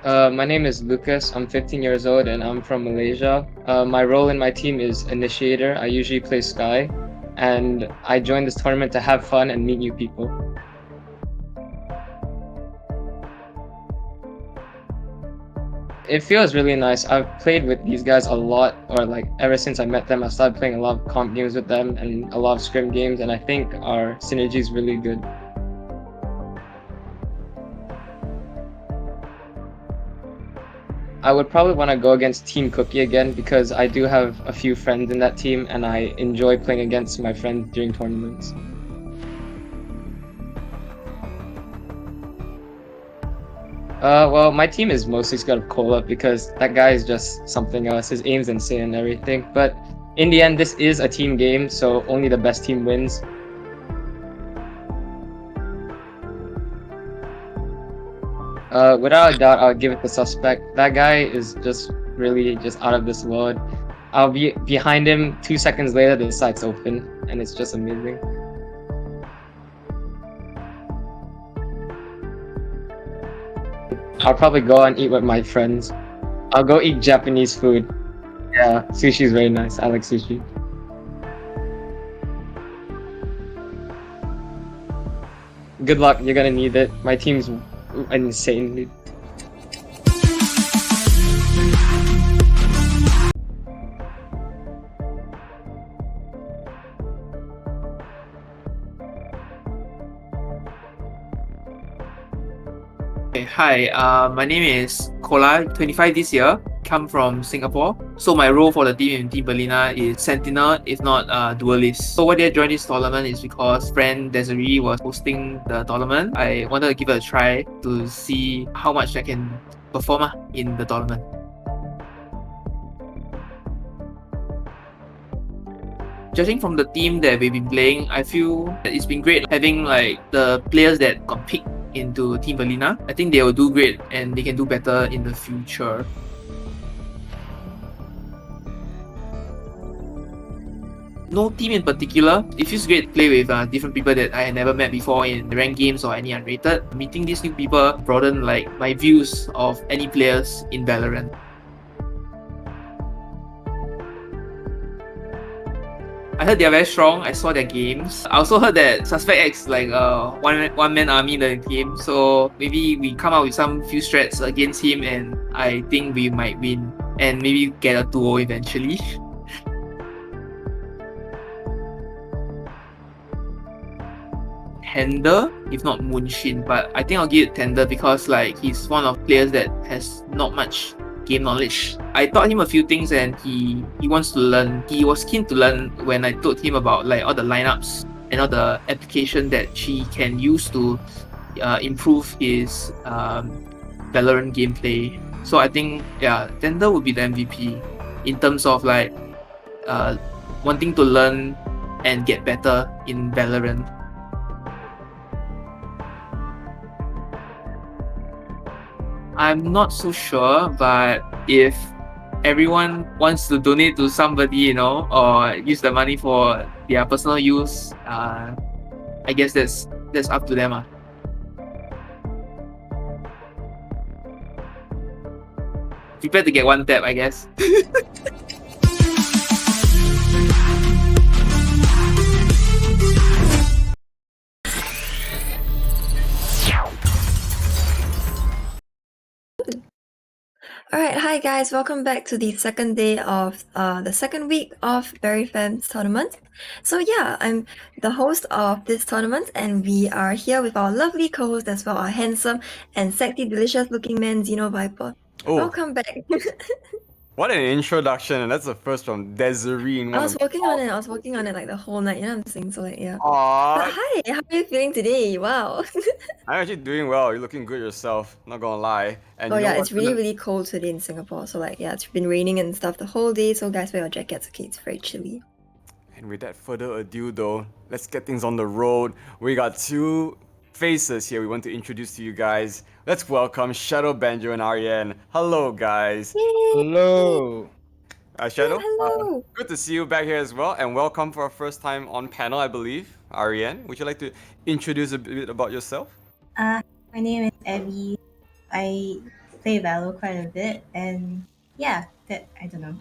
My name is Lucas. I'm 15 years old and I'm from Malaysia. My role in my team is initiator. I usually play Sky, and I joined this tournament to have fun and meet new people. It feels really nice. I've played with these guys a lot, or like ever since I met them, I started playing a lot of comp games with them and a lot of scrim games, and I think our synergy is really good. I would probably want to go against Team Cookie again because I do have a few friends in that team and I enjoy playing against my friends during tournaments. Well, my team is mostly scared of Cola because that guy is just something else. His aim's insane and everything. But in the end, this is a team game, so only the best team wins. Without a doubt, I'll give it the Suspect. That guy is just really just out of this world. I'll be behind him 2 seconds later, the site's open, and it's just amazing. I'll probably go and eat with my friends. I'll go eat Japanese food. Yeah, sushi is very nice. I like sushi. Good luck, you're gonna need it. My team's insane, dude. Hi, my name is Kola, 25 this year, come from Singapore. So my role for the team in Team Berlina is Sentinel, if not Duelist. So why did I join this tournament is because friend Desiree was hosting the tournament. I wanted to give it a try to see how much I can perform in the tournament. Judging from the team that we've been playing, I feel that it's been great having like the players that got picked into Team Berlina. I think they will do great and they can do better in the future. No team in particular. It feels great to play with different people that I had never met before in ranked games or any unrated. Meeting these new people broaden like my views of any players in Valorant. I heard they're very strong. I saw their games. I also heard that Suspect X like one man army in the game. So maybe we come out with some few strats against him, and I think we might win and maybe get a 2-0 eventually. Tender, if not Moonshin, but I think I'll give it Tender because like he's one of players that has not much game knowledge. I taught him a few things and he wants to learn. He was keen to learn when I told him about like all the lineups and all the application that he can use to improve his Valorant gameplay. So I think Tender would be the MVP in terms of like wanting to learn and get better in Valorant. I'm not so sure, but if everyone wants to donate to somebody, or use the money for their personal use, I guess that's up to them. Prepare to get one tap, I guess. Alright, hi guys, welcome back to the second day of the second week of BerryFam's tournament. So yeah, I'm the host of this tournament and we are here with our lovely co-host as well, our handsome and sexy, delicious looking man, Xeno Viper. Oh. Welcome back. What an introduction, and that's the first from Desiree. I was working on it like the whole night, you know what I'm saying? So like, yeah. Aww. But hi, how are you feeling today? Wow. I'm actually doing well. You're looking good yourself, not gonna lie. And oh yeah, it's really cold today in Singapore. So like, yeah, it's been raining and stuff the whole day. So guys, wear your jackets, okay? It's very chilly. And without further ado though, let's get things on the road. We got two faces here we want to introduce to you guys. Let's welcome Shadow, Banjo, and Ariane. Hello, guys. Yay! Hello. Shadow, yeah, hello. Good to see you back here as well, and welcome for our first time on panel, I believe. Ariane, would you like to introduce a bit about yourself? My name is Abby. I play Valo quite a bit, and yeah, that I don't know.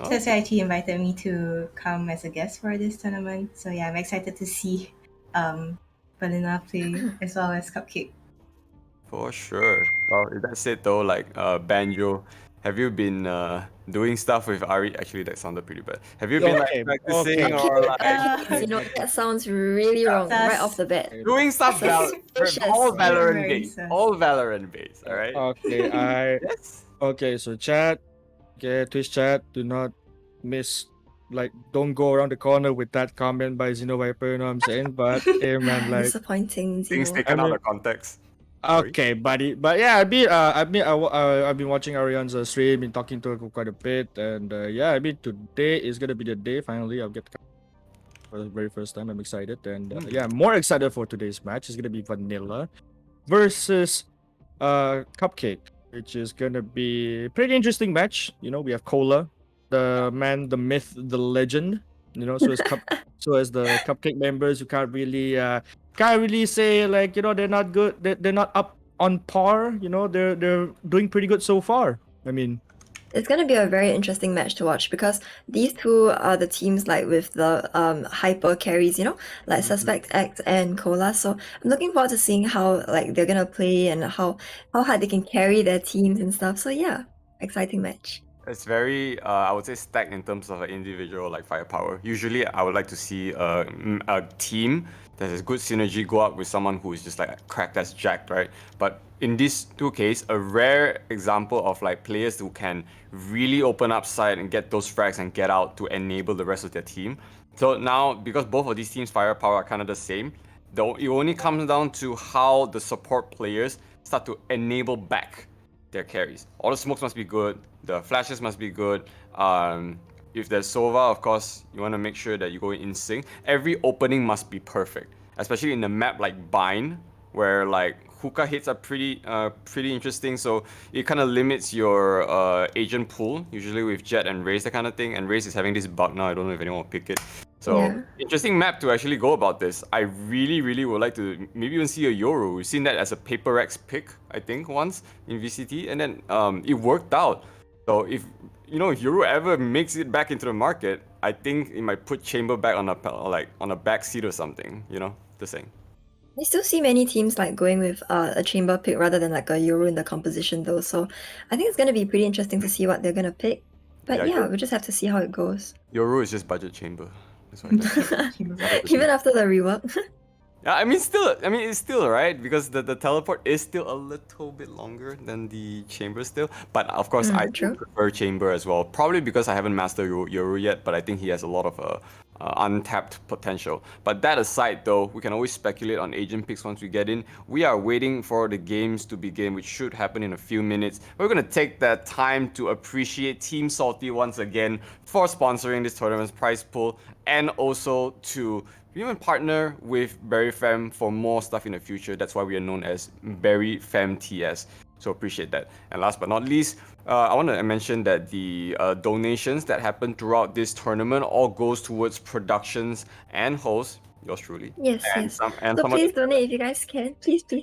Society invited me to come as a guest for this tournament, so yeah, I'm excited to see Vanilla play as well as Cupcake. For sure. Well, that's it though. Like Banjo, have you been doing stuff with Ari? Actually, that sounded pretty bad. Have you been like practicing or like that sounds really wrong right off the bat. doing stuff Suspicious. all Valorant Very based, sus. all Valorant based? All right. Okay, Yes. okay. So chat, Twitch chat, do not miss. Like, don't go around the corner with that comment by Zeno Viper. You know what I'm saying? But hey, man, like, Disappointing, Things Zeno. taken I out mean- of context. Sorry. okay, buddy. But yeah, I've been watching Ariane's stream, been talking to her quite a bit, and yeah, I mean, today is gonna be the day. Finally, I'll get for the very first time. I'm excited, and yeah, I'm more excited for today's match. It's gonna be Vanilla versus Cupcake, which is gonna be a pretty interesting match. You know, we have Cola, the man, the myth, the legend. You know, so as the Cupcake members, you can't really say like, you know, they're not good. They're not up on par. You know, they're doing pretty good so far. I mean, It's gonna be a very interesting match to watch because these two are the teams like with the hyper carries, you know, like Suspect X and Cola. So I'm looking forward to seeing how like they're gonna play and how hard they can carry their teams and stuff. So yeah, exciting match. It's very, I would say, stacked in terms of individual like firepower. Usually, I would like to see a team that has good synergy go up with someone who is just like cracked as jacked, right? But in these two cases, a rare example of like players who can really open up side and get those frags and get out to enable the rest of their team. So now, because both of these teams' firepower are kind of the same, though it only comes down to how the support players start to enable back their carries. All the smokes must be good. The flashes must be good. If there's Sova, of course, you want to make sure that you go in sync. Every opening must be perfect, especially in a map like Bind, where like hookah hits are pretty interesting. So it kind of limits your agent pool, usually with Jet and Raze, that kind of thing. And Raze is having this bug now. I don't know if anyone will pick it. So Yeah. interesting map to actually go about this. I really would like to maybe even see a Yoru. We've seen that as a Paper X pick, I think, once in VCT, and then it worked out. So if Yoru ever makes it back into the market, I think it might put Chamber back on a back seat or something. You know, the same. I still see many teams like going with a chamber pick rather than like a Euro in the composition though. So I think it's gonna be pretty interesting to see what they're gonna pick. But Yeah, yeah, we just have to see how it goes. Yoru is just budget Chamber. That's why. Even after the rework. Yeah, I mean, it's still right because the teleport is still a little bit longer than the chamber still. But of course, I do true. prefer chamber as well. Probably because I haven't mastered Yoru yet, but I think he has a lot of untapped potential. But that aside, though, we can always speculate on agent picks once we get in. We are waiting for the games to begin, which should happen in a few minutes. We're gonna take that time to appreciate Team Salty once again for sponsoring this tournament's prize pool, and also to even partner with BerryFam for more stuff in the future. That's why we are known as BerryFam TS. So appreciate that. And last but not least, I want to mention that the donations that happen throughout this tournament all goes towards productions and hosts. Yours truly. Yes, and yes. Some, So please donate if you guys can. Please. Yeah,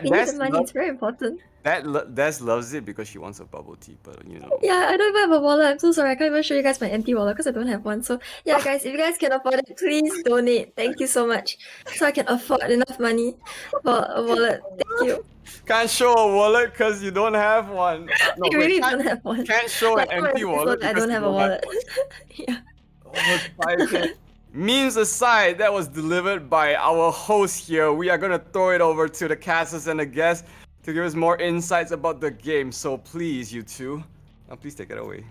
We need the money, it's very important. Des loves it because she wants a bubble tea, but Yeah, I don't even have a wallet. I'm so sorry. I can't even show you guys my empty wallet because I don't have one. So yeah, guys, if you guys can afford it, please donate. Thank you so much. So I can afford enough money for a wallet. Thank you. Can't show a wallet because you don't have one. I really don't have one. Can't show Like, an empty so wallet. I because don't you have a wallet. Yeah. Almost 5K. Memes aside, that was delivered by our host here. We are gonna throw it over to the casters and the guests to give us more insights about the game. So please, you two, now please take it away.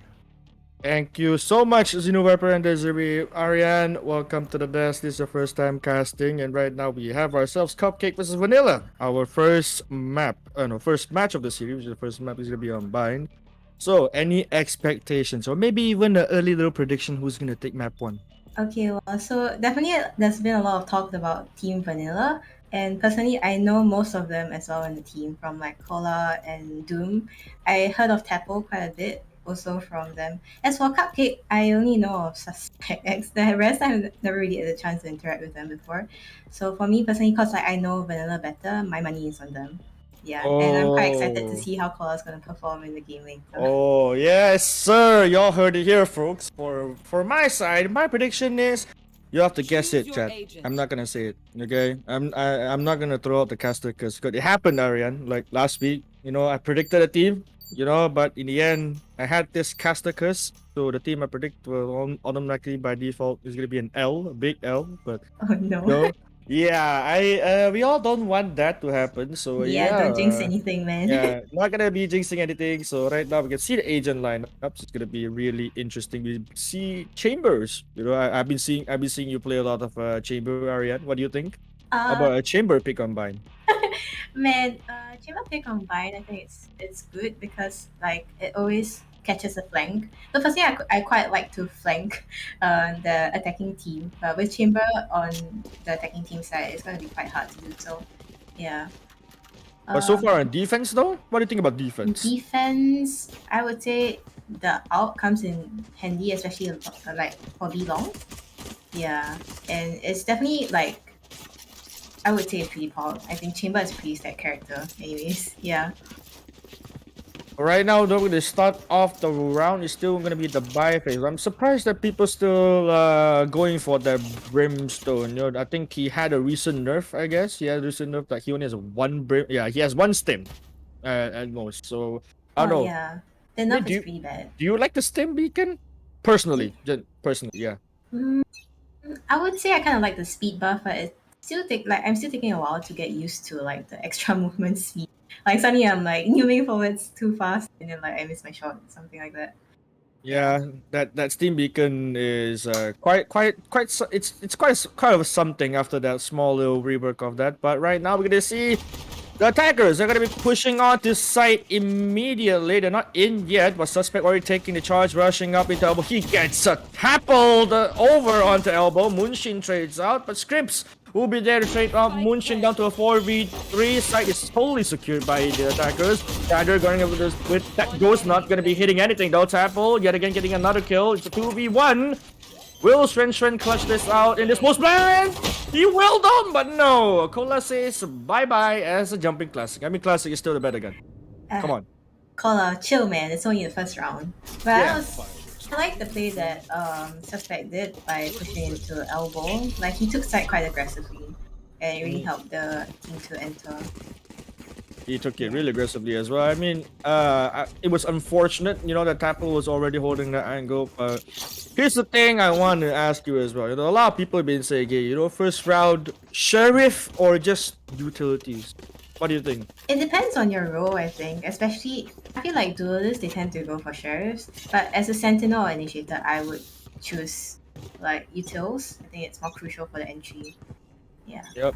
thank you so much, Zeno Viper and Desiree. Ariane, welcome to the desk. This is your first time casting, and right now we have ourselves Cupcake versus Vanilla. Our first match of the series. The first map is gonna be on Bind. So, any expectations, or maybe even an early little prediction who's gonna take map one? Okay, well, so definitely there's been a lot of talk about Team Vanilla, and personally, I know most of them as well in the team from like Cola and Doom. I heard of Tapo quite a bit, also from them. As for Cupcake, I only know of Suspect X. The rest I've never really had a chance to interact with them before. So for me personally, because like, I know Vanilla better, my money is on them. Yeah, and I'm quite excited to Oh. see how Cola's gonna perform in the game later. Oh yes, sir. Y'all heard it here, folks. For my side, my prediction is you have to guess it, chat. I'm not gonna say it. Okay, I'm not gonna throw out the caster because it happened, Arian. Like last week, I predicted a team. But in the end, I had this caster curse. So the team I predict will automatically by default is gonna be an L, a big L. But Oh no. no, yeah, we all don't want that to happen. So Yeah, yeah. don't jinx anything, man. Yeah, not gonna be jinxing anything. So right now we can see the agent lineups. It's gonna be really interesting. We see Chambers. I've been seeing you play a lot of Chamber, Ariane. What do you think Uh, about a Chamber pick combine? Man, Chamber Pick Combine, I think it's good because like it always catches a flank. So firstly, I quite like to flank the attacking team, but with Chamber on the attacking team side, it's going to be quite hard to do so. Yeah. But so Um, far on defense, though, what do you think about defense? Defense, I would say the ult comes in handy, especially like for B long. Yeah, and it's definitely like I would say pretty powerful. I think Chamber is a pretty stat character, anyways. Yeah. Right now, though, the start off the round is still gonna be the buy phase. I'm surprised that people still going for that brimstone. I think he had a recent nerf. I guess he had a recent nerf that he only has one brim. Yeah, he has one stem, at most. So I don't know. Yeah. The I mean, nerf is pretty bad. do you like the stem beacon? Personally, personally, yeah. Mm, I would say I kind of like the speed buff, but it still I'm still taking a while to get used to like the extra movement speed. Like suddenly I'm like moving forwards too fast, and then like I miss my shot, something like that. Yeah, that steam beacon is it's quite of something after that small little rework of that. But right now we're gonna see the attackers are gonna be pushing on this site immediately. They're not in yet, but suspect already taking the charge, rushing up into elbow. He gets tackled over onto elbow. Moonshin trades out, but Scripps will be there to trade out Moonshin down to a 4v3. Site is totally secured by the attackers. Dagger going over with that ghost, not gonna be hitting anything though. Tapple yet again getting another kill. It's a 2v1. Will Shren clutch this out in this post plan? He will though, but no. Cola says bye-bye as a jumping classic. I mean, classic is still the better gun. Come on. Call chill, man. It's only the first round. But Yeah. I like the play that Suspect did by pushing into elbow. Like he took side quite aggressively, and it really helped the team to enter. He took it really aggressively as well. I mean, it was unfortunate, that Tapple was already holding the angle. But here's the thing I want to ask you as well. A lot of people have been saying, first round Sheriff or just utilities. What do you think? It depends on your role, I think. Especially, I feel like duelists, they tend to go for sheriffs. But as a sentinel or initiator, I would choose like utils. I think it's more crucial for the entry. Yeah. Yep.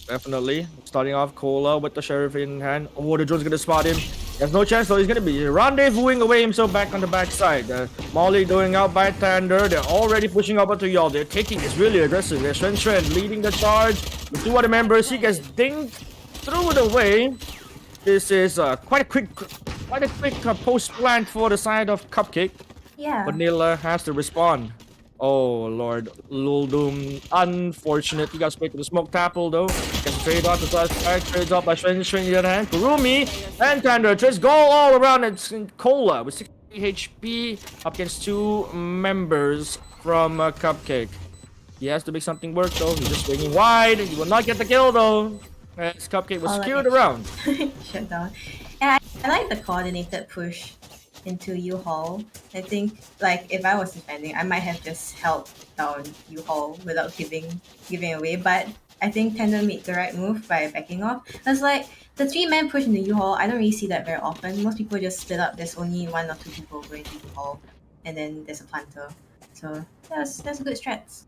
Definitely. Starting off Cola with the Sheriff in hand. Oh, the drone's gonna spot him. There's no chance though. He's gonna be rendezvousing away himself back on the backside. Molly going out by Thunder. They're already pushing up onto y'all. They're taking this really aggressive. There's Shren leading the charge. The two other members, he gets dinged through the way. This is quite a quick post plant for the side of Cupcake. Yeah. Vanilla has to respond. Oh lord, Lul Doom. Unfortunate. He got sprayed with the smoke tapple though. Can trade off the suspect. Trades off by Shren in the other hand. Kurumi and Thunder just go all around. It's Cola with 60 HP up against two members from Cupcake. He has to make something work though. He's just swinging wide. He will not get the kill though. As Cupcake was secured around. Shut down. And I like the coordinated push into U-Haul. I think like if I was defending, I might have just held down U-Haul without giving away. But I think Tender made the right move by backing off. Because like the 3-man push into U-Haul, I don't really see that very often. Most people just split up. There's only 1 or 2 people going to U-Haul, and then there's a planter. So that's a good strat.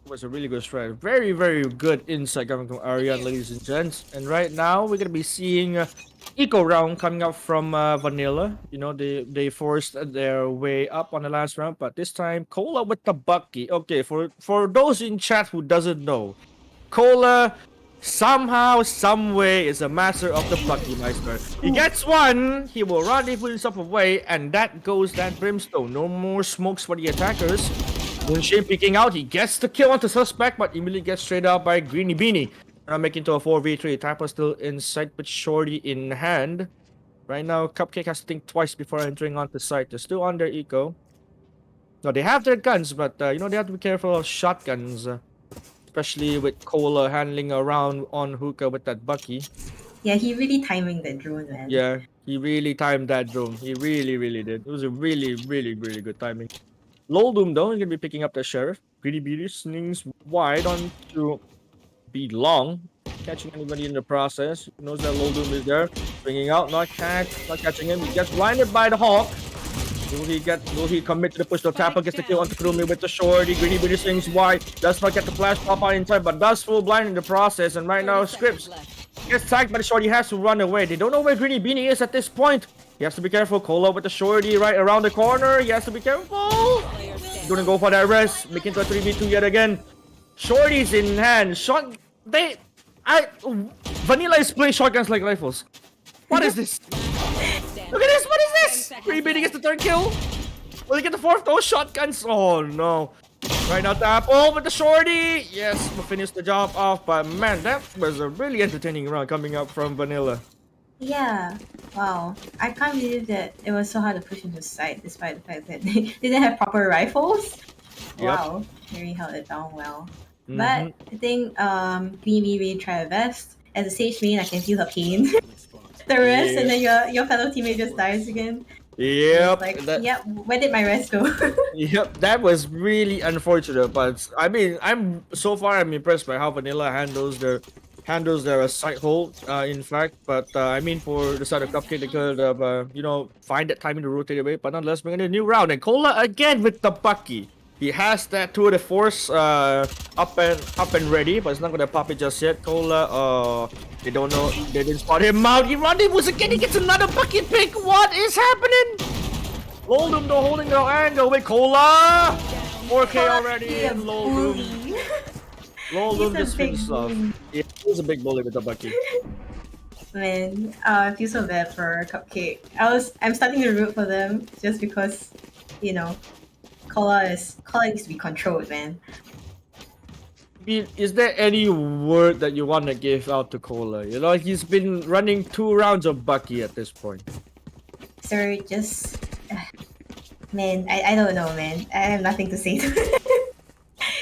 Was a really good strat. Very, very good insight coming from Ariane, ladies and gents. And right now, we're gonna be seeing eco round coming up from Vanilla. They forced their way up on the last round, but this time Cola with the Bucky. Okay, for those in chat who doesn't know, Cola Somehow, someway, is a master of the Bucky Meister. He gets one, he will rendezvous himself away, and that goes that brimstone. No more smokes for the attackers. Moonshin peeking out, he gets the kill on the suspect, but immediately gets straight out by Greeny Beanie. Now making to a 4v3. Tapper still in sight with Shorty in hand. Right now, Cupcake has to think twice before entering onto site. They're still on their eco. No, they have their guns, but you know, they have to be careful of shotguns. Especially with Cola handling around on hookah with that Bucky. Yeah, he really timing the drone, man. Yeah, he really timed that drone. He really did. It was a really good timing. Loldoom though is gonna be picking up the sheriff. Greedy Beauty slings wide on to be long, catching anybody in the process. He knows that Loldoom is there, bringing out, not catching him. He gets blinded by the Hawk. Will he commit to the push? The Tapper gets the kill onto Kurumi with the Shorty. Greedy Beauty slings wide. Does not get the flash pop out in time, but does full blind in the process. And right now, Scripps gets tagged by the Shorty. He has to run away. They don't know where Greedy Beanie is at this point. He has to be careful. Cola with the Shorty right around the corner. He has to be careful. He's gonna go for that rest. Making to a 3v2 yet again. Shorty's in hand. Vanilla is playing shotguns like rifles. What is this? Look at this! What is this? Greedy Beanie gets the third kill. Will he get the fourth? Those shotguns. Oh no. Right now, Apple with the Shorty. Yes, we'll finish the job off. But man, that was a really entertaining round coming up from Vanilla. Yeah. Wow. I can't believe that it was so hard to push into sight despite the fact that they didn't have proper rifles. Yep. Wow. They really held it down well. But I think Greeny really tried her best. As a Sage main, I can feel her pain. The rest, and then your fellow teammate just dies again. Yep. Like, yep, where did my rest go? Yep, that was really unfortunate. But I mean, I'm impressed by how Vanilla handles their sight hold. In fact, but I mean, for the side of Cupcake, they could have find that timing to rotate away. But nonetheless, bring in a new round, and Cola again with the Bucky. He has that tour de force up and ready, but it's not gonna pop it just yet. Cola, they don't know, they didn't spot him out. He rendezvous again, he gets another bucket pick. What is happening? Loldoom though holding the angle with Cola. 4K already, and Loldoom just finished off. Yeah, he was a big bully with the Bucky. Man, I feel so bad for Cupcake. I'm starting to root for them just because, Cola needs to be controlled, man. Is there any word that you want to give out to Cola? You know, he's been running 2 rounds of Bucky at this point. Sir, just... man, I don't know, man. I have nothing to say to him.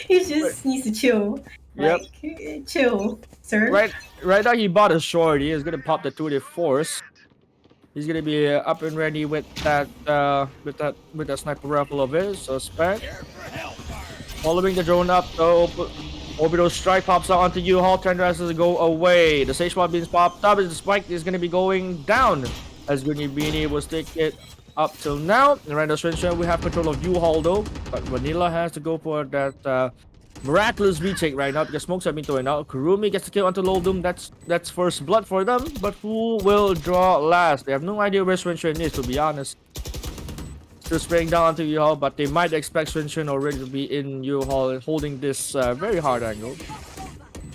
He just needs to chill. Yep. Like, chill, sir. Right now he bought a Shorty. He's gonna pop the 2D force. He's gonna be up and ready with that sniper rifle of his suspect. Following the drone up, though, orbital strike pops out onto U-Haul. Tender has to go away. The Sage Bomb being popped up. The spike is gonna be going down as Greeny Beanie was taking it up till now. And right now, we have control of U-Haul though, but Vanilla has to go for that miraculous retake right now because smokes have been thrown out. Kurumi gets the kill onto Loldoom. That's first blood for them, but who will draw last? They have no idea where Swinshin is, to be honest. Still spraying down onto U-Haul, but they might expect Swinshin already to be in U-Haul holding this very hard angle.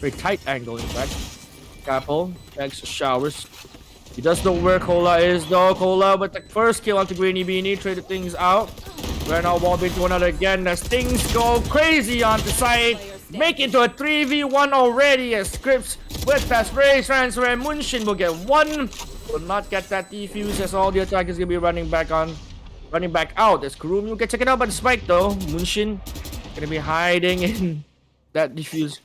Very tight angle, in fact. Apple next showers. He does know where Cola is though. Cola with the first kill onto Greeny Beanie, traded things out. We're now wallbang to another again as things go crazy on the side. Make it to a 3v1 already as Scripps with that spray transfer and Moonshin will get 1. Will not get that defuse as all the attackers gonna be running back out as Kurumi will get taken out by the spike though. Moonshin gonna be hiding in that defuse.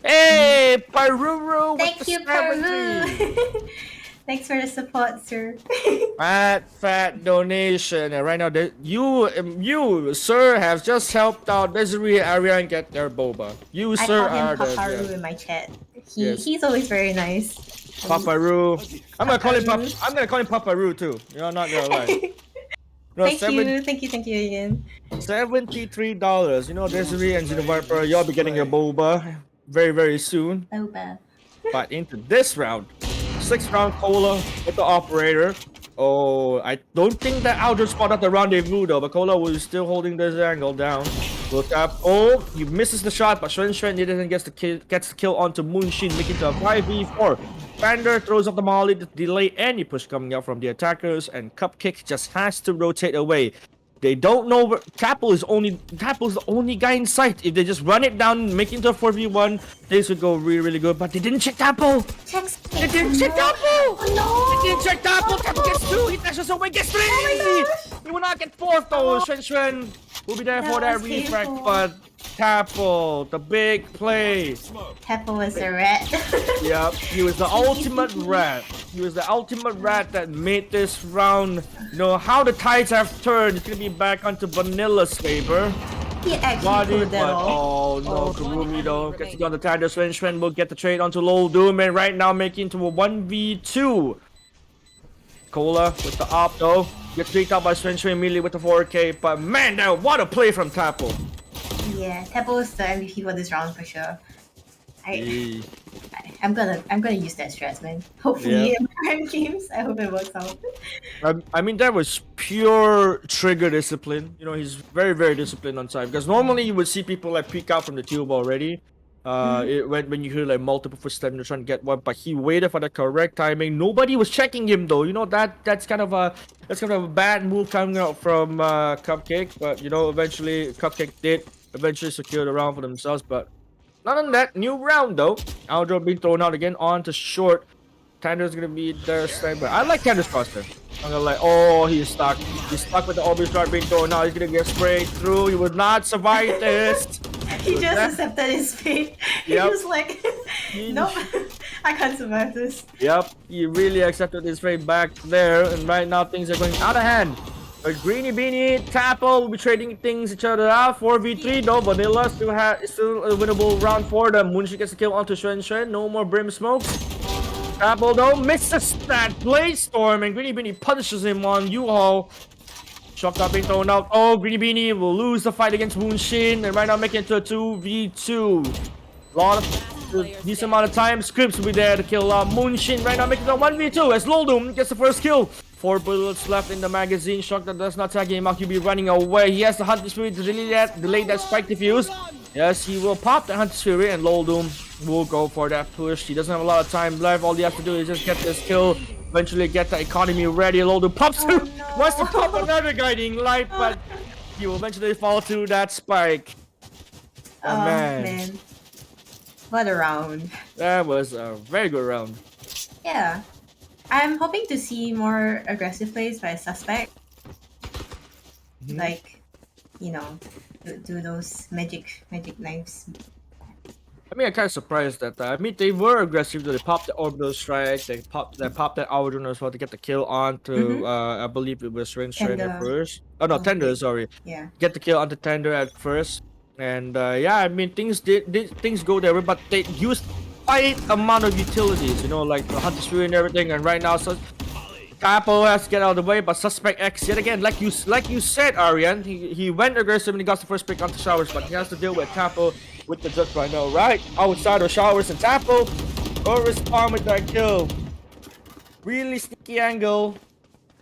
Hey, Paruru with Thank the you, Paru. Thanks for the support, sir. Fat donation. And right now, you, sir, have just helped out Desiree and Ariane get their boba. You, I sir, call are him Paparu in my chat. Yes. He's always very nice. Paparu. I'm gonna call him Paparu too. You're not gonna lie. No, Thank you again. $73. You know, Desiree and Xenoviper, you'll be getting your boba very soon. Boba. But into this round, 6th round Cola with the operator. Oh, I don't think that Aldrich spotted the rendezvous though, but Cola was still holding this angle down. Look up. Oh, he misses the shot, but Shen didn't gets the kill onto Moonshin, making it a 5v4. Vander throws up the molly to delay any push coming out from the attackers, and Cupcake just has to rotate away. They don't know where Tapple's the only guy in sight. If they just run it down, make it into a 4v1, things would go really, really good. But they didn't check Tapple! They didn't check Tapple! They didn't check Tapple! Tapple gets 2, he dashes away, gets 3! He will not get 4th though. Shen will be there for that refract, but Tapple, the big play. Tapple was a rat. Yep, he was the ultimate rat. He was the ultimate rat that made this round. You know how the tides have turned. It's gonna be back onto Vanilla's favor. He actually pulled that off. Oh no, Kurumi though gets to go on the tide. Swen will get the trade onto Lol Doom, and right now making into a 1v2. Cola with the op though. Gets picked up by Swen immediately with the 4K. But man, that what a play from Tapple. Yeah, Tapple is the MVP for this round for sure. I'm gonna use that stress, man. Hopefully in current games, I hope it works out. I mean, that was pure trigger discipline. You know, he's very, very disciplined on side. Because normally you would see people like peek out from the tube already. When you hear like multiple footsteps, you're trying to get one, but he waited for the correct timing. Nobody was checking him though. You know that's kind of a bad move coming out from Cupcake. But you know, eventually Cupcake did secure the round for themselves. But not on that new round though. Aldro being thrown out again onto short. Tander's gonna be there sniper. I like Tander's crosshair. I'm gonna like, oh, he's stuck. He's stuck with the Orbital Strike being thrown out. He's gonna get sprayed through. He would not survive this. He just accepted his fate. He was like, nope, I can't survive this. Yep, he really accepted his fate back there, and right now things are going out of hand. But Greeny Beanie, Tapple will be trading things each other out. 4v3 though. Vanilla still a winnable round for them. Moonshik gets the kill onto Shen. No more Brim Smokes. Tapple though misses that Blaze Storm, and Greeny Beanie punishes him on U-Haul. Shock up being thrown out. Oh, Greeny Beanie will lose the fight against Moonshin, and right now making it to a 2v2. Decent amount of time. Scripps will be there to kill Moonshin. Right now making it a 1v2 as Loldum gets the first kill. 4 bullets left in the magazine. Shock that does not tag him out. He'll be running away. He has the Hunter's Fury to delay that spike defuse. Yes, he will pop the Hunter's Fury, and Loldum will go for that push. He doesn't have a lot of time left. All he has to do is just get this kill. Eventually get the economy ready. Loldum pops through. Wants to pop another guiding light, but he will eventually fall to that spike. Oh man. What a round. That was a very good round. Yeah. I'm hoping to see more aggressive plays by Suspect. Like, you know, do those magic knives. I mean, I'm kind of surprised that I mean, they were aggressive. They popped the orbital strike. They popped that Hour as well to get the kill onto. I believe it was Shen at first. Oh no, Tender. Sorry. Yeah. Get the kill onto Tender at first, and yeah, I mean things things go their way, but they used quite amount of utilities. You know, like the Hunter's Fury and everything. And right now, so Capo has to get out of the way, but Suspect X yet again, like you said, Arian, he went aggressive and he got the first pick onto Showers, but he has to deal with Capo with the Judge right now, right outside of Showers, and Capo will respond with that kill. Really sneaky angle.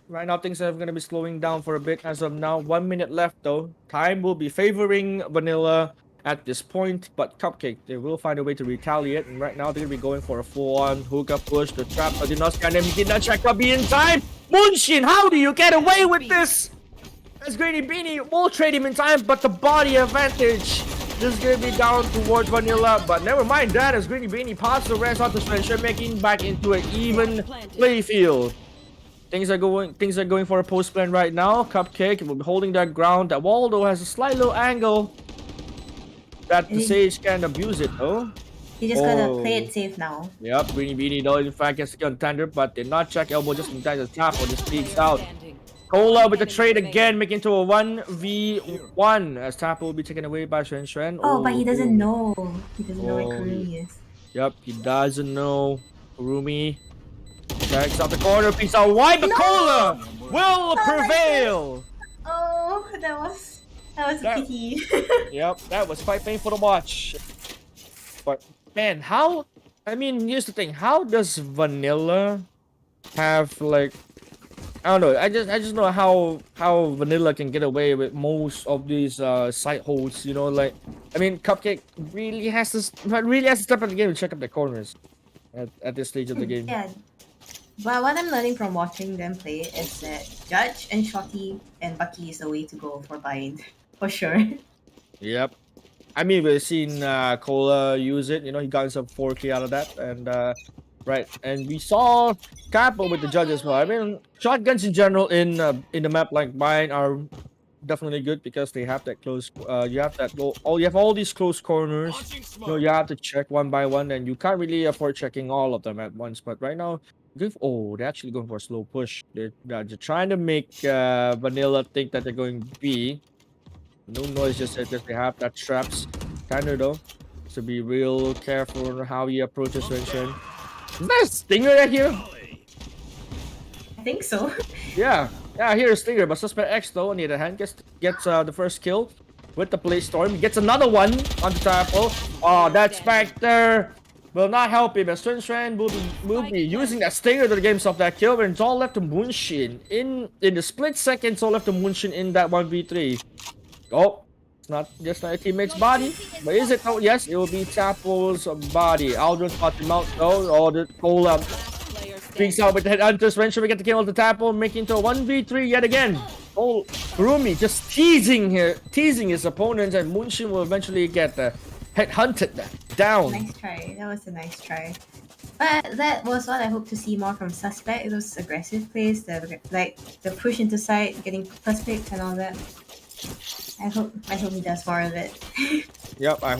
Right now things are gonna be slowing down for a bit as of now. 1 minute left though. Time will be favoring Vanilla at this point, but Cupcake, they will find a way to retaliate, and right now they're gonna be going for a full-on hookah push. The trap did not scan him. He did not check Cubby in time. Moonshin, how do you get away with this? As Greeny Beanie will trade him in time, but the body advantage is gonna be down towards Vanilla. But never mind that, as Greeny Beanie pops the rest of the Spencer, making back into an even play field. Things are going for a post plan right now. Cupcake will be holding that ground. That Waldo has a slight little angle that the Sage can abuse it though. You just gotta play it safe now. Yep, Greeny Beanie though in fact gets to get on Tender, but did not check elbow just in time to tap or just peeks out. Cola with the trade again, making to a 1v1 as Tap will be taken away by Shen. Oh, but he doesn't know. He doesn't know where Kurumi is. Yep, he doesn't know. Kurumi checks out the corner, peeks out wide, but Cola will prevail. Oh, that was a pity. Yep, that was quite painful to watch. But man, I mean, here's the thing. How does Vanilla have like I don't know. I just know how Vanilla can get away with most of these side holds. You know, like I mean, Cupcake really has to step up the game and check up the corners at this stage of the game. Yeah. But what I'm learning from watching them play is that Judge and Shotty and Bucky is the way to go for bind. For sure. Yep. I mean, we've seen Cola use it. You know, he got himself 4K out of that, and right. And we saw Capo with the judge as well. I mean, shotguns in general in the map like mine are definitely good because they have that close. You have that. You have all these close corners. You know, you have to check one by one, and you can't really afford checking all of them at once. But right now, they're actually going for a slow push. They're trying to make Vanilla think that they're going B. No noise just said that they have that traps. Kinda though. So be real careful on how he approaches Shen. Is that a stinger right here? I think so. Yeah, I hear a stinger, but Suspect X though on the other hand gets the first kill with the play storm. He gets another one on the tackle. Oh, that Spectre will not help him as Shen will be using that stinger to get himself that kill, and it's all left to Moonshin. In the split second, it's all left to Moonshin in that 1v3. Oh, it's not just a teammate's body, but is it? Oh, yes, it will be Tapple's body. Aldrin caught him out though. Oh, the Cola speaks out with the headhunter. Spencer we get the kill with the Tapple, making to a 1v3 yet again. Oh, Rumi just teasing his opponents, and Moonshin will eventually get headhunted down. Nice try. That was a nice try. But that was what I hope to see more from Suspect. Those aggressive plays, like the push into side, getting first pick and all that. I hope he does more of it. Yep, I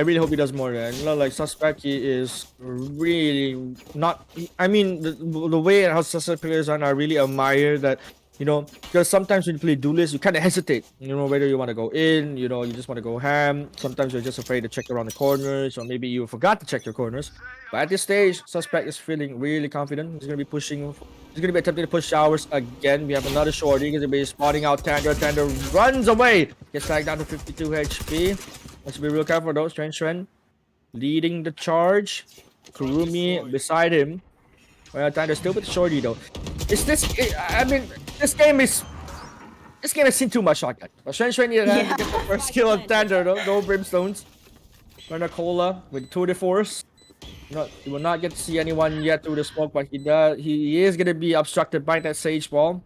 really hope he does more. You know, like Suspect, he is really not. I mean, the way how Suspect players are, I really admire that. You know, because sometimes when you play duelist, you kind of hesitate. You know, whether you want to go in, you know, you just want to go ham. Sometimes you're just afraid to check around the corners, or maybe you forgot to check your corners. But at this stage, Suspect is feeling really confident. He's gonna be pushing. He's gonna be attempting to push showers again. We have another shorty. He's gonna be spotting out Tanda. Tanda runs away. Gets tagged down to 52 HP. Let's be real careful though. Shen leading the charge. Kurumi beside him. Well, Tanda's still with the shorty though. I mean, this game has seen too much shotgun. But Shen needed to get the first kill on Tanda though. No brimstones. Runner Cola with 2 force. You will not get to see anyone yet through the smoke, but he is gonna be obstructed by that sage ball.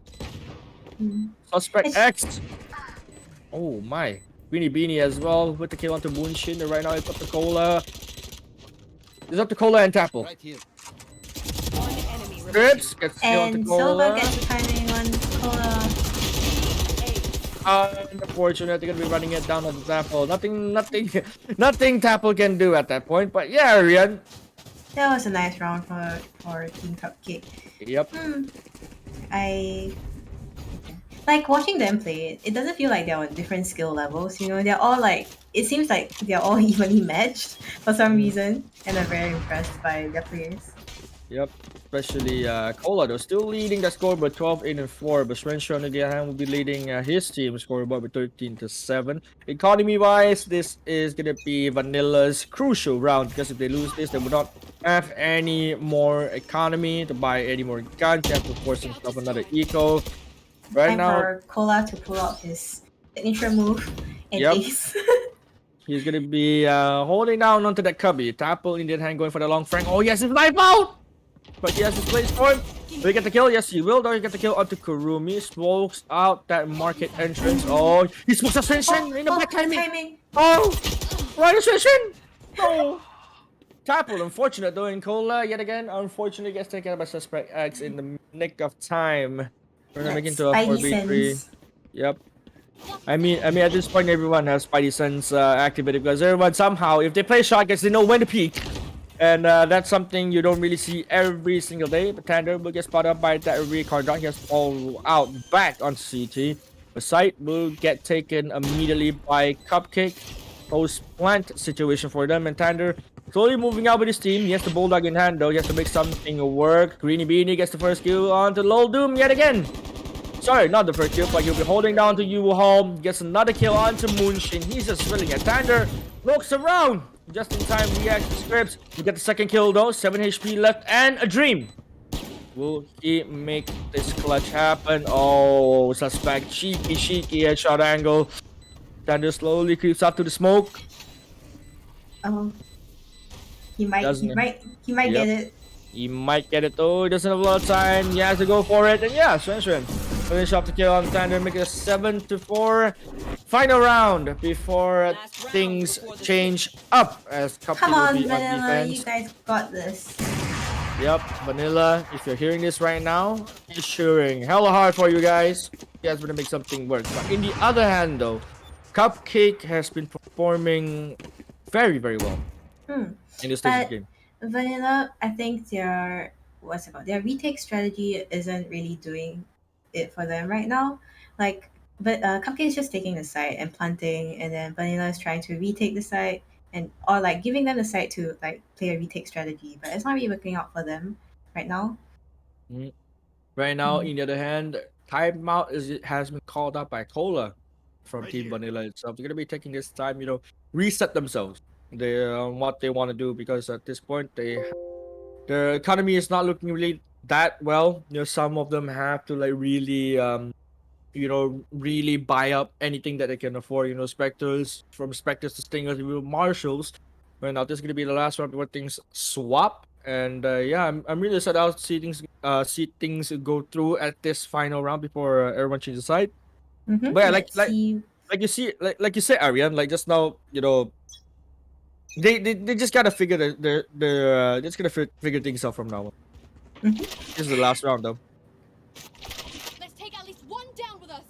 Suspect X. Oh my. Beanie as well with the kill onto Moonshin. And right now it's up to Cola. It's up to Cola and Tapple. Right here. Scripts gets kill onto And Cola. Silva gets the timing on Cola. Unfortunately, they're gonna be running it down on the Tapple. Nothing Tapple can do at that point. But yeah, Rian. That was a nice round for Team Cupcake. Yep. I like watching them play. It doesn't feel like they're on different skill levels. You know, they're all like. It seems like they're all evenly matched for some reason, and I'm very impressed by their players. Yep, especially Cola though, still leading that scoreboard 12-8-4, but Spencer on the other hand will be leading his team scoreboard with 13-7. Economy wise, this is gonna be Vanilla's crucial round because if they lose this, they will not have any more economy to buy any more guns. They have to force himself another eco. Right Time now, for Cola to pull out his signature move and Yep. ace. he's gonna be holding down onto that cubby. Tapple in the other hand going for the long frank. Oh yes, it's knife out! But he has his place for him. Will he get the kill? Yes, he will. Though he get the kill onto Kurumi. Smokes out that market entrance. Oh, he smokes a Shen in the back timing. Oh, right, a Shen. Oh, Tapple, unfortunate though in Cola yet again. Unfortunately, gets taken out by Suspect X in the nick of time. We're gonna make into a 4v3. Yep. I mean, at this point, everyone has Spidey Sense activated because everyone somehow, if they play shotguns, they know when to peek. And that's something you don't really see every single day. But Tander will get spotted up by that recon. He has fall out back on CT. The site will get taken immediately by Cupcake. Post-plant situation for them. And Tander slowly moving out with his team. He has the Bulldog in hand though. He has to make something work. Greeny Beanie gets the first kill onto Lol Doom yet again. Sorry, not the first kill, but he'll be holding down to U-Haul. Gets another kill onto Moonshin. He's just swilling at Tander. Looks around. Just in time, reacts to scripts. You get the second kill though. 7 HP left and a dream. Will he make this clutch happen? Oh, suspect cheeky headshot angle. Thunder slowly creeps up to the smoke. Oh, he might, Doesn't he it? might, he might Yep. get it. He might get it though. He doesn't have a lot of time. He has to go for it. And yeah, Swen finish off the kill on Thunder, make it a 7-4. Final round before things change up as Come Cupcake will on, be on Vanilla, you defense. guys got this. Yep, Vanilla, if you're hearing this right now, it's shooting hella hard for you guys. You guys gonna make something work. But in the other hand though, Cupcake has been performing very, very well Hmm. in this stage of But the game. Vanilla, I think their retake strategy isn't really doing it for them right now. Like, but Cupcake is just taking the site and planting, and then Vanilla is trying to retake the site and or like giving them the site to like play a retake strategy. But it's not really working out for them right now. Right now, Mhm. in the other hand, timeout has been called up by Cola from Team Vanilla itself. They're gonna be taking this time, reset themselves. They what they want to do because at this point their economy is not looking really that well. Some of them have to like really really buy up anything that they can afford. Specters to Stingers, even Marshals. Right now, this is gonna be the last round where things swap. And yeah, I'm really excited to see things go through at this final round before everyone changes side. Mm-hmm. But yeah, Let's see. like you said, Arian, like just now, they just gotta figure they're just gonna figure things out from now on. Mhm. This is the last round though. Let's take at least one down with us.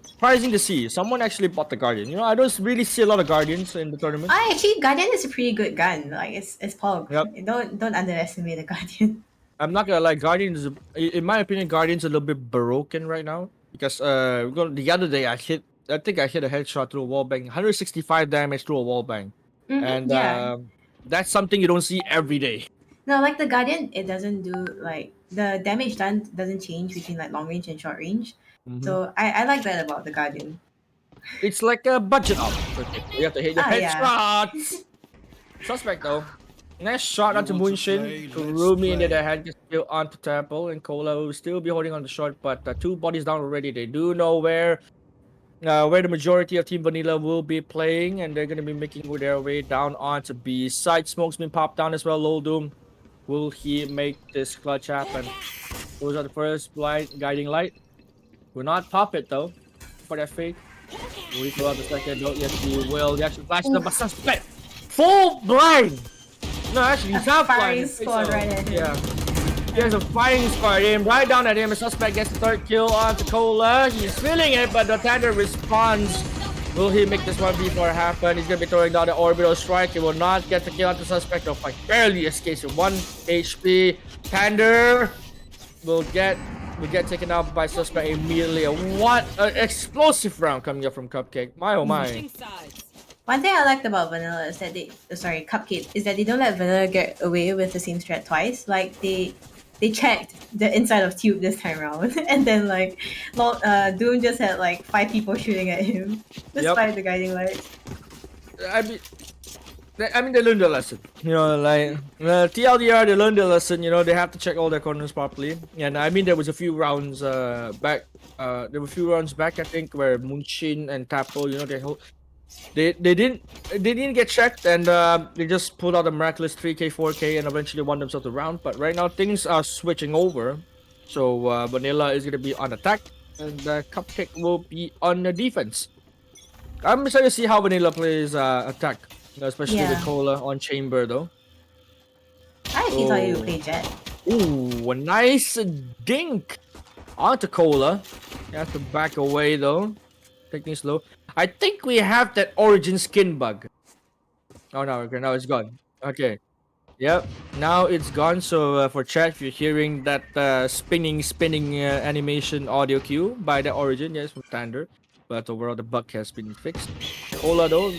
Surprising to see someone actually bought the Guardian. I don't really see a lot of Guardians in the tournament. Actually, Guardian is a pretty good gun. Like it's Pog. Yep. Don't underestimate the Guardian. I'm not gonna lie, Guardians. In my opinion, Guardians a little bit broken right now because the other day I think I hit a headshot through a wall bang, 165 damage through a wall bang, Mhm, and yeah. that's something you don't see every day. No, like the Guardian, it doesn't do like the damage done doesn't change between like long range and short range. Mhm. So I like that about the Guardian. It's like a budget up. You have to hit your Yeah. headshots. Suspect though. Nice shot onto Moonshin. Kurumi into the head, gets still onto Temple, and Cola will still be holding on the short, but two bodies down already. They do know where the majority of Team Vanilla will be playing, and they're gonna be making their way down onto B side. Smoke's been popped down as well. Lol Doom, will he make this clutch happen? Those are the first guiding light. Will not pop it though. For that fake. Will he throw out the second? No, yes he will. He actually flashes the suspect. Full blind. No, actually, he's not Firing blind. squad right at him. Yeah. There's a firing squad at him, right down at him. The suspect gets the third kill on Cola. He's feeling it, but the Thunder responds. Will he make this 1v4 happen? He's gonna be throwing down the orbital strike. He will not get the kill on the suspect. No, like barely escapes with 1 HP. Thunder will get taken out by suspect immediately. What an explosive round coming up from Cupcake. My oh my. One thing I liked about Vanilla is that Cupcake is that they don't let Vanilla get away with the same strat twice. Like they checked the inside of Tube this time around, and then Doom just had like 5 people shooting at him despite the guiding light. I mean, they learned their lesson. TLDR, they learned their lesson. They have to check all their corners properly. And I mean, there was a few rounds back. There were a few rounds back, I think, where Moonshin and Tapo, they didn't get checked, and they just pulled out a miraculous 3K, 4K, and eventually won themselves the round. But right now, things are switching over. So Vanilla is gonna be on attack, and Cupcake will be on the defense. I'm excited to see how Vanilla plays attack. Especially with Cola on Chamber though. I actually thought you would play Jet. Ooh, a nice dink onto Cola. He has to back away though. Taking slow. I think we have that origin skin bug. Oh no, okay, now it's gone. Okay. Yep, now it's gone. So for chat, if you're hearing that spinning animation audio cue by the origin, yes, from Thunder. But overall, the bug has been fixed. Cola though,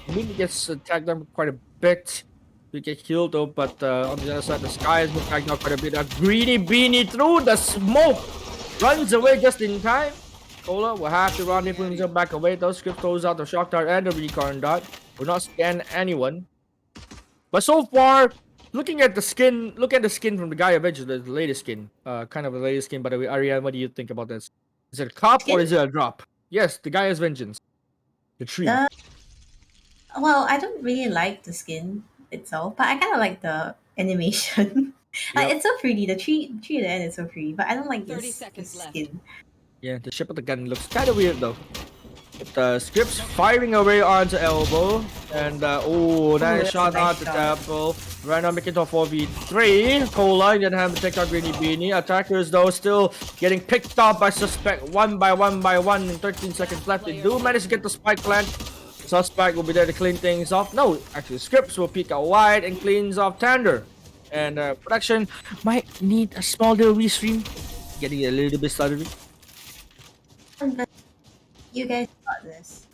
Mini gets tagged down quite a bit. We get killed though, but on the other side, the Sky has been tagged down quite a bit. A greedy beanie through the smoke runs away just in time. Cola will have to run, pulling himself back away. Those script throws out the shock dart and the recon dot. Will not scan anyone. But so far, looking at the skin, look at the skin from the Guy Avengers, the latest skin. Kind of a latest skin, by the way. Ariane, what do you think about this? Is it a cop or Skin? is it a drop? Yes, the Guy's Vengeance. The tree. Well, I don't really like the skin itself, but I kind of like the animation. Like, Yep. it's so pretty. The tree at the end is so pretty, but I don't like 30 this seconds left. skin. Yeah, the shape of the gun looks kind of weird though. But Scripps firing away onto elbow. And oh, nice that's a shot nice onto shot. Apple. Right now making it a 4v3. Cola didn't have to take out Greeny Beanie. Attackers though still getting picked up by suspect one by one in 13 seconds left. They do manage to get the spike plant. Suspect will be there to clean things off. No, actually Scripps will peek out wide and cleans off Tander. And production might need a small little restream. Getting a little bit stuttery. But you guys got this.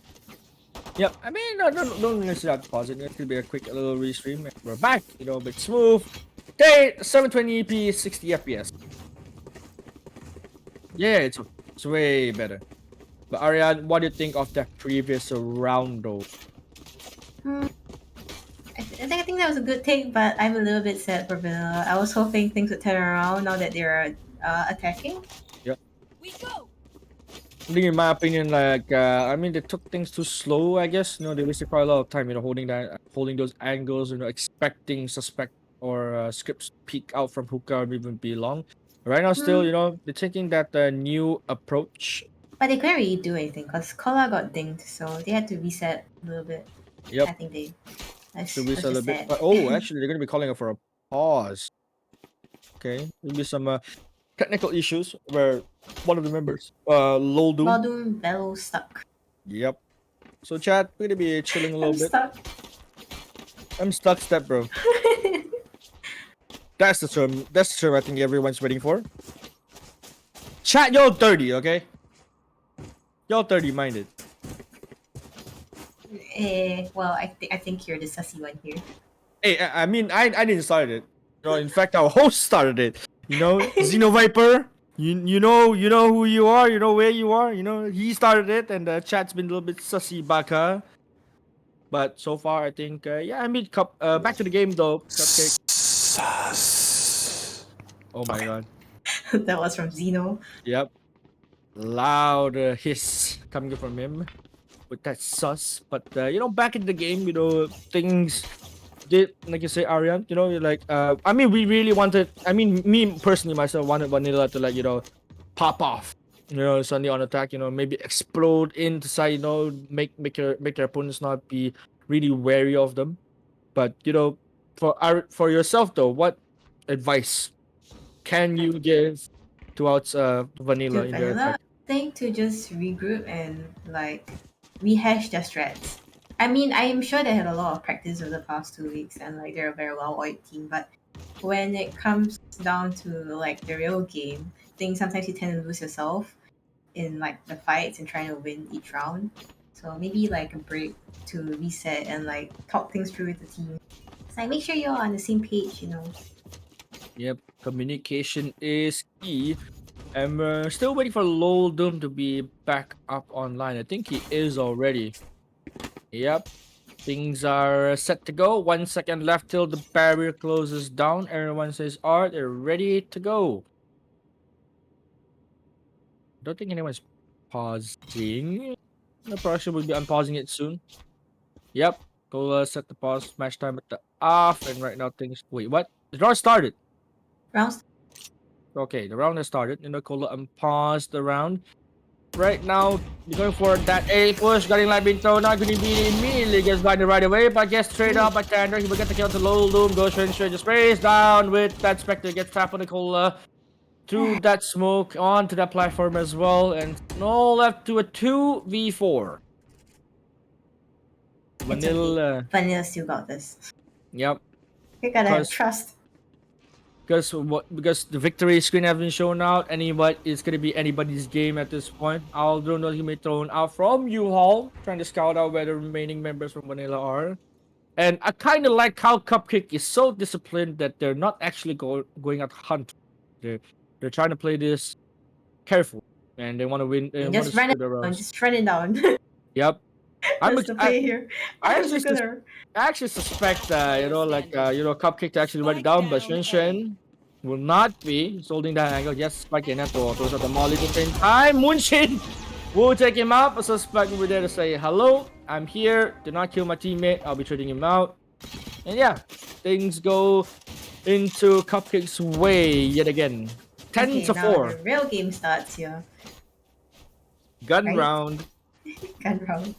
Yep, I mean, no, don't necessarily have to pause it. It could be a quick little restream. We're back, you know, a bit smooth. Okay, 720p, 60 FPS. Yeah, it's way better. But Ariane, what do you think of the previous round though? I think that was a good take, but I'm a little bit sad for Vanilla. I was hoping things would turn around now that they're attacking. We go. I think in my opinion, like, I mean, they took things too slow, I guess. You know, they wasted quite a lot of time, you know, holding those angles, you know, expecting suspect or Scripts peek out from hookah or even be long. Right now, still, you know, they're taking that new approach. But they couldn't really do anything because Kola got dinged, so they had to reset a little bit. Yep. I think they. That's, To reset a that's little bit. sad. But, oh, actually, they're gonna be calling for a pause. Okay, maybe some technical issues where one of the members, Loldu. Modum Velo stuck. Yep. So chat, we're gonna be chilling a little I'm bit. stuck. I'm stuck, step bro. That's the term. That's the term I think everyone's waiting for. Chat, y'all 30, okay? Y'all 30 minded. Well, I think you're the sussy one here. Hey, I mean, I didn't start it. You know, in fact, our host started it. You know, Xeno Viper. You know who you are. You know where you are. You know he started it, and the chat's been a little bit sussy baka. But so far, I think yeah. I mean, back to the game though. Cupcake. Oh my god. That was from Zeno. Yep. Loud hiss coming from him with that sus. But you know, back in the game, you know, things did, like you say, Ariane, you know, you're like, I mean, we really wanted, I mean, me personally, myself, wanted Vanilla to, like, you know, pop off, you know, suddenly on attack, you know, maybe explode inside, you know, make their opponents not be really wary of them. But, you know, for yourself, though, what advice can you give towards Vanilla To in their Vanilla, attack? I think to just regroup and like rehash their strats. I mean, I am sure they had a lot of practice over the past 2 weeks and like they're a very well-oiled team, but when it comes down to like the real game, I think sometimes you tend to lose yourself in like the fights and trying to win each round. So maybe like a break to reset and like talk things through with the team. It's like make sure you're on the same page, you know. Yep, communication is key. And we're still waiting for Lol Doom to be back up online. I think he is already. Yep. Things are set to go. 1 second left till the barrier closes down. Everyone says art. They're ready to go. Don't think anyone's pausing. The production will be unpausing it soon. Yep. Cola set the pause match time at the off. And right now things. Wait, what? The round started. Rounds. Okay, the round has started. You know, Cola unpaused the round. Right now, you're going for that A push, getting like being thrown out, gonna be immediately gets blinded right away, but gets straight up by Tander. He will get the kill to Low Loom, goes straight, just sprays down with that Spectre, gets trapped on the Cola through that smoke onto that platform as well, and no left to a 2v4. Vanilla. Vanilla still got this. Yep. You gotta have Cause- trust. Because the victory screen has been shown out, it's gonna be anybody's game at this point. Aldro knows he may thrown out from U-Haul, trying to scout out where the remaining members from Vanilla are. And I kind of like how Cupcake is so disciplined that they're not actually going out hunt. They're trying to play this careful, and they want to win. They want Just to run steal it the down. rounds. Just run it down. Yep. That's the play here. I I'm actually just gonna. I actually suspect, Cupcake to actually write it down, but Shen will not be. He's holding that angle. Yes, Spike in that door. Throws out the molly at the same time. Moonshin will take him out. A suspect will be there to say, hello, I'm here. Do not kill my teammate. I'll be trading him out. And yeah, things go into Cupcake's way yet again. 10 Okay, to now 4. the real game starts here. Gun Right? round. Gun round.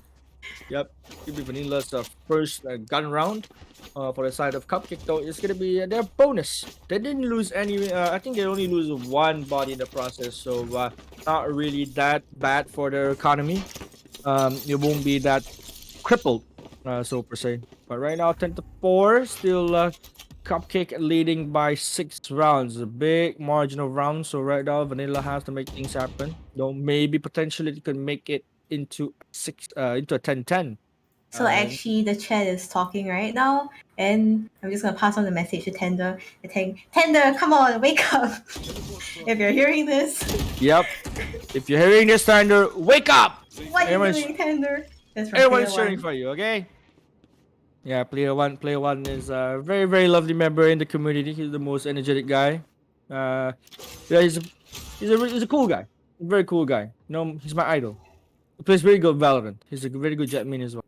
Yep, it'll be Vanilla's first gun round. For the side of Cupcake, though, it's gonna be their bonus. They didn't lose any. I think they only lose one body in the process, so not really that bad for their economy. It won't be that crippled, so per se. But right now, 10 to 4, still Cupcake leading by 6 rounds. A big margin of rounds. So right now, Vanilla has to make things happen. Though maybe potentially they can make it into a 10-10. So actually, the chat is talking right now, and I'm just gonna pass on the message to Tender. Tender, come on, wake up! If you're hearing this, Yep. If you're hearing this, Thunder, wake up! what are you Everyone's- doing, Tender? That's from Everyone's player cheering one. for you, okay? Yeah, player one is a very, very lovely member in the community. He's the most energetic guy. Yeah, he's a cool guy. Very cool guy. He's my idol. He plays very good Valorant. He's a very good Jetmin as well.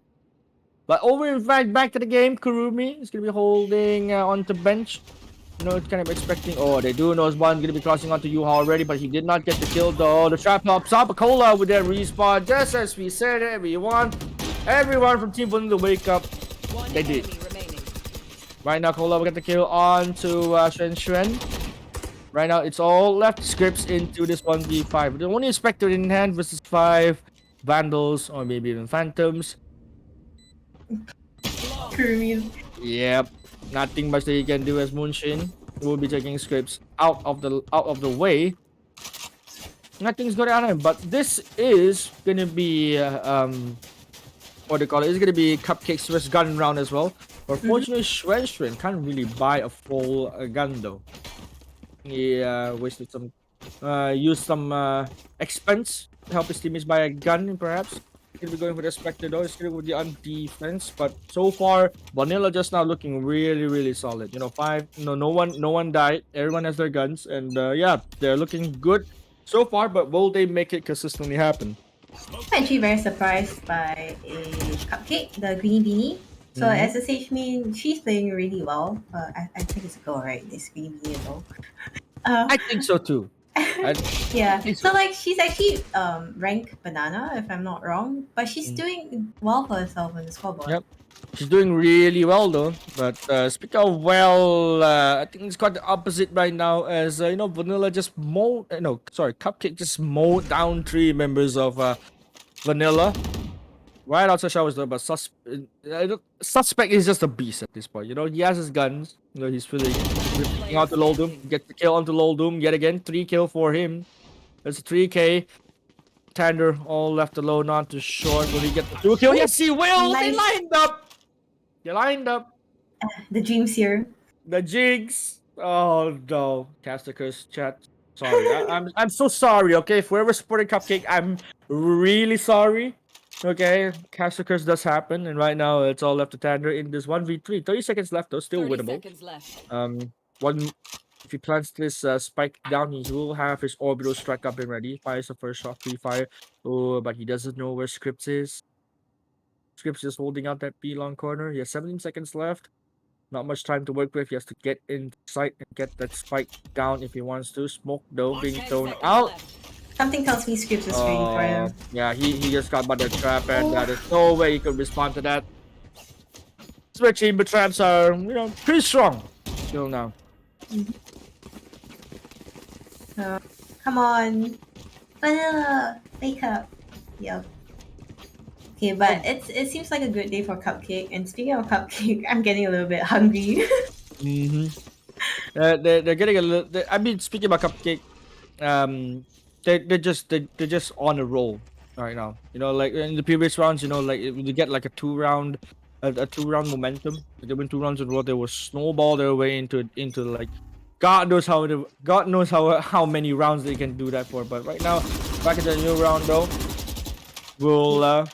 But over in fact, back to the game, Kurumi is gonna be holding onto bench. It's kind of expecting. Oh, they do know one gonna be crossing onto Yuha already, but he did not get the kill though. The trap pops up. A Cola with their respawn, just as we said. Everyone from Team Bunny to wake up. They did. Right now, Cola will get the kill on to Shen. Right now, it's all left scripts into this 1v5. The only Spectre in hand versus 5 Vandals or maybe even Phantoms. Kurumi. Yep, nothing much that you can do as Moonshin. Will be taking scripts out of the way. Nothing's going on him, but this is gonna be what do you call it? It's gonna be Cupcake's first gun round as well. Unfortunately, Shen can't really buy a full gun though. He wasted some, used some expense to help his teammates buy a gun, perhaps. He'll be going for the Spectre though. He's going with the on defense, but so far Vanilla just now looking really, really solid. No one died. Everyone has their guns, and yeah, they're looking good so far. But will they make it consistently happen? I'm actually very surprised by a Cupcake, the greeny beanie. So as a Sage main, she's playing really well. I think it's a goal, right? This greeny beanie as well. I think so too. Yeah. So like she's actually rank banana if I'm not wrong, but she's doing well for herself on the scoreboard. Yep. She's doing really well though. But speaking of well, I think it's quite the opposite right now as Vanilla just Cupcake just mowed down 3 members of Vanilla. Right outside showers though, but suspect is just a beast at this point. He has his guns. He's filling out the Loldum. Gets the kill onto Loldum yet again. 3 kill for him. That's a 3k. Tander all left alone, not too short. Will he get the 2 kill? Yes, he will! Nice. They lined up! The dreams here. The jigs! Oh no. Caster curse chat. Sorry. I'm so sorry, okay? If whoever supported Cupcake, I'm really sorry. Okay, Caster curse does happen, and right now it's all left to Tander in this 1v3. 30 seconds left though, still winnable. If he plants this spike down, he will have his orbital strike up and ready. Fires the first shot, free fire. Oh, but he doesn't know where Scripts is. Scripts is holding out that B long corner. He has 17 seconds left. Not much time to work with. He has to get in sight and get that spike down if he wants to. Smoke though being thrown out. Something tells me Scripts is ready for him. Yeah, he just got by the trap, and there's no way he could respond to that. Spec chamber traps are, pretty strong still now. Come on, Vanilla, wake up. Yep. Okay, but it seems like a good day for Cupcake. And speaking of Cupcake, I'm getting a little bit hungry. They're getting a little. I mean, speaking about Cupcake, they're just on a roll right now. Like in the previous rounds, like you get like a 2-round momentum. They win 2 rounds in a row. They will snowball their way into like God knows how many rounds they can do that for. But right now, back in the new round though, we'll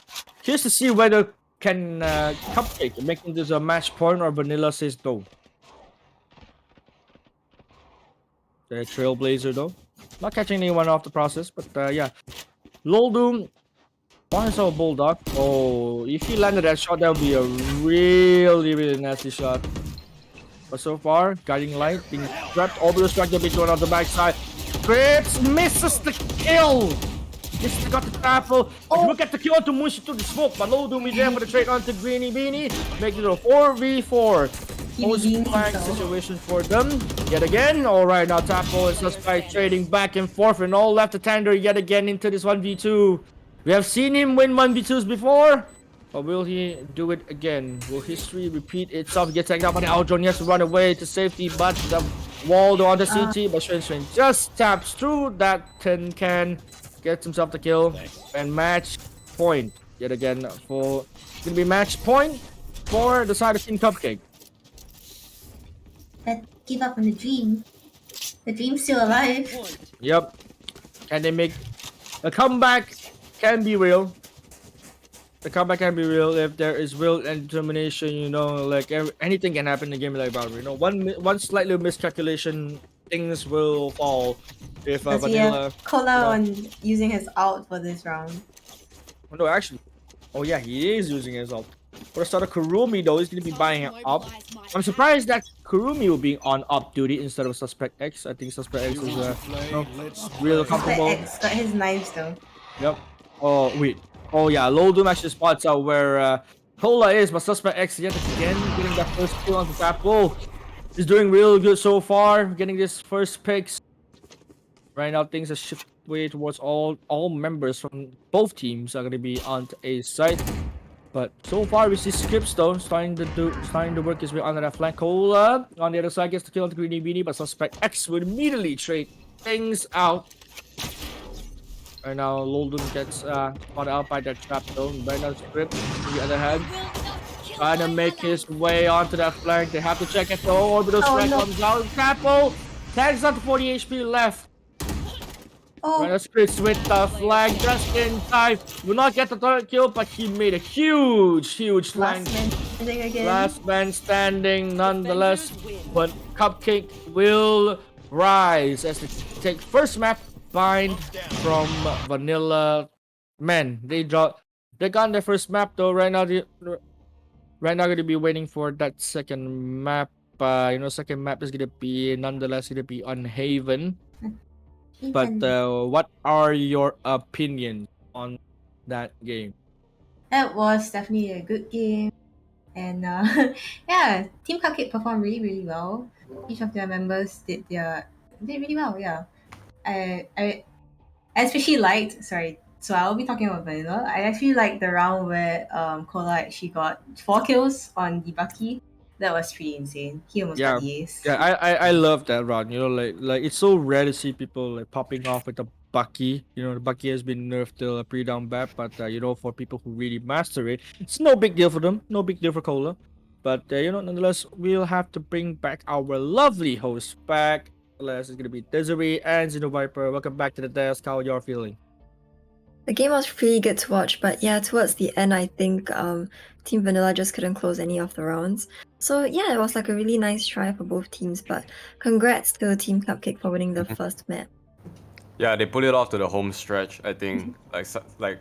Curious to see whether can Cupcake making this a match point or Vanilla says no. The Trailblazer though. Not catching anyone off the process, but yeah. Lol Doom wants a Bulldog. Oh, if he landed that shot, that would be a really nasty shot. But so far, Guiding Light being trapped. Orbital Strike being thrown out the backside. Crips misses the kill! This got the tackle. Look at the kill to Mushi to the smoke, but Lol Doom is there for the trade onto Greeny Beanie. Making it a 4v4. Post-flag situation for them. Yet again. Alright, now Tapo and Suspect trading back and forth and all left to Tender yet again into this 1v2. We have seen him win 1v2s before. Or will he do it again? Will history repeat itself? Get taken out by the Aldron. He has to run away to safety, but the wall on the CT. But Shren just taps through that tin can. Gets himself the kill. And match point. Yet again for... It's gonna be match point for the side of Team Cupcake. But give up on the dream. The dream's still alive. Yep. Can they make a comeback? Can be real. The comeback can be real if there is will and determination. You know, like anything can happen in a game like Valorant. You know, one slightly miscalculation, things will fall. If Vanilla Cola on using his ult for this round. Oh, no, actually, oh yeah, he is using his ult. For the start of Kurumi though, he's gonna be buying up. I'm surprised that Kurumi will be on up duty instead of Suspect X. I think Suspect X is real comfortable. Suspect X got his knives though. Yep. Oh wait. Oh yeah, Lol Doom actually spots out where Cola is, but Suspect X yet again getting that first kill on the tap. Oh, he's doing real good so far, getting this first picks. Right now things are shifted way towards all members from both teams are gonna be on a side. But so far we see Scripts though starting to work his way onto that flank. Cola on the other side gets the kill on the Greeny Beanie, but Suspect X would immediately trade things out. Right now Lol Doom gets caught out by that trap though. Right now Scripts on the other hand trying to make his way onto that flank. They have to check it though. Orbital Strike comes out. Tapo tags out to 40 HP left. Oh. Right now Scripts with the flag just in time. Will not get the third kill, but he made a huge flank. Last man standing nonetheless. But Cupcake will rise as they take first map bind from Vanilla. Man, they got their first map though. Right now gonna be waiting for that second map. Second map is gonna be nonetheless gonna be on Haven. But what are your opinions on that game? That was definitely a good game. And yeah, Team Cupcake performed really well. Each of their members did really well, yeah. I especially liked, so I'll be talking about Vanilla. I actually liked the round where Cola actually got 4 kills on the Bucky. That was pretty insane. He almost got the ace. Yeah, I love that round. You know, like it's so rare to see people like popping off with a Bucky. You know, the Bucky has been nerfed till a pre-down bat, but for people who really master it, it's no big deal for them. No big deal for Cola. But nonetheless, we'll have to bring back our lovely host back. Unless it's gonna be Desiree and Xeno Viper. Welcome back to the desk. How you're feeling? The game was pretty good to watch, but yeah, towards the end, I think Team Vanilla just couldn't close any of the rounds. So yeah, it was like a really nice try for both teams, but congrats to Team Cupcake for winning the first map. Yeah, they pulled it off to the home stretch. I think like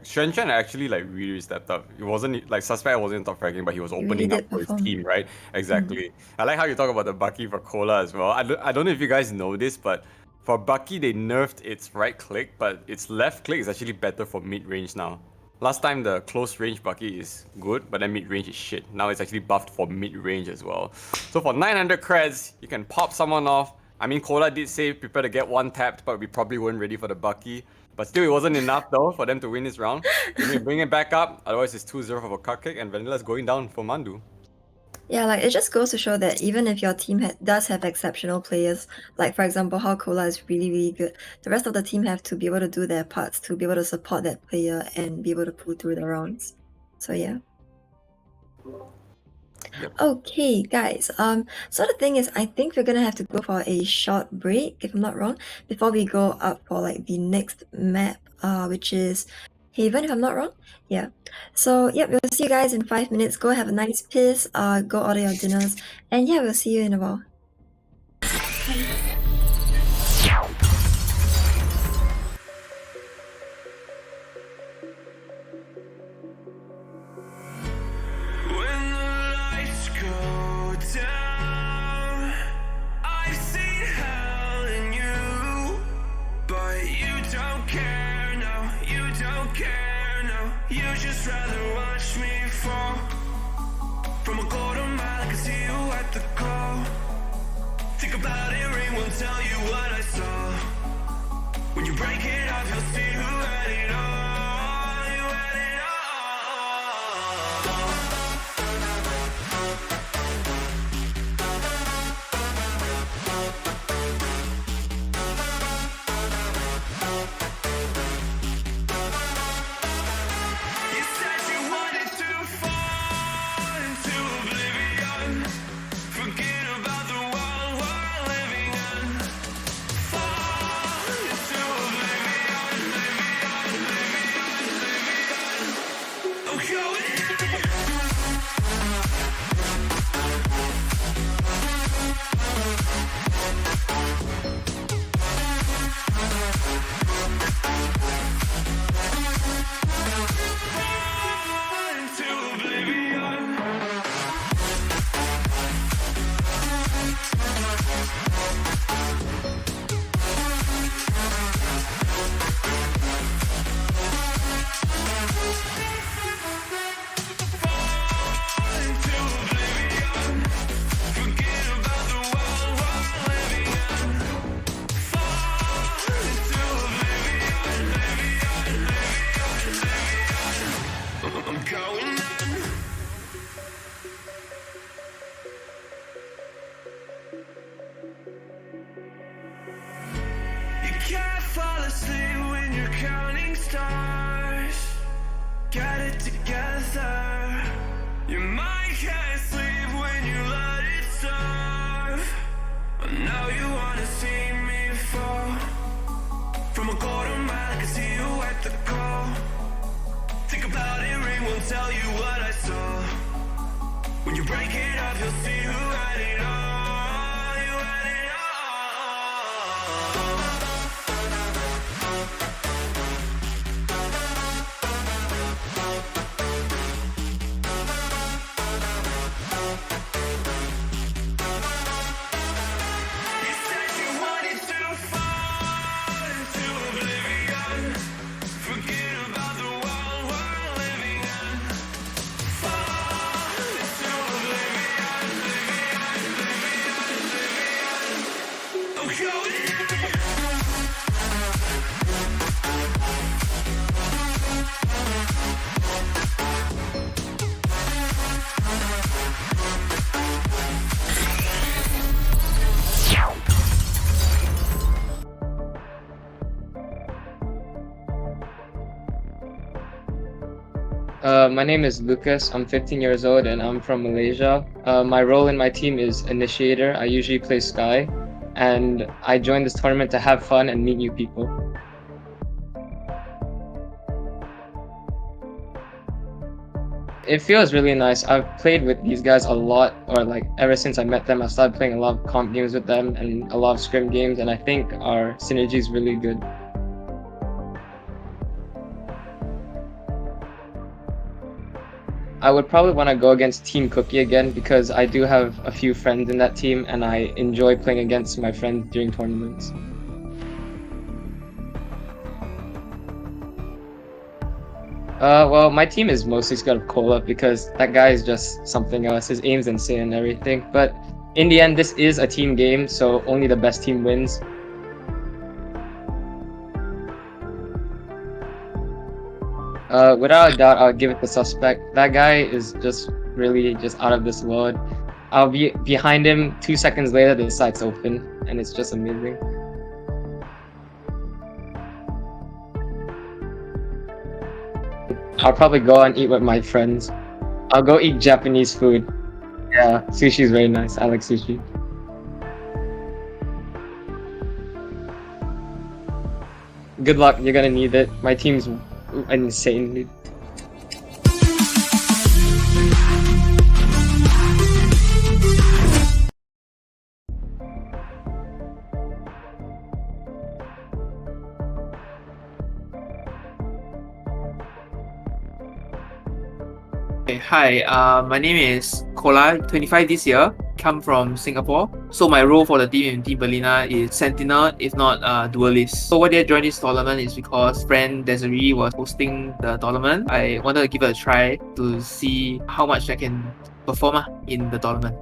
Shen actually really stepped up. It wasn't like Suspect wasn't top fraging, but he was opening up for his team, right? Exactly. I like how you talk about the Bucky for Cola as well. I don't know if you guys know this, but for Bucky they nerfed its right click, but its left click is actually better for mid range now. Last time the close range Bucky is good, but then mid range is shit. Now it's actually buffed for mid range as well. So for 900 creds, you can pop someone off. I mean, Cola did say prepare to get one tapped, but we probably weren't ready for the Bucky. But still, it wasn't enough though for them to win this round. We need to bring it back up, otherwise it's 2-0 for Cupcake and Vanilla's going down for Mandu. Yeah, like it just goes to show that even if your team does have exceptional players, like for example how Cola is really good, the rest of the team have to be able to do their parts to be able to support that player and be able to pull through the rounds. So yeah. Okay, guys. So the thing is, I think we're gonna have to go for a short break, if I'm not wrong, before we go up for like the next map, which is Haven, if I'm not wrong. Yeah. So, yep, we'll see you guys in 5 minutes. Go have a nice piss, go order your dinners, and yeah, we'll see you in a while. When the lights go down, I've seen hell in you, but you don't care, no, you don't care, no. You just rather watch me fall from a quarter mile. I can see you at the call. Think about it, ring won't tell you what I saw. When you break it off, you'll see who had it all. You had it all. You said you wanted to fall into oblivion. Forget about the world we're living in. Fall into oblivion, oblivion. Oh, go in. Fall into oblivion. Fall into oblivion. Forget about the world we're living in. Fall into oblivion, I'm going in. You can't fall asleep when you're counting stars. Get it together. Your mind can't sleep when you let it serve. But now you wanna see me fall from a quarter mile. I can see you at the call. Think about it, ring won't tell you what I saw. When you break it off, you'll see who had it all. You had it all. You said you wanted to fall into oblivion. Forget about the world we're living in. Fall into oblivion, oblivion. Oh, go in. My name is Lucas. I'm 15 years old and I'm from Malaysia. My role in my team is initiator. I usually play Sky, and I joined this tournament to have fun and meet new people. It feels really nice. I've played with these guys a lot, or like ever since I met them, I started playing a lot of comp games with them and a lot of scrim games, and I think our synergy is really good. I would probably want to go against Team Cookie again because I do have a few friends in that team and I enjoy playing against my friends during tournaments. Well, my team is mostly scared of Cola because that guy is just something else. His aim's insane and everything. But in the end, this is a team game, so only the best team wins. Without a doubt, I'll give it the Suspect. That guy is just really just out of this world. I'll be behind him, 2 seconds later the site's open, and it's just amazing. I'll probably go and eat with my friends. I'll go eat Japanese food. Yeah, sushi is very nice. I like sushi. Good luck, you're gonna need it. My team's insanely. Okay, hi, my name is Kola, 25 this year, come from Singapore. So my role for the team in Team Berlina is Sentinel, if not Duelist. So why did I join this tournament is because friend Desiree was hosting the tournament. I wanted to give it a try to see how much I can perform in the tournament.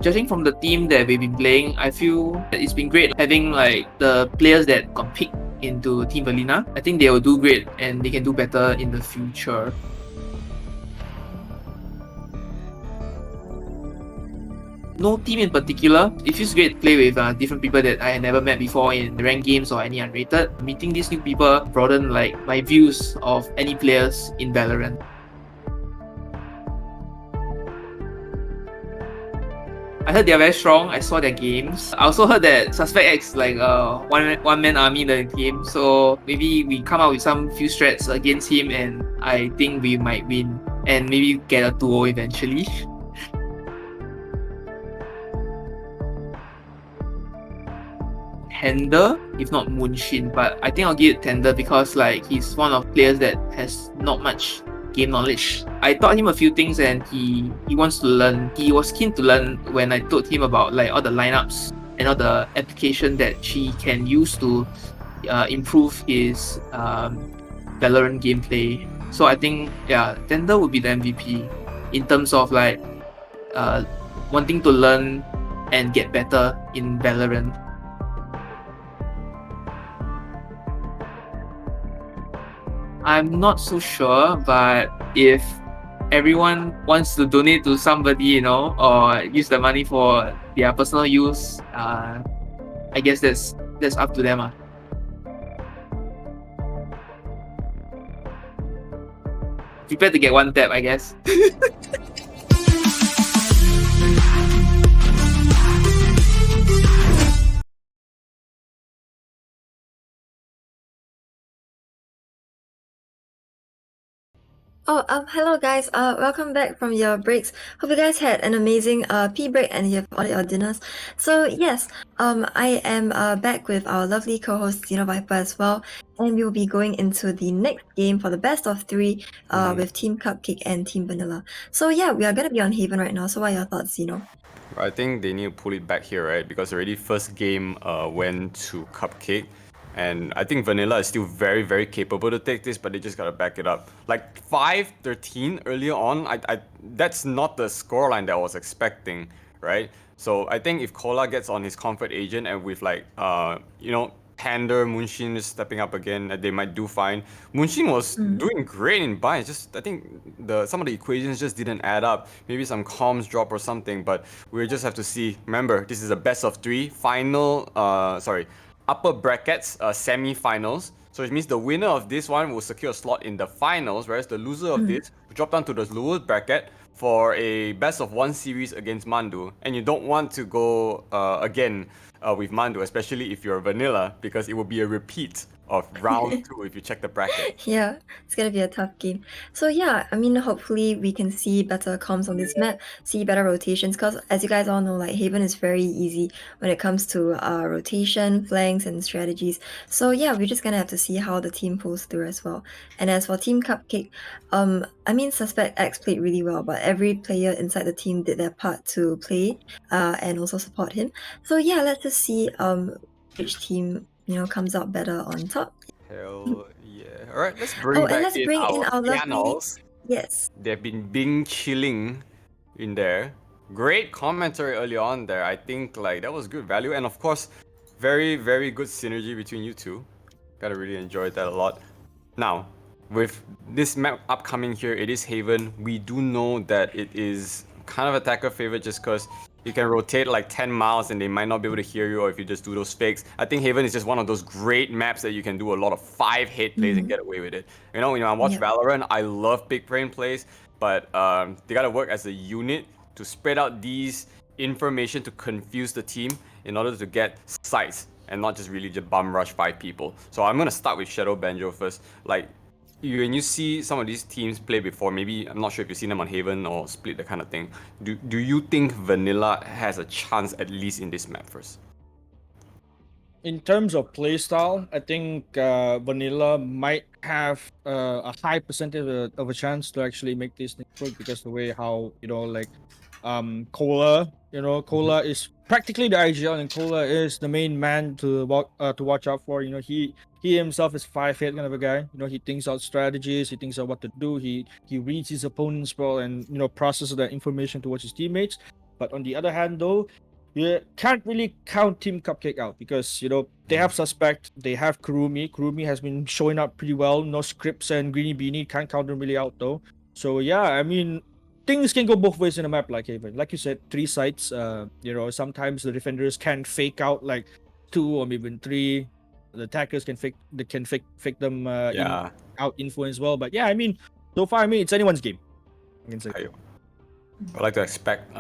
Judging from the team that we've been playing, I feel that it's been great having like the players that got picked into Team Berlina. I think they will do great and they can do better in the future. No team in particular. It feels great to play with different people that I had never met before in ranked games or any unrated. Meeting these new people broaden like my views of any players in Valorant. I heard they are very strong. I saw their games. I also heard that Suspect X like one man army in the game. So maybe we come out with some few strats against him, and I think we might win and maybe get a 2-0 eventually. Tender, if not Moonshin, but I think I'll give it Tender because like he's one of players that has not much game knowledge. I taught him a few things and he wants to learn. He was keen to learn when I told him about like all the lineups and all the application that she can use to improve his Valorant gameplay. So I think Tender would be the MVP in terms of like wanting to learn and get better in Valorant. I'm not so sure, but if everyone wants to donate to somebody, or use the money for their personal use, I guess that's up to them. Prepare to get one tap, I guess. Hello guys. Welcome back from your breaks. Hope you guys had an amazing pee break and you have ordered your dinners. So yes, I am back with our lovely co-host Xeno Viper as well, and we will be going into the next game for the best of 3 with Team Cupcake and Team Vanilla. So yeah, we are gonna be on Haven right now. So what are your thoughts, Xeno? I think they need to pull it back here, right? Because already first game went to Cupcake. And I think Vanilla is still very, very capable to take this, but they just gotta back it up. Like 5-13 earlier on, I that's not the scoreline that I was expecting, right? So I think if Kola gets on his comfort agent and with like Pander, Moonshin is stepping up again, they might do fine. Moonshin was doing great in buy. Just I think some of the equations just didn't add up. Maybe some comms drop or something, but we just have to see. Remember, this is a best of 3 final. Upper brackets semi-finals. So it means the winner of this one will secure a slot in the finals, whereas the loser of this will drop down to the lowest bracket for a best of 1 series against Mandu. And you don't want to go again with Mandu, especially if you're vanilla, because it will be a repeat of round 2 if you check the bracket. Yeah, it's gonna be a tough game. So yeah, I mean, hopefully we can see better comms on this map, see better rotations, because as you guys all know, like Haven is very easy when it comes to rotation, flanks, and strategies. So yeah, we're just gonna have to see how the team pulls through as well. And as for Team Cupcake, I mean, Suspect X played really well, but every player inside the team did their part to play and also support him. So yeah, let's just see which team comes out better on top. Hell yeah. Alright, let's bring in our channels. Yes. They've been chilling in there. Great commentary early on there. I think like that was good value, and of course, very, very good synergy between you two. Gotta really enjoy that a lot. Now, with this map upcoming here, it is Haven. We do know that it is kind of attacker favorite just because you can rotate like 10 miles and they might not be able to hear you, or if you just do those fakes. I think Haven is just one of those great maps that you can do a lot of 5-hit plays and get away with it. When I watch Valorant, I love big brain plays, but they gotta work as a unit to spread out these information to confuse the team in order to get sights. and not just really just bum rush 5 people. So I'm gonna start with Shadow Banjo first. Like, when you see some of these teams play before, maybe I'm not sure if you've seen them on Haven or Split, that kind of thing. Do you think Vanilla has a chance at least in this map first? In terms of playstyle, I think Vanilla might have a high percentage of a chance to actually make these things work, because the way how, Cola, Cola is practically the IGL, and Cola is the main man to watch out for. He himself is 5'8" kind of a guy. He thinks out strategies, he thinks out what to do, he reads his opponent's well, and processes that information towards his teammates. But on the other hand, though, you can't really count Team Cupcake out, because they have Suspect, they have Kurumi. Kurumi has been showing up pretty well. No Scripts and Greeny Beanie can't count them really out though. So yeah, I mean, things can go both ways in a map like Haven. Like you said, 3 sites. Sometimes the defenders can fake out like 2 or even 3. The attackers can fake them out info as well. But yeah, I mean, so far, it's anyone's game, I can say. I like to expect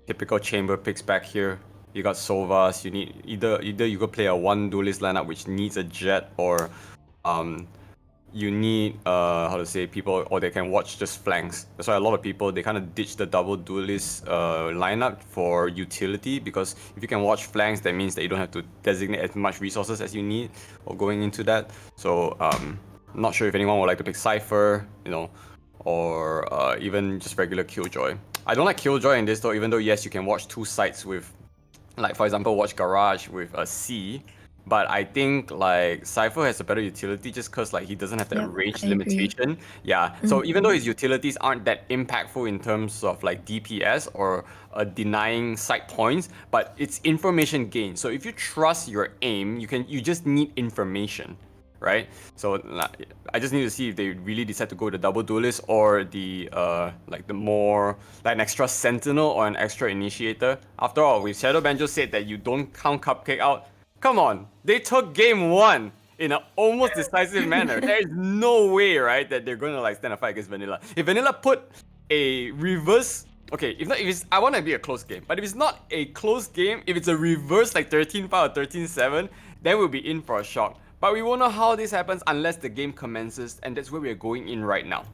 typical chamber picks back here. You got Sovas. You need either you go play a 1 duelist lineup which needs a jet, or you need people, or they can watch just flanks. That's why a lot of people, they kind of ditch the double duelist lineup for utility, because if you can watch flanks, that means that you don't have to designate as much resources as you need or going into that. So I'm not sure if anyone would like to pick Cypher, or even just regular Killjoy. I don't like Killjoy in this though, even though yes, you can watch 2 sites with, like for example, watch Garage with a C. But I think like Cypher has a better utility just because like he doesn't have that range limitation. Yeah. So even though his utilities aren't that impactful in terms of like DPS or denying site points, but it's information gain. So if you trust your aim, you just need information, right? So I just need to see if they really decide to go the double duelist or the more like an extra sentinel or an extra initiator. After all, with Shadow Banjo said that you don't count Cupcake out. Come on, they took game 1 in an almost decisive manner. There is no way, right, that they're gonna like stand a fight against Vanilla. If Vanilla put a reverse, okay, if it's, I want to be a close game, but if it's not a close game, if it's a reverse like 13-5 or 13-7, then we'll be in for a shock. But we won't know how this happens unless the game commences, and that's where we're going in right now.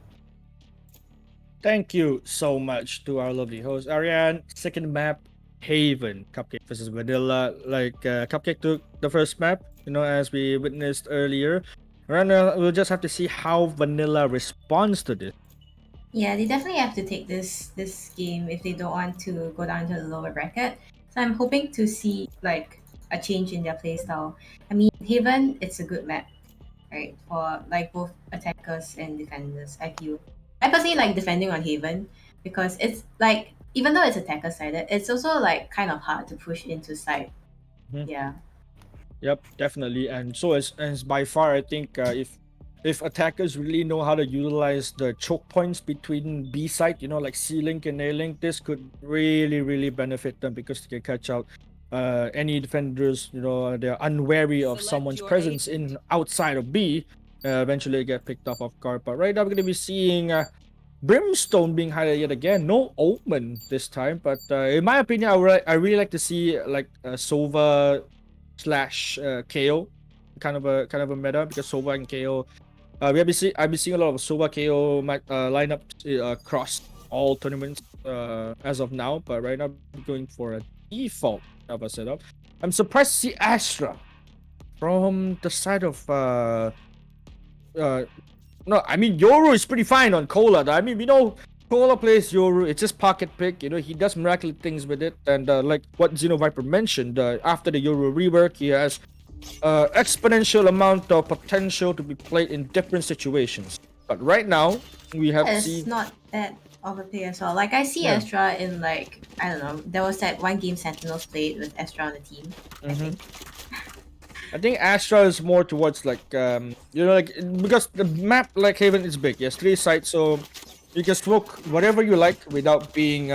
Thank you so much to our lovely host, Ariane. Second map, Haven, Cupcake versus Vanilla. Cupcake took the first map, as we witnessed earlier. Right now, we'll just have to see how Vanilla responds to this. Yeah, they definitely have to take this game if they don't want to go down to the lower bracket. So I'm hoping to see like a change in their playstyle. I mean, Haven, it's a good map, right? For like both attackers and defenders, I feel. I personally like defending on Haven because it's like, even though it's attacker sided, it's also like kind of hard to push into side. Yeah. Yep, definitely. And so as by far, I think if attackers really know how to utilize the choke points between B side, like C link and A link, this could really benefit them, because they can catch out any defenders, they're unwary of someone's presence in outside of B. Eventually get picked off guard. But right now we're gonna be seeing Brimstone being highlighted yet again. No Omen this time, but in my opinion, I really like to see like Sova slash KO kind of a meta, because Sova and KO, I've been seeing a lot of Sova KO lineups across all tournaments as of now. But right now I'm going for a default of a setup. I'm surprised to see Astra from the side of no, I mean, Yoru is pretty fine on Cola. I mean, we know Cola plays Yoru. It's just pocket pick. He does miraculous things with it. And like what Xeno Viper mentioned, after the Yoru rework, he has exponential amount of potential to be played in different situations. But right now, we have seen... It's not that of a play as well. Like, I see Astra in like, I don't know, there was that one game Sentinels played with Astra on the team, I think. I think Astra is more towards like because the map like Haven is big. Yes, 3 sites, so you can smoke whatever you like without being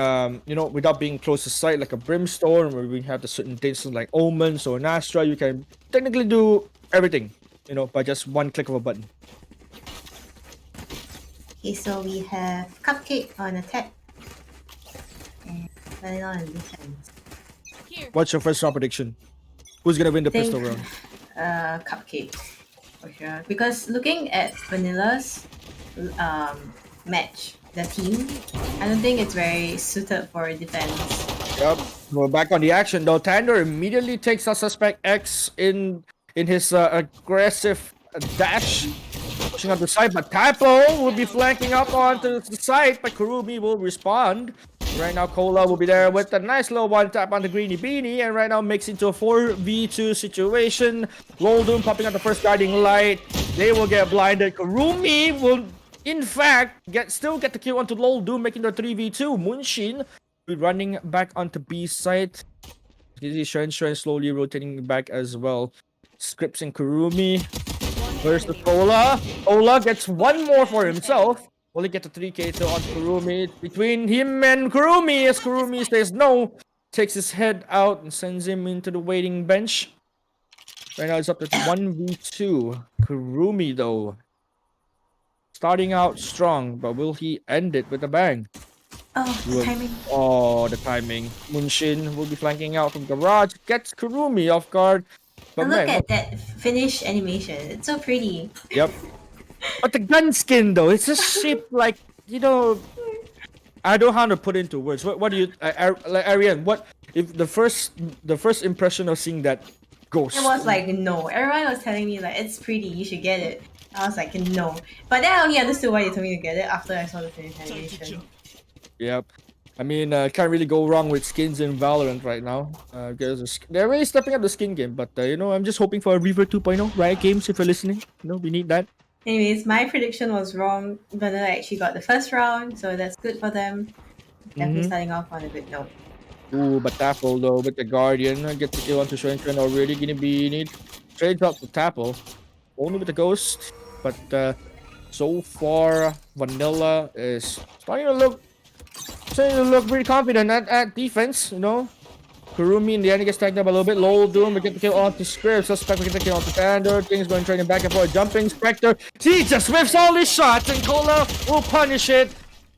without being close to site, like a Brimstone, where we have the certain things like Omens or an Astra. You can technically do everything, by just one click of a button. Okay, so we have Cupcake on attack and Vanilla on defense. What's your first round prediction? Who's gonna win the Think- pistol round? Cupcake for sure. Because looking at Vanilla's match, the team, I don't think it's very suited for defense. Yep. We're back on the action though. Tander immediately takes a suspect X in his aggressive dash, pushing up the side. But Typo will be flanking up onto the side, but Kurumi will respond. Right now, Cola will be there with a nice little one tap on the greeny beanie, and right now makes into a 4v2 situation. Doom popping out the first guiding light. They will get blinded. Kurumi will, in fact, still get the kill onto Doom, making the 3v2. Munshin will be running back onto B side. You see Shen slowly rotating back as well. Scripps and Kurumi versus Cola. Cola gets one more for himself. Will he get the 3k to on Kurumi? Between him and Kurumi, as Kurumi says no, takes his head out and sends him into the waiting bench. Right now it's up to 1v2. Kurumi though, starting out strong, but will he end it with a bang? Oh, the timing. Oh, the timing. Munshin will be flanking out from garage, gets Kurumi off guard. But And look man, at that finish animation. It's so pretty. Yep. But the gun skin though, it's just shaped like, you know, I don't know how to put into words. What do you, like Ariane? What if the first impression of seeing that ghost? It was like no. Everyone was telling me like it's pretty, you should get it. I was like no. But then I only understood why they told me to get it after I saw the finish animation. Yep. I mean, can't really go wrong with skins in Valorant right now. Because they're really stepping up the skin game. But you know, I'm just hoping for a Reaver 2.0. Riot Games, if you're listening, you know, we need that. Anyways, my prediction was wrong. Vanilla actually got the first round, so that's good for them. Definitely starting off on a good note. Ooh, but Tapple though with the Guardian gets the kill onto Shen already. Gonna be need trades up to Tapple. Only with the Ghost. But so far Vanilla is starting to look pretty confident at defense, you know. Kurumi in the end gets tagged up a little bit. Doom will get the kill onto Scripps. Suspect will get the kill onto Tander. Things going trading back and forth. Jumping Spectre. He just whiffs all his shots and Cola will punish it.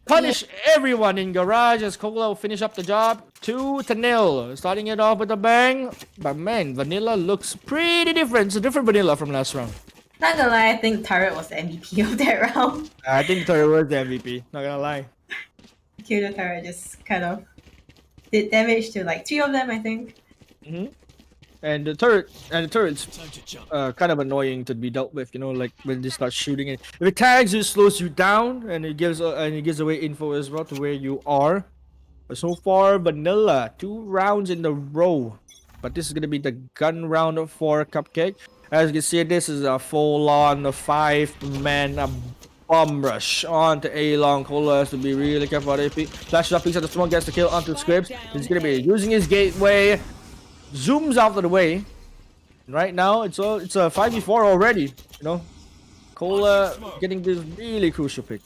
Punish everyone in garage as Cola will finish up the job. 2-0. Starting it off with a bang. But man, Vanilla looks pretty different. It's a different Vanilla from last round. Not gonna lie, I think Turret was the MVP of that round. I think Turret was the MVP. Not gonna lie. Kyoto Turret just kind of did damage to like 3 of them, I think. And the turret's kind of annoying to be dealt with, you know, like when they start shooting it. If it tags, it slows you down, and it gives away info as well to where you are. But so far, Vanilla 2 rounds in a row. But this is gonna be the gun round for Cupcake. As you can see, this is a full-on 5-man bomb rush onto A-Long. Cola has to be really careful about AP. Flashes up, picks up the smoke, gets the kill onto Scripps. He's gonna be using his gateway. Zooms out of the way. Right now, it's a 5v4 already. You know, Cola getting this really crucial pick.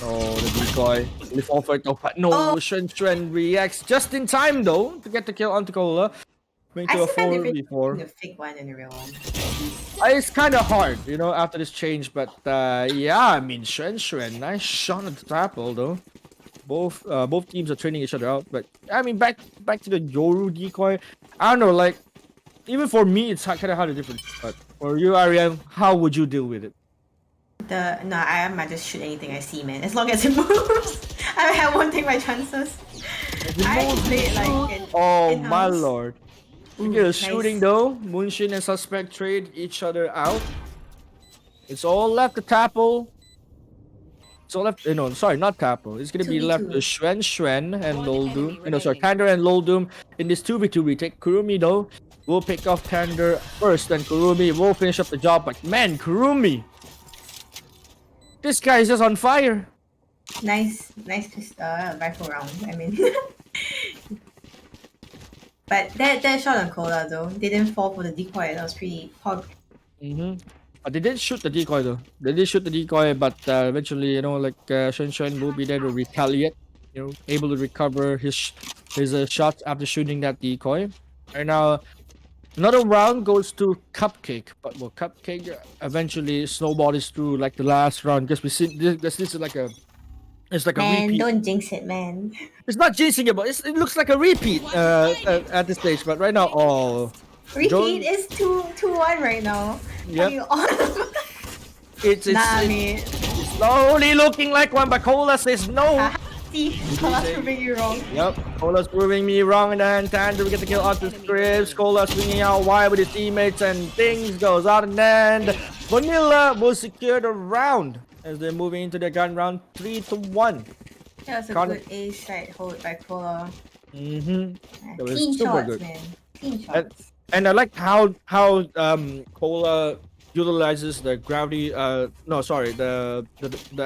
Oh, the decoy. Lift off it. Oh, but no, Shen reacts just in time though to get the kill onto Cola. Make to a 4v4. The fake one and the real one. It's kind of hard, you know, after this change. But yeah, I mean, Shen, nice shot at the Tapple though. Both teams are training each other out. But I mean, back to the Yoru decoy. I don't know, like even for me, it's kind of hard to different. But for you, Ariane, how would you deal with it? No, I might just shoot anything I see, man. As long as it moves, I won't take my chances. I play it like in-house. My lord. Shooting though, Munshin and Suspect trade each other out. It's all left to Tapple. It's all left, no, sorry, not Tapple. It's gonna be left to Shen and Doom. Tander and Doom in this 2v2 retake. Kurumi though will pick off Tander first, and Kurumi will finish up the job. But man, Kurumi, this guy is just on fire. Nice rifle round. I mean, but that shot on Cola though, they didn't fall for the decoy. That was pretty hot. But they did shoot the decoy though. They did shoot the decoy, but eventually, you know, like Shen will be there to retaliate. You know, able to recover his shots after shooting that decoy. Right now, another round goes to Cupcake, but well, Cupcake eventually snowballed through like the last round because we see this is like a It's like a Man, repeat. don't jinx it, man. It's not jinxing it, but it looks like a repeat at this stage. But right now, oh, Repeat is 2-1 right now. Yep. Are you on? it's Nah, it's mate. slowly looking like one, but Cola says no. See, Cola's proving you wrong. Yep, Cola's proving me wrong, and then Tandu get the kill onto Scripps. Cola swinging out wide with his teammates, and things goes out, and then Vanilla will secure the round as they're moving into the gun round 3-1. That was a good A side hold by Cola. That was Clean super shots, good. man. Clean shots. And I like how Cola utilizes the gravity. The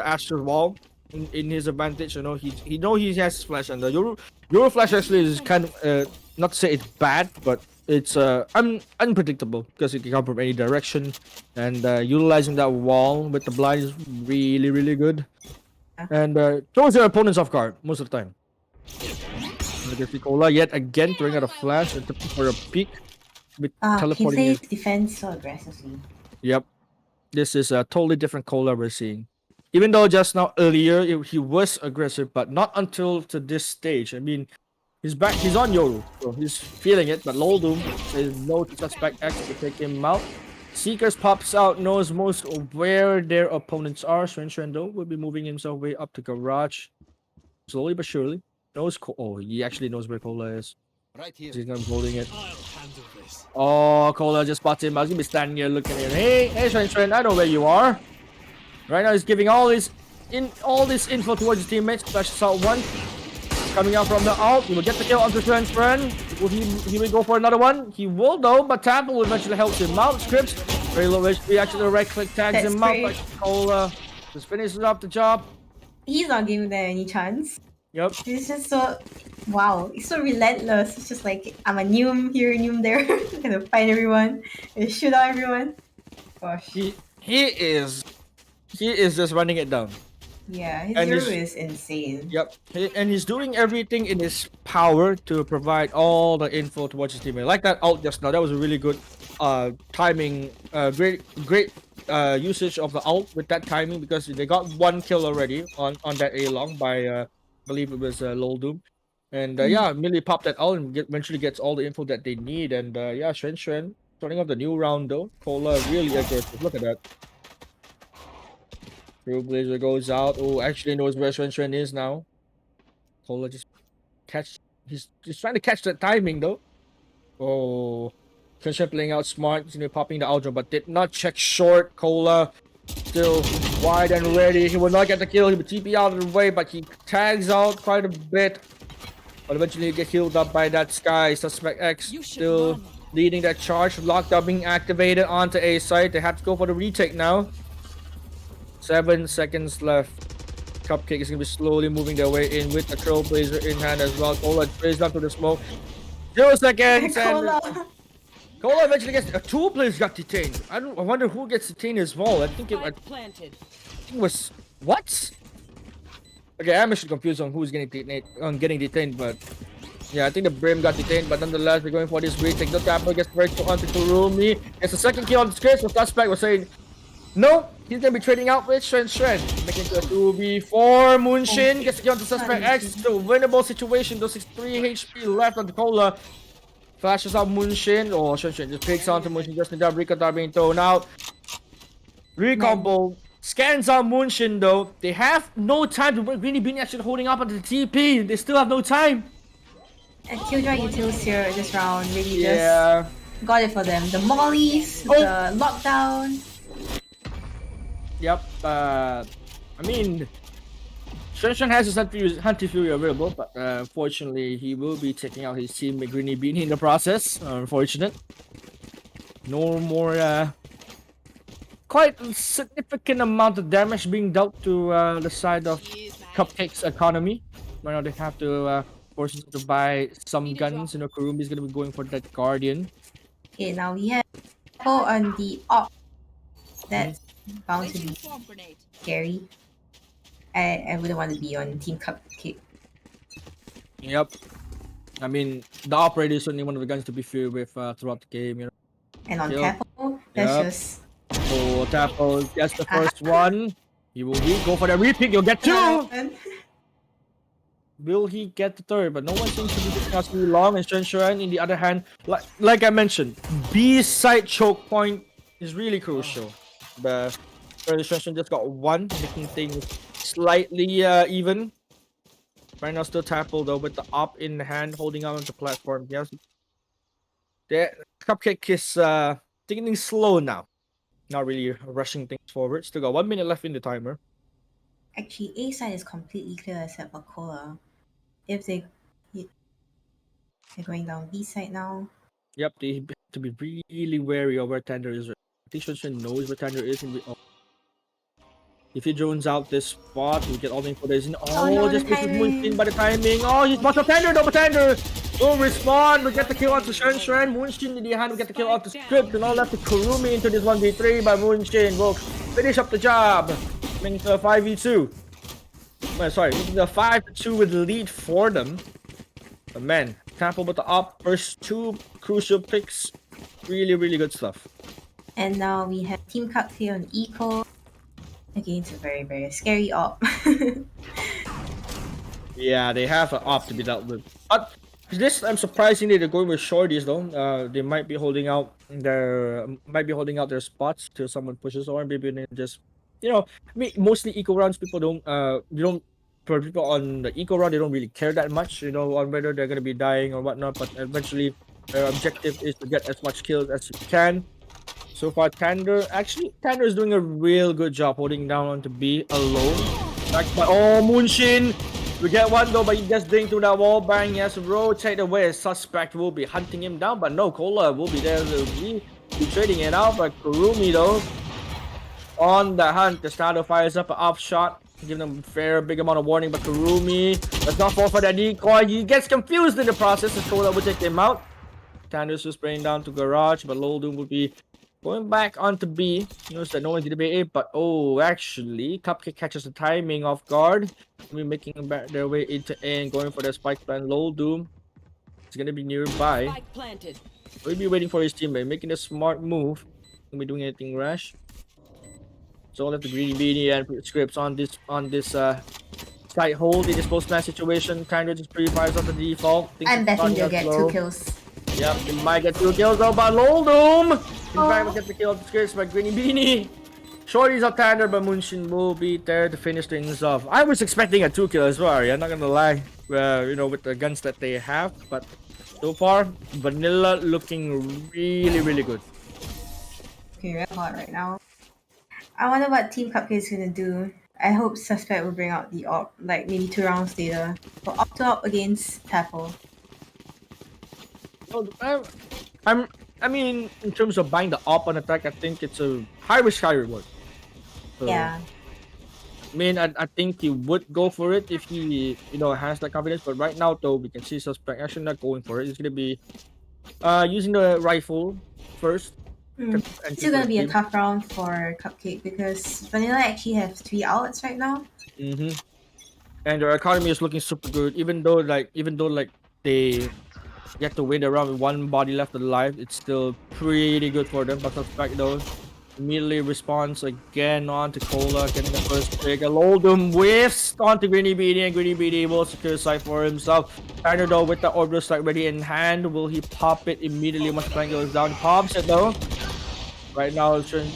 astral wall in his advantage. You know, he has flash, and the Euro flash actually is kind of not to say it's bad, but it's unpredictable because it can come from any direction, and utilizing that wall with the blind is really good, and throws your opponents off guard most of the time. Look at Cola yet again throwing out a flash and for a peek with He teleporting. plays defense so aggressively. Yep, this is a totally different Cola we're seeing. Even though just now earlier he was aggressive, but not until to this stage. I mean, he's back. He's on Yoru, so he's feeling it. But Loldum says no to suspect X to take him out. Seekers pops out, knows most of where their opponents are. Shrendo will be moving himself way up to garage, slowly but surely. He actually knows where Cola is. Right here. He's not holding it. I'll handle this. Oh, Cola just spots him. I was gonna be standing here looking at him. Hey, Shren, I know where you are. Right now, he's giving all this info towards his teammates. Flashes out one. Coming out from the out. He will get the kill onto Shren. Will he will go for another one? He will though, but Tampa will eventually help him out. Scripps, very low HP. Actually, right click tags him out. But Cola just finishes up the job. He's not giving them any chance. Yep. He's just so, wow, he's so relentless. It's just like, I'm a Noom here, Noom there. I'm gonna find everyone and shoot out everyone. Gosh. He is just running it down. Yeah, his And hero his- is insane. Yep, and he's doing everything in his power to provide all the info towards his teammate. Like that ult just now, that was a really good timing. Great usage of the ult with that timing because they got one kill already on that A long by I believe it was Loldum. And yeah, Millie popped that ult and eventually gets all the info that they need. And yeah, Shren starting off the new round though. Cola really aggressive. Look at that. Trailblazer goes out. Oh, actually knows where Shren is now. Cola just he's trying to catch that timing though. Oh, Shren playing out smart, popping the outro, but did not check short. Cola still wide and ready. He will not get the kill. He will TP out of the way, but he tags out quite a bit. But eventually he gets healed up by that Sky. Suspect X still leading that charge. Lockdown being activated onto A site. They have to go for the retake now. 7 seconds left. Cupcake is going to be slowly moving their way in with the Trailblazer in hand as well. Cola plays up to the smoke. 0 seconds. Cola eventually gets... two players got detained. I wonder who gets detained as well. I think it was... What? Okay, I'm actually confused on who's getting detained, but... Yeah, I think the Brim got detained, but nonetheless, we're going for this retake. The Tapper gets very onto Kurumi. Gets the second kill on the script, so Suspect was saying... No, he's gonna be trading out with Shren. Making it a 2v4. Moonshin gets the kill on the Suspect X. Still winnable situation. Those 63 HP left on the Cola. Flashes out Moonshin. Oh, Shren just picks onto Moonshin just in time. Recon being thrown out. Recombo. Scans out Moonshin though. They have no time to really be actually holding up onto the TP. They still have no time. And Killjoy utils here this round really just got it for them. The mollies, the lockdown. Yep. I mean, Shren has his Hunter Fury available, but unfortunately, he will be taking out his team Greeny Beanie in the process. Unfortunate. No more. Quite a significant amount of damage being dealt to the side of Cupcake's economy. Right now, they have to force him to buy some guns. Kurumi's gonna be going for that Guardian. Okay, now we have on the op. That's bound to be scary. I wouldn't want to be on Team Cupcake. Yep. I mean, the operator is certainly one of the guns to be feared with throughout the game. And on Tapo, that's just... Oh, Tapo gets the first one. He will go for the repick. You'll get two. Will he get the third? But no one seems to be discussing long. And Shen, in the other hand, like I mentioned, B side choke point is really crucial. But Shen just got one, making things slightly even. Right now, still Tapple though, with the op in hand, holding on to the platform. Yes, the Cupcake is taking things slow now. Not really rushing things forward. Still got 1 minute left in the timer. Actually, A side is completely clear except for Cola. If they're going down B side now. Yep, they have to be really wary of where Tender is. I think Shen knows where Tender is. And if he drones out this spot, we get all the info that is in. No, Just the misses timing. Moonshin by the timing. Oh, he's bought a Tender, double Tender. Will respond. We get the kill onto Shen. Moonshin in the hand. We get the kill onto Script. And all left to Kurumi into this 1v3 by Moonshin. Will finish up the job. Making the 5v2. Sorry, the 5-2 with the lead for them. But man, Tampa with the up. First two crucial picks. Really, really good stuff. And now we have Team Cupcake on Eco against a very, very scary op. Yeah, they have an op to be dealt with. But this time, surprisingly, they're going with shorties though. They might be holding out their spots till someone pushes, or maybe they just, I mean, mostly eco rounds. People for people on the eco round, they don't really care that much, on whether they're gonna be dying or whatnot. But eventually, their objective is to get as much kills as you can. So far, Tander is doing a real good job holding down onto B alone. Moonshin! We get one though, but he gets dinged through that wall bang. He has to rotate away. A suspect will be hunting him down, but no, Cola will be there to be trading it out. But Kurumi though, on the hunt. The Shadow fires up an off shot, giving them a big amount of warning. But Kurumi does not fall for that decoy. He gets confused in the process as Cola will take him out. Tander's just spraying down to garage, but Lol Doom will be going back onto B. Notice that no one's gonna be A, but actually, Cupcake catches the timing off guard. We're making their way into A and going for the spike plan. Lol Doom is gonna be nearby. We'll be waiting for his teammate, making a smart move. Won't be doing anything rash. So I'll have the Greedy Beanie and Scripts on this side hold in this post-match situation. Kind of just pre-fires on the default. I'm betting they'll get 2 kills. Yep, they might get 2 kills though, but Lol Doom! In fact, we'll get the kill of the Scripts by Greeny Beanie. Shorty's up Tander, but Moonshin will be there to finish things off. I was expecting a 2 kill as well, I'm not gonna lie. With the guns that they have, but so far, Vanilla looking really, really good. Okay, red hot right now. I wonder what Team Cupcake is gonna do. I hope Suspect will bring out the op, like maybe 2 rounds later. For op to op against Tackle. I mean, in terms of buying the op on attack, I think it's a high risk, high reward. So, Yeah. I mean, I think he would go for it if he, has that confidence. But right now, though, we can see Suspect actually not going for it. He's gonna be using the rifle first. It's still gonna be a tough round for Cupcake because Vanilla actually have 3 outlets right now. And their economy is looking super good. Even though they get to win the round with 1 body left alive, it's still pretty good for them. But Suspect though immediately responds again on to Cola, getting the first pick. Lol Doom whiffs onto Greeny Beanie, and Greeny Beanie will secure the site for himself. Tanner though with the orbital strike ready in hand. Will he pop it immediately once the plane goes down? Pops it though. Right now, Shen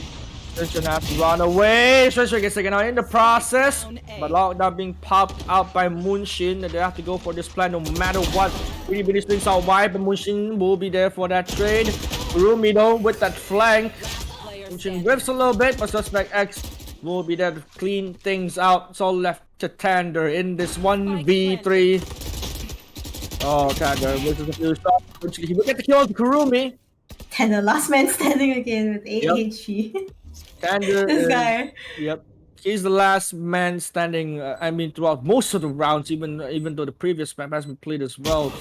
has to run away. Shen gets taken out in the process. But lockdown being popped out by Moonshin. They have to go for this plan no matter what. Really, really swings out wide, but Moonshin will be there for that trade. Kurumi though with that flank. Moonshin whips a little bit, but Suspect X will be there to clean things out. It's all left to Tander in this 1v3. Oh, Tander loses a few shots. He will get the kill on Kurumi. And the last man standing again with 8 HP. Tander This guy. Yep. He's the last man standing, throughout most of the rounds, even though the previous map has been played as well.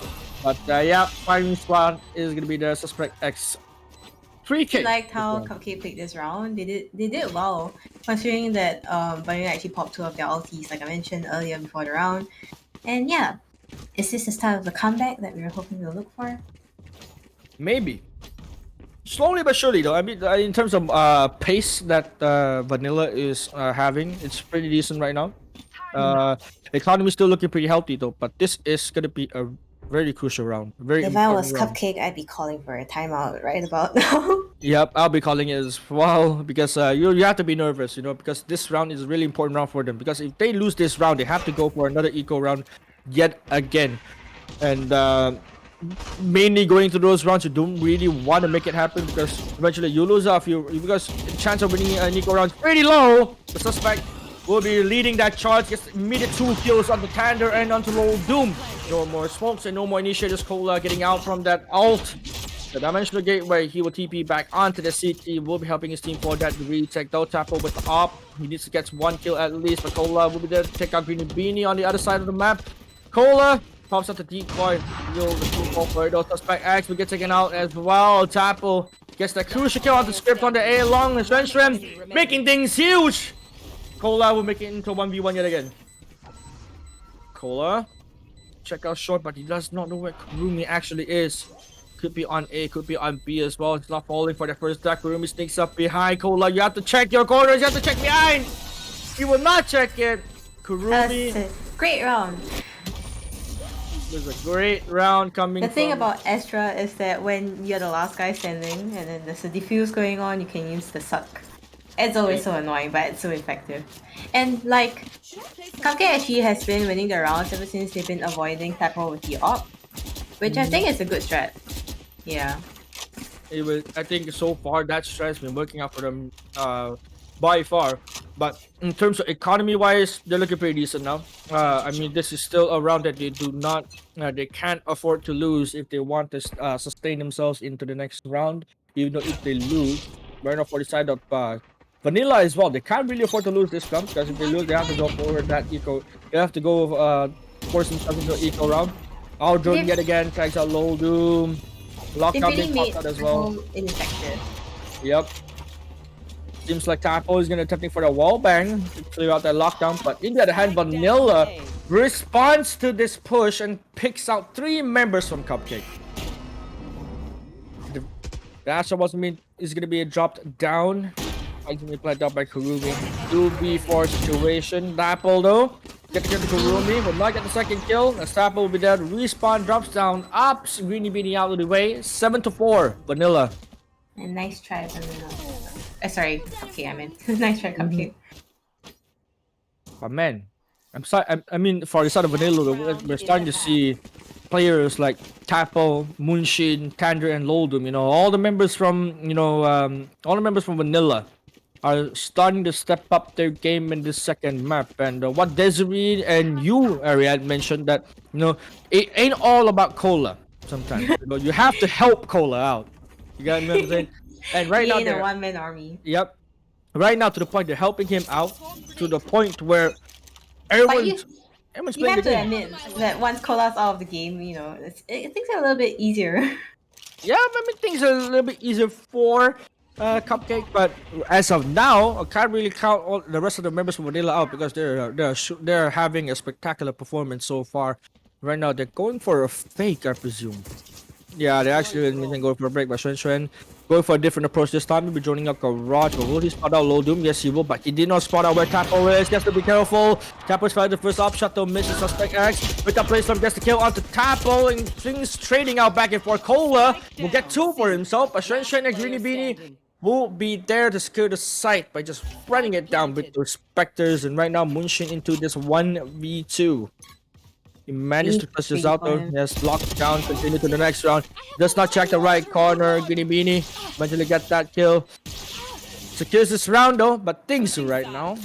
But firing squad is going to be the Suspect X. 3K. I liked how Cupcake played this round. They did well, considering that Vanilla actually popped 2 of their ultis, like I mentioned earlier before the round. And yeah, is this the start of the comeback that we were hoping to look for? Maybe. Slowly but surely though, in terms of pace that Vanilla is having, it's pretty decent right now. Economy's still looking pretty healthy though, but this is gonna be a very crucial round, very If I important was round. Cupcake, I'd be calling for a timeout right about now. Yep, I'll be calling it as well because you have to be nervous, because this round is a really important round for them. Because if they lose this round, they have to go for another eco round yet again, and mainly going to those rounds you don't really want to make it happen because eventually you lose off because the chance of winning an eco round is pretty low. The suspect will be leading that charge, gets immediate 2 kills on the Tander and onto Lol Doom. No more smokes and no more initiators. Cola getting out from that ult. The Dimensional Gateway, he will TP back onto the CT, will be helping his team for that retake. Though Tapo with the op, he needs to get 1 kill at least, but Cola will be there to take out Greeny Beanie on the other side of the map. Cola pops out the decoy, will the team for those suspect X will get taken out as well. Tapo gets the crucial kill on the script on the A long, and Shren making things huge. Cola will make it into 1v1 yet again. Cola, check out short, but he does not know where Kurumi actually is. Could be on A, could be on B as well. It's not falling for the first attack. Kurumi sneaks up behind Cola. You have to check your corners. You have to check behind. You will not check it. Kurumi. That's a great round. There's a great round coming. The thing about Astra is that when you're the last guy standing and then there's a defuse going on, you can use the suck. It's always so annoying, but it's so effective. And like, Cupcake actually has been winning the rounds ever since they've been avoiding Tapo with the op, which I think is a good strat. Yeah. I think so far that strat has been working out for them by far. But in terms of economy wise, they're looking pretty decent now. I mean, this is still a round that they can't afford to lose if they want to sustain themselves into the next round. Even though if they lose, right now for the side of Vanilla as well, they can't really afford to lose this round because if they lose, they have to go forward that eco. They have to go force themselves into an eco round. Aldrin yet again tries out Low Doom. Lockout being popped out as well. Ineffective. Yep. Seems like Tapo is gonna attempting for the wall bang to clear out that lockdown, but in the other hand, Vanilla responds to this push and picks out 3 members from Cupcake. The Astra is gonna be dropped down. It's gonna be played out by Kurumi. 2v4 situation. Dapple though. Get to get the Kurumi, will not get the second kill. The Dapple will be there. Respawn drops down. Ups. Greeny Beanie out of the way. 7-4. Vanilla. And nice try, Vanilla. Sorry, Cupcake, I meant. Nice try, Cupcake. But man, I'm sorry. I mean, for the side of Vanilla, we're starting to see players like Tapo, Moonshin, Tander, and Loldum. All the members from Vanilla are starting to step up their game in this second map. And what Desiree and you, Ariad, mentioned that it ain't all about Cola. Sometimes you have to help Cola out. You got me what I'm saying? And right now they're a one-man army. Yep. Right now to the point they're helping him out to the point where everyone's you have to admit that once Cola's out of the game, things are a little bit easier. Yeah, I mean things are a little bit easier for Cupcake, but as of now, I can't really count all the rest of the members from Vanilla out because they're having a spectacular performance so far. Right now, they're going for a fake, I presume. Yeah, they actually didn't go for a break, but Shren going for a different approach this time. He'll be joining up Garage, but will he spot out Low Doom? Yes, he will, but he did not spot out where Tapo is. He has to be careful. Tapo's fired the first op shot, though misses Suspect X. With that placement, gets the kill onto Tapo, and things trading out back and forth. Cola will get 2 for himself, but Shren and Greeny Beanie will be there to secure the site by just running it down with the Spectres, and right now Moonshin into this 1v2. He managed to push this out though. Yes, locked down, continue to the next round. Does not check the right corner. Greeny Beanie eventually gets that kill. Secures this round though, but things right now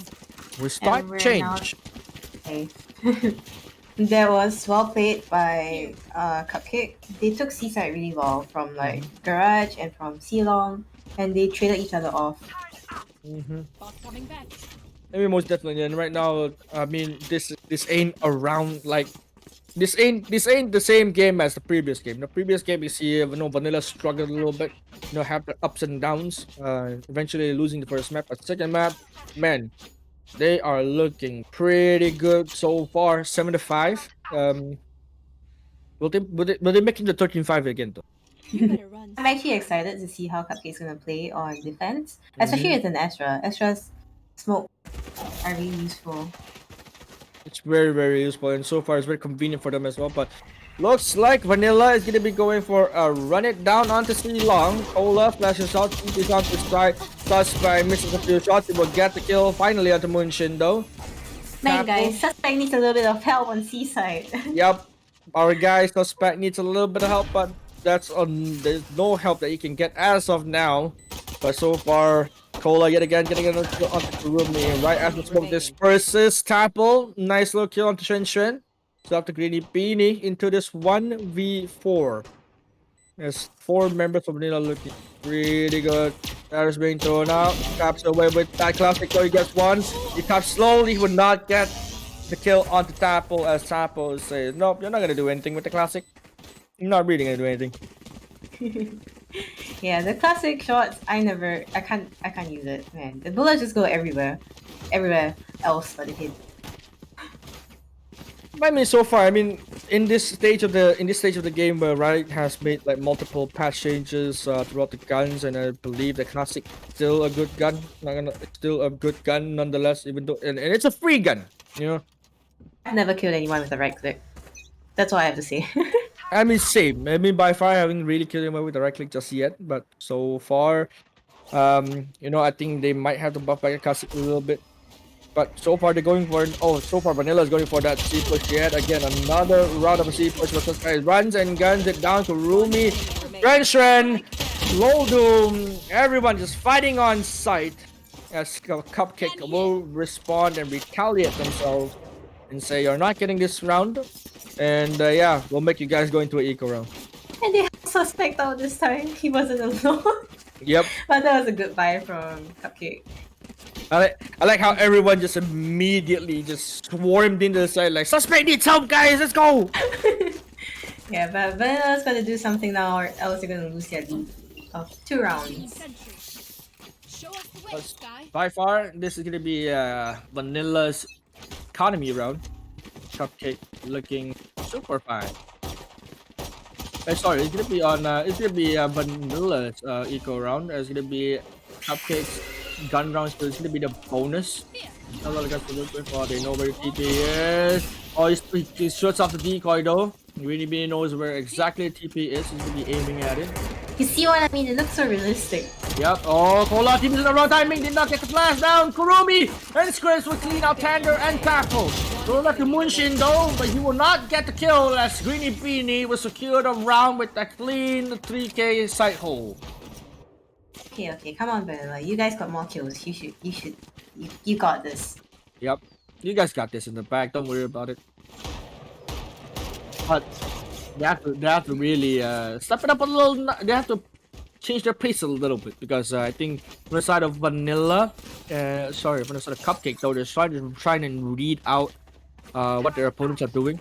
will start to change. Okay. That was well played by Cupcake. They took C-side really well from like Garage and from C-Long, and they traded each other off. I mean, most definitely. And right now, I mean, this ain't around like this ain't the same game as the previous game. The previous game, you see, Vanilla struggled a little bit, have the ups and downs. Eventually losing the first map, but second map, man, they are looking pretty good so far. 7-5. Will they making the 13-5 again though? I'm actually excited to see how Cupcake's gonna play on defense, especially with an Astra. Astra's smoke are really useful. It's very, very useful, and so far it's very convenient for them as well. But looks like Vanilla is gonna be going for a run it down onto C long. Cola flashes out, he's on to strike. Suspect misses a few shots. He will get the kill finally onto Moonshin though. Man, Tackle. guys, Suspect needs a little bit of help on C-side. Yep, our guy Suspect needs a little bit of help, but that's there's no help that he can get as of now. But so far, Cola yet again getting onto Kurumi right after smoke disperses. Tapple, nice little kill onto Shen Shen. So after Greeny Beanie into this 1v4. There's 4 members of Vanilla looking really good. That is being thrown out. Taps away with that classic, so he gets one. He taps slowly, he would not get the kill onto Tapple as Tapple says, nope, you're not gonna do anything with the classic. You're not really gonna do anything. Yeah, the classic shots, I can't use it, man. The bullets just go everywhere else but it hit. I mean, so far, I mean, in this stage of the game where Riot has made like multiple patch changes throughout the guns, and I believe the classic still a good gun. Still a good gun nonetheless, even though and it's a free gun, you know. I've never killed anyone with a right click. That's all I have to say. I mean, same. I mean, by far, I haven't really killed anyone with the right click just yet, but so far, you know, I think they might have to buff back the classic a little bit. But so far they're going for so far Vanilla is going for that C push yet again. Another round of a C push, but this guy runs and guns it down to Rumi, Shren, Loldum, everyone just fighting on sight as Cupcake will respond and retaliate themselves and say you're not getting this round, and yeah, we'll make you guys go into an eco round. And they have Suspect out this time. He wasn't alone. Yep. But that was a good buy from Cupcake. I like how everyone just immediately just swarmed into the side like, Suspect needs help, guys, let's go! Yeah, but Vanilla's gotta do something now or else you're gonna lose your lead of 2 rounds. Show us the way, Sky. By far, this is gonna be Vanilla's economy round. Cupcake looking super fine. Sorry, it's gonna be on Vanilla's eco round. It's gonna be Cupcake's gun round, so it's gonna be the bonus. A lot of guys are looking for. They know where the TP is. Oh, he shoots off the decoy though. He really knows where exactly the TP is. He's gonna be aiming at it. You see what I mean? It looks so realistic. Yep. Oh, Cola team is in the wrong timing. Did not get the flash down. Kurumi and Scripps will clean out Tander and Tackle. Throw that to Moonshin though, but he will not get the kill as Greeny Beanie will secure the round with a clean 3k sight hole. Okay, come on, Vanilla. You guys got more kills. You got this. Yep. You guys got this in the back. Don't worry about it. But they have to really step it up a little. They have to change their pace a little bit because I think from the side of Vanilla, from the side of Cupcake though, they're trying to read out what their opponents are doing.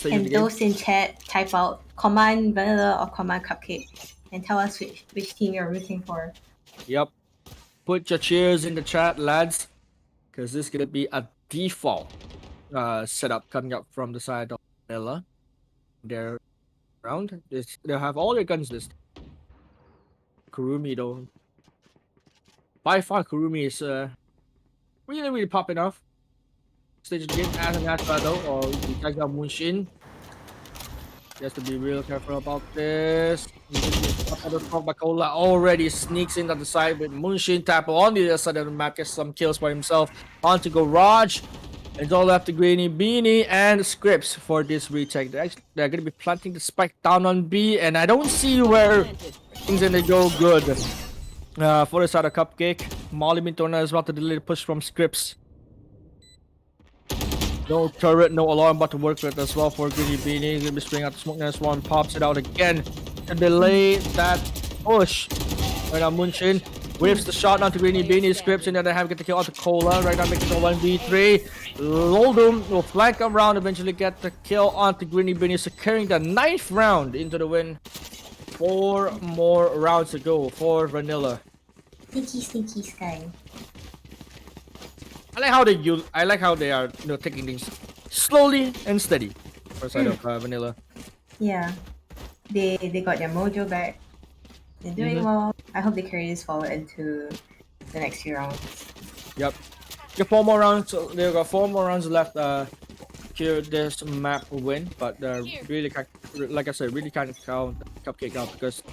And those in chat, type out command Vanilla or command Cupcake and tell us which team you're rooting for. Yep. Put your cheers in the chat, lads, because this is gonna be a default setup coming up from the side of Vanilla. Their round. They'll have all their guns listed. Kurumi though. By far Kurumi is really popping off. Stage of the game as an Astra though, or you guys got Moonshin. He has to be real careful about this. Bacola already sneaks in on the side with Moonshin Tapo on the other side of the map, gets some kills for himself. On to Garage. It's all left to Greeny Beanie and Scripps for this retake. They're going to be planting the spike down on B, and I don't see where things are going to go good. For the side of Cupcake, Molly Mintona is about to delay the push from Scripps. No turret, no alarm, but to work with as well for Greeny Beanie. He's going to be spraying out the smoke. Next one pops it out again to delay that push. Right now, Moonshin whips the shot onto Greeny Beanie. Scripps and then they have to get the kill onto Cola. Right now, making it 1v3. Loldum will flank around, eventually get the kill onto Greeny Beanie, securing the 9th round into the win. 4 more rounds to go for Vanilla. Sneaky Sky. I like how they are, you know, taking things slowly and steady for the side of Vanilla. Yeah, they got their mojo back. They're doing well. I hope they carry this forward into the next few rounds. Yep. They've got 4 more rounds left secure this map win, but really can't, like I said, really can't count Cupcake out because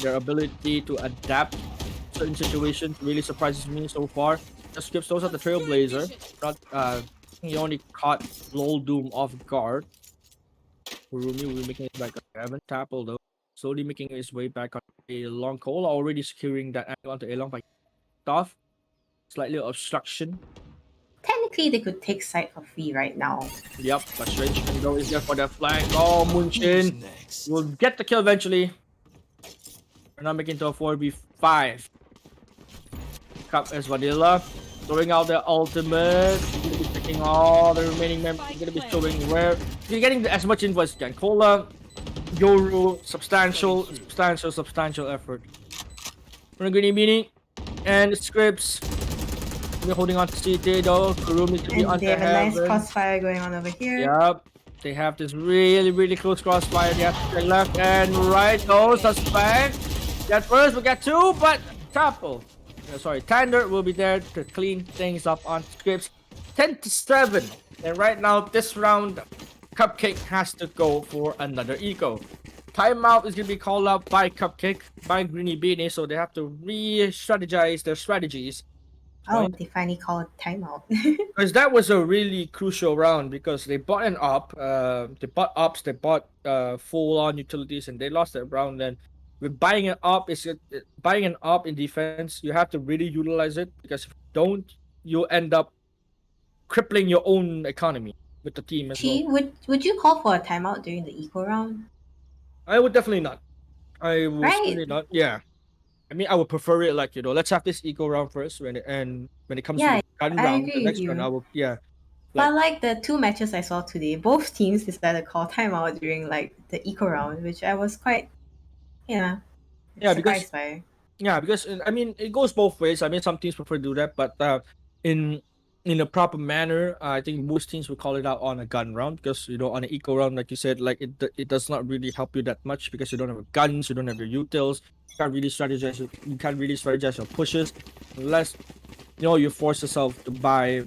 their ability to adapt certain situations really surprises me so far. Just skips those at the Trailblazer. Not he only caught Lol Doom off guard. Kurumi will be making his back on Evan Tapple though. Slowly making his way back on a long Cola, already securing that angle onto Along by off. Slightly obstruction. Technically, they could take site for free right now. Yep, but Strange Window is there for the flank. Oh, Munshin will get the kill eventually. We're not making to a 4v5. Cup as Vanilla. Throwing out the ultimate. He's gonna be picking all the remaining members. He's gonna be showing where. You're getting as much info as you can. Cola, Yoru, substantial effort. We're gonna Mini and Scripts. We're holding on to CT though. Kurumi to be And on they the have a nice heaven. crossfire going on over here. Yep. They have this really close crossfire. They have to check left and right. Oh, suspect. Get first, we get two, but Tapple. Tander will be there to clean things up on Scripts. 10-7. And right now, this round, Cupcake has to go for another eco. Timeout is going to be called out by Cupcake, by Greeny Beanie, so they have to re-strategize their strategies. Oh, they finally called timeout. Because that was a really crucial round because they bought an op, they bought ops, they bought full-on utilities, and they lost that round. Then with buying an op in defense, you have to really utilize it because if you don't, you'll end up crippling your own economy with the team as well. Would you call for a timeout during the eco round? I would definitely not. I would Right. certainly not. Yeah. I mean, I would prefer it like, let's have this eco round first, when it comes Yeah, to the gun I round, agree the with next you. round, I will, yeah. But like the two matches I saw today, both teams decided to call timeout during like the eco round, which I was quite, Yeah, because surprised by. Yeah, because I mean it goes both ways. I mean some teams prefer to do that, but in a proper manner, I think most teams will call it out on a gun round because on an eco round, like you said, like it does not really help you that much because you don't have guns, you don't have your utils, you can't really strategize your pushes unless you force yourself to buy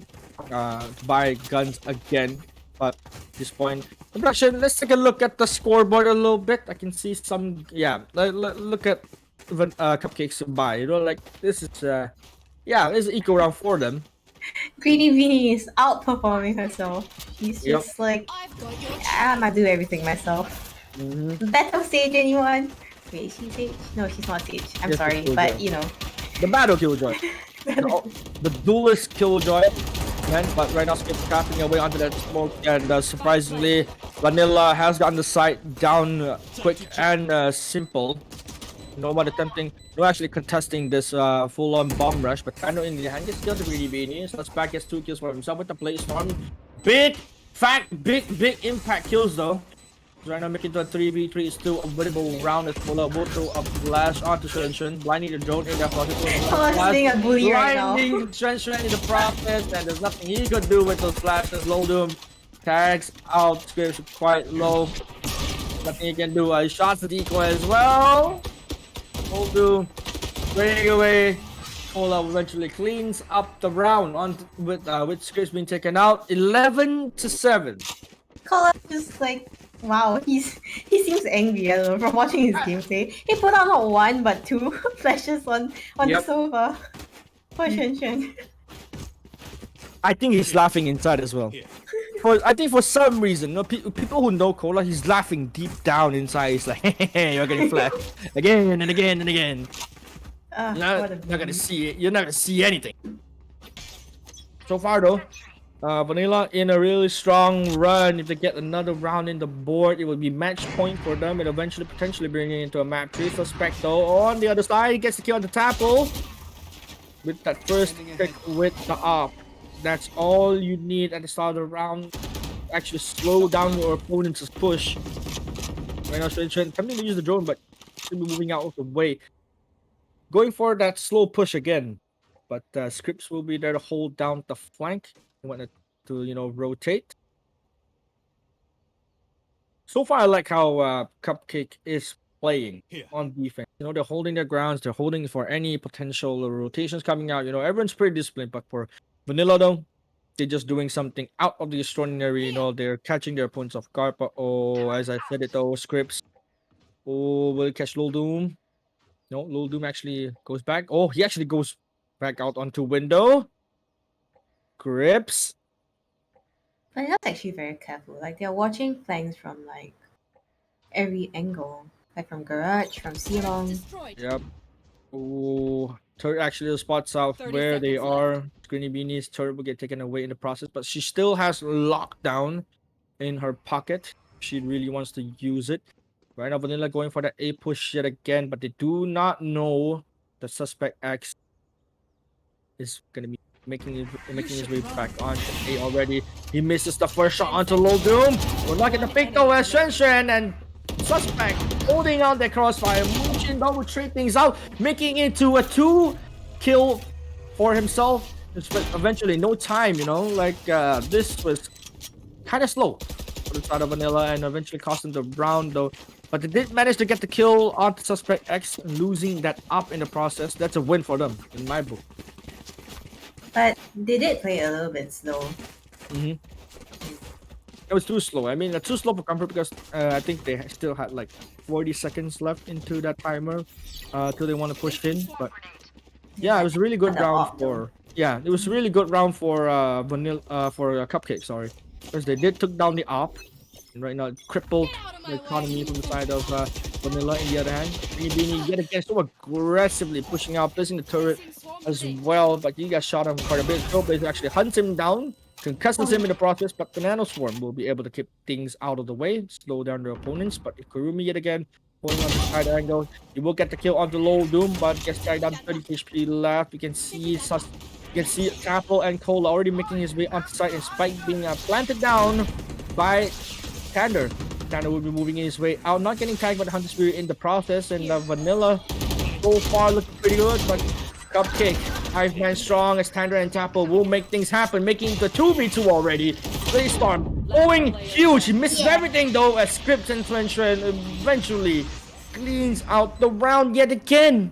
guns again. But at this point, production. Let's take a look at the scoreboard a little bit. I can see some look at Cupcakes buy. Like this is this is eco round for them. Greedy Beanie is outperforming herself. She's Yep. just like, I've got your I'm gonna do everything myself. Battle Sage, anyone? Wait, is she Sage? No, she's not Sage. I'm Yes, sorry, it's but Killjoy. The battle Killjoy. The duelist Killjoy. Man, but right now Skip's crafting away onto that smoke, and surprisingly, Vanilla has gotten the site down quick and simple. No one attempting, no actually contesting this full-on bomb rush, but Tando in the hand gets killed to Greedy Beanie. So let's back gets 2 kills for himself with the play storm. Big impact kills though. Right now making to a 3v3 is still a winnable round as Mola will throw a flash onto Shen, blinding the drone in that process. Oh, being a bully right now. Blinding Shen in the process, and there's nothing he could do with those flashes. Low Doom tags out, Scripts quite low. Nothing he can do. Shots the decoy as well. Low Doom running away. Cola eventually cleans up the round with Scripts being taken out. 11-7. Cola just like, wow, he seems angry. I don't know, from watching his gameplay. He put out not one but two flashes on the sofa. Poor Shen. I think he's laughing inside as well. I think for some reason, people who know Cola, he's laughing deep down inside. He's like, hey, you're getting flashed again and again and again. You're not gonna see it. You're not gonna see anything. So far though, Vanilla in a really strong run. If they get another round in the board, it will be match point for them and eventually potentially bringing it into a map 3. Suspect though on the other side, he gets the kill on the Tapple with that first pick with the op. That's all you need at the start of the round. Actually slow down your opponent's push. Right now, Shen attempting to use the drone, but should be moving out of the way. Going for that slow push again. But Scripts will be there to hold down the flank. Want to rotate. So far, I like how Cupcake is playing on defense. They're holding their grounds. They're holding for any potential rotations coming out. Everyone's pretty disciplined, but for Vanilla though, they're just doing something out of the extraordinary. You know, they're catching their opponents off guard. But oh, as I said it, though, scripts. Oh, will it catch Lil Doom? No, Lil Doom actually goes back. Oh, he actually goes back out onto window. Grips. But that's actually very careful. Like they're watching flanks from like every angle, like from garage, from Ceylon. Destroyed. Yep. Oh, turret actually spots out 30 where they seconds are. Screeny Beanie's turret will get taken away in the process, but she still has lockdown in her pocket. She really wants to use it. Right now, Vanilla going for that A push yet again, but they do not know the suspect X is gonna be making his way back onto A already. He misses the first shot onto Low Doom. We're not gonna pick though as Shen and suspect holding on their crossfire. Moonshin will trade things out, making it to a 2-kill for himself. But eventually, no time, you know, like this was kind of slow for the side of Vanilla and eventually cost them the round though. But they did manage to get the kill onto suspect X, losing that up in the process. That's a win for them in my book. But they did play a little bit slow. Mm-hmm. It was too slow. I mean, too slow for comfort because I think they still had like 40 seconds left into that timer till they want to push in. But yeah, it was a really good round for. Yeah, it was a really good round for Vanilla for Cupcake. Sorry, because they did took down the op. And right now, it crippled the economy from the side of Vanilla. In the other hand, Beanie yet again so aggressively pushing out, placing the turret as well. But he got shot on quite a bit. Trailblazer actually hunts him down, concusses him in the process. But the Nano Swarm will be able to keep things out of the way, slow down their opponents. But Kurumi yet again pulling on the side angle. He will get the kill onto Low Doom, but gets carried down 30 HP left. You can see Apple and Cole already making his way onto side, and Spike being planted down by Tander. Tander will be moving his way out, not getting tagged by the Hunter Spirit in the process, and Vanilla so far looking pretty good, but Cupcake, 5-man strong as Tander and Tapo will make things happen, making the 2v2 already. Blaze-Storm going huge, he misses everything though as Scripts and Trenchant eventually cleans out the round yet again.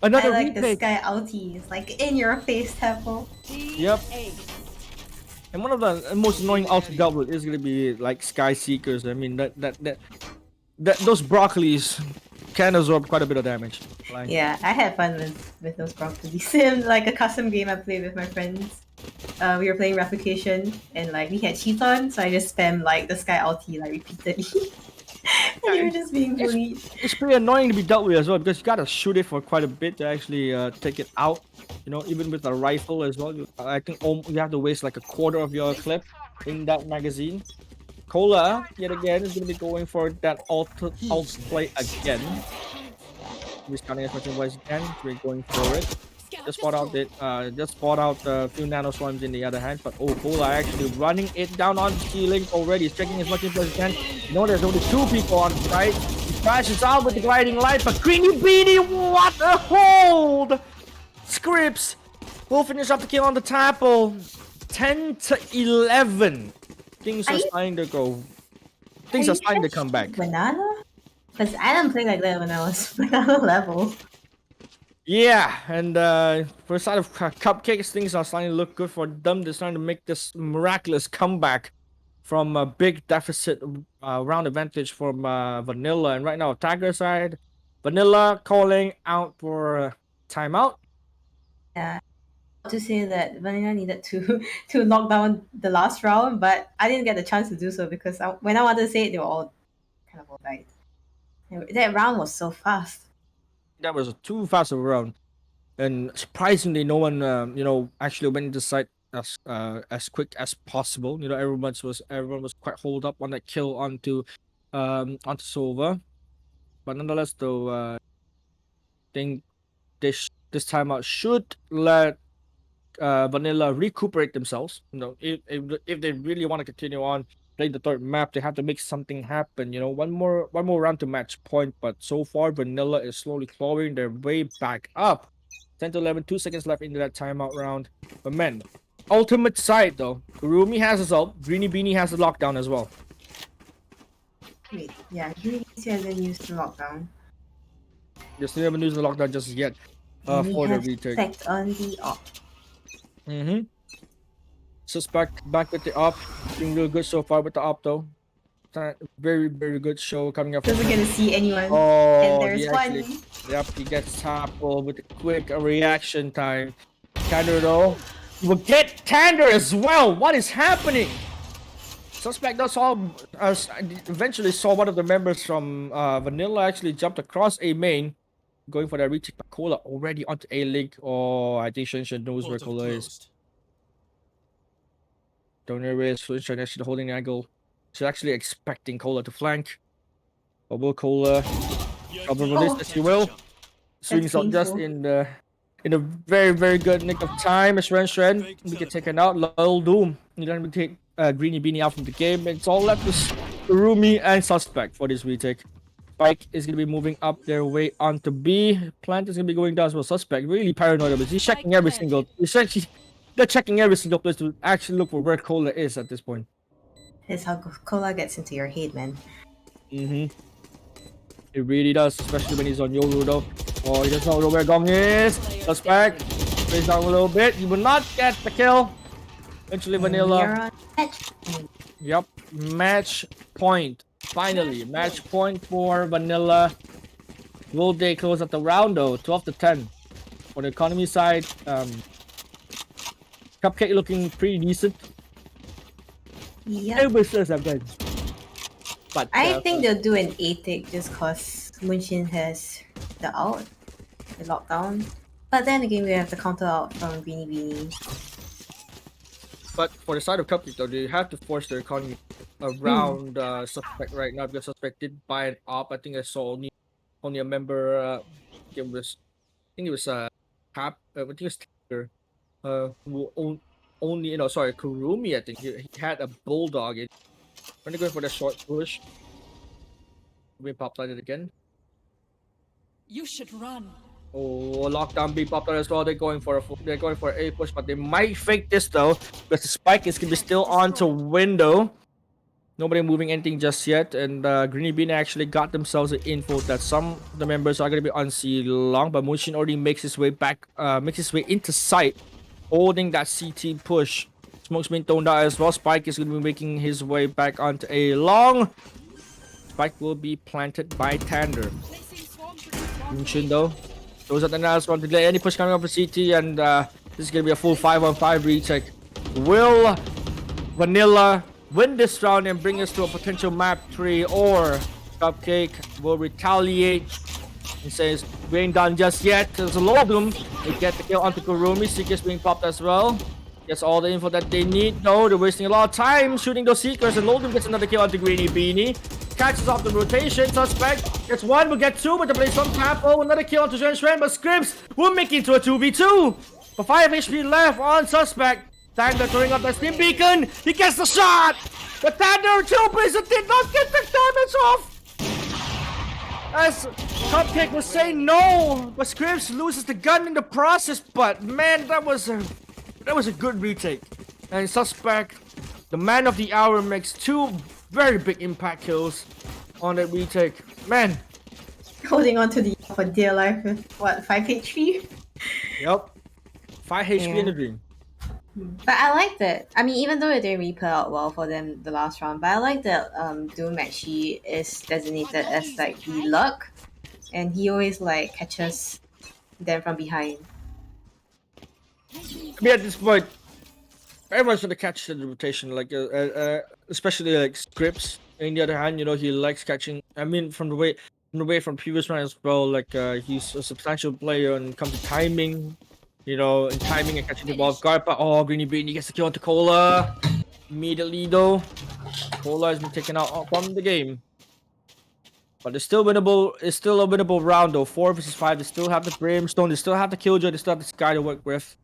Another I like replay. the Sky Outie. It's like in your face, Temple. Yep. And one of the most annoying ults dealt with is gonna be like Sky Seekers. I mean those broccolis can absorb quite a bit of damage. Like, Yeah, I had fun with those properties. Sim, like a custom game I played with my friends. We were playing Replication and like we had cheats on, so I just spammed like the Sky Ulti like repeatedly. And you were just being bullied. it's pretty annoying to be dealt with as well because you gotta shoot it for quite a bit to actually take it out. You know, even with a rifle as well. I think you have to waste like a quarter of your clip in that magazine. Cola, yet again, is going to be going for that alt play again. He's counting as much as he can. We're going for it. Just spot out a few nano swarms in the other hand, but Cola actually running it down on the ceiling already. He's checking as much as he can. You know, there's only 2 people on the side. He crashes out with the gliding light, but Greeny Beanie, what a hold! Scripts will finish up the kill on the Tapple. 10-11. Things are starting to go. Things are starting to come back. Banana? Because I didn't play like that when I was banana level. Yeah, and for the side of Cupcakes, things are starting to look good for them. They're starting to make this miraculous comeback from a big deficit round advantage from Vanilla. And right now, Tiger side, Vanilla calling out for timeout. Yeah. To say that Vanilla needed to lock down the last round, but I didn't get the chance to do so because when I wanted to say it, they were all kind of all died. That round was so fast. That was too fast of a round, and surprisingly, no one actually went into sight as quick as possible. You know, everyone was quite holed up on that kill onto Sova, but nonetheless, though, I think this timeout should let Vanilla recuperate themselves. You know, if they really want to continue on playing the third map, they have to make something happen. You know, one more round to match point. But so far, Vanilla is slowly clawing their way back up. 10-11, 2 seconds left into that timeout round. But man, ultimate side though, Kurumi has his ult, Greeny Beanie has the lockdown as well. Wait, yeah, he hasn't used the lockdown. They still haven't used the lockdown just yet. For the retake. Effect on the op. Suspect back with the op. Doing real good so far with the op though. Very, very good show coming up. Doesn't get to see anyone. And Oh, there's he actually, one. yep, he gets tackled with a quick reaction time. Tander though, he will get Tander as well. What is happening? Suspect does eventually saw one of the members from Vanilla actually jumped across A main, going for that retake. But Cola already onto A link. Oh, I think Shen knows where Cola is. Don't know where Shen actually holding the angle. She's actually expecting Cola to flank. But will Cola cover for this as he will? Swings out just in a very, very good nick of time as Shen we get taken out. Lol Doom. You're gonna take Greeny Beanie out from the game. It's all left with Rumi and Suspect for this retake. Spike is gonna be moving up their way onto B. Plant is gonna be going down as well. Suspect really paranoid of it. He's checking every single. They're checking every single place to actually look for where Cola is at this point. That's how Cola gets into your head, man. It really does, especially when he's on Yoru though. Oh, he doesn't know where Gong is. Suspect plays down a little bit. He will not get the kill. Eventually, Vanilla. Yep, match point. Finally, match point for Vanilla. Will they close at the round though? 12 to 10. For the economy side, Cupcake looking pretty decent. Yeah. But I think they'll do an A-tick just cause Munshin has the out, the lockdown. But then again, we have the counter out from Beanie Beanie. But for the side of Cupcake though, they have to force their economy around Suspect right now because Suspect did buy an op. I think I saw only a member. I think it was Cap. I think it was Tiger. Who only Kurumi. I think he had a bulldog. When they going for the short push, we popped on it again. You should run. Oh, lockdown B popped on as well. They're going for a push, but they might fake this though because the spike is gonna be still onto window. Nobody moving anything just yet, and Greeny Bean actually got themselves an info that some of the members are gonna be on C long, but Mushin already makes his way back, makes his way into sight, holding that CT push. Smoke's been thrown out as well. Spike is gonna be making his way back onto A long. Spike will be planted by Tander. Mushin though. Those are the last one to delay any push coming up for CT, and this is gonna be a full 5-on-5 retake. Will Vanilla win this round and bring us to a potential map 3, or Cupcake will retaliate and says we ain't done just yet? There's a low doom. They get the kill onto Kurumi. Seekers being popped as well. Gets all the info that they need. No, they're wasting a lot of time shooting those Seekers, and Loldum gets another kill onto Greeny Beanie. Catches off the rotation. Suspect gets one, will get two, but the play some tap. Oh, another kill onto Shen, but Scripps will make it to a 2v2. For 5 HP left on Suspect. Thunder throwing up that steam beacon. He gets the shot. The Thunder Trailblazer did not get the damage off. As Cupcake was saying no, but Scripps loses the gun in the process. But man, that was a good retake. And Suspect, the man of the hour, makes 2 very big impact kills on that retake. Man, Holding on to the for dear life with what, 5 HP? yep, 5 HP in the dream. But I like that. I mean, even though it didn't really play out well for them the last round, but I like that Doom actually is designated as like the luck, and he always like catches them from behind. I mean, at this point, everyone's gonna catch the rotation, like especially like Scripps. On the other hand, you know, he likes catching. I mean, from the way from previous round as well, like he's a substantial player when it comes to timing. You know, and timing and catching the ball off guard. But oh, Greeny Beanie gets the kill onto Cola. Immediately though, Cola has been taken out from the game. But it's still winnable. It's still a winnable round though. 4 versus 5. They still have the Brimstone. They still have the Killjoy. They still have the Sky to work with.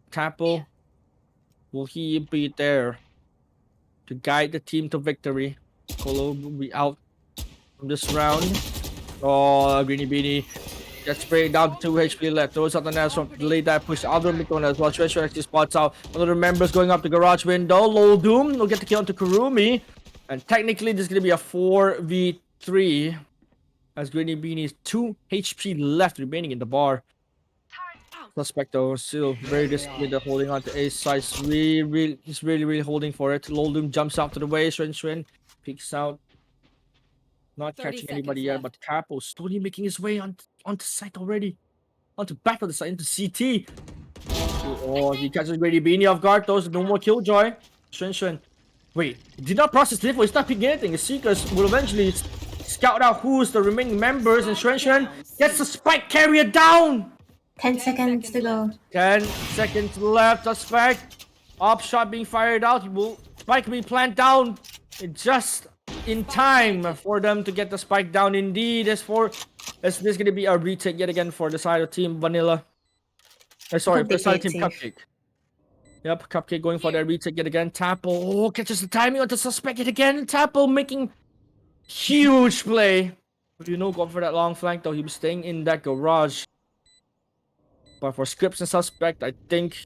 Tapple, will he be there to guide the team to victory? Cola will be out from this round. Oh, Greeny Beanie gets sprayed down to 2 HP left. Throws out the Naz from delay that push. Other midone as well. Treasure actually spots out one of the members going up the garage window. Low Doom will get the kill onto Kurumi. And technically, this is going to be a 4v3. As Greeny Beanie's 2 HP left remaining in the bar. Suspect though, still very disciplined, holding on to ace side. He's really holding for it. Loldum jumps out to the way. Swen peeks out, not 30 catching anybody yet. seconds But Capo slowly making his way onto site already, onto back of the site into CT. Oh, he catches Grady Beanie off guard. Those no more Killjoy. Swen. Wait, he did not process the info. He's not picking anything. The Seekers will eventually scout out who's the remaining members, and Swen gets the spike carrier down. 10 seconds to go. 10 seconds left. Suspect. Op shot being fired out. He will spike being planted down just in time for them to get the spike down. Indeed, as this gonna be a retake yet again for the side of Team Vanilla. Sorry, for the side of Team Cupcake. Yep, Cupcake going for that retake yet again. Tapple catches the timing on the Suspect yet again. Tapple making huge play. But go for that long flank though. He was staying in that garage. But for Scripps and Suspect, I think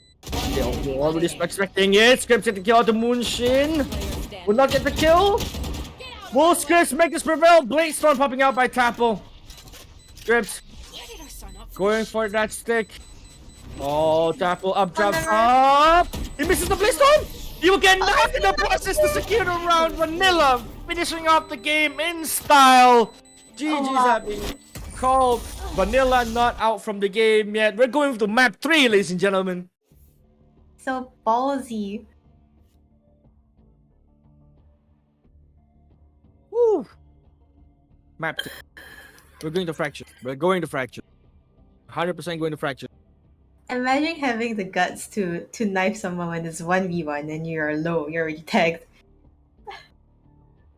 they're already expecting it. Scripps get the kill out to Moonshin. Will not get the kill. Will Scripps make this prevail? Blade Storm popping out by Tapple. Scripps going for that stick. Oh, Tapple up, jumps up. He misses the Blade Storm. He will get knocked in the process to secure the round. Vanilla finishing off the game in style. GG's having called. Vanilla not out from the game yet. We're going to map 3, ladies and gentlemen. So ballsy. Woo! Map 3. We're going to Fracture. 100% going to Fracture. Imagine having the guts to knife someone when it's 1v1 and you're low, you're already tagged.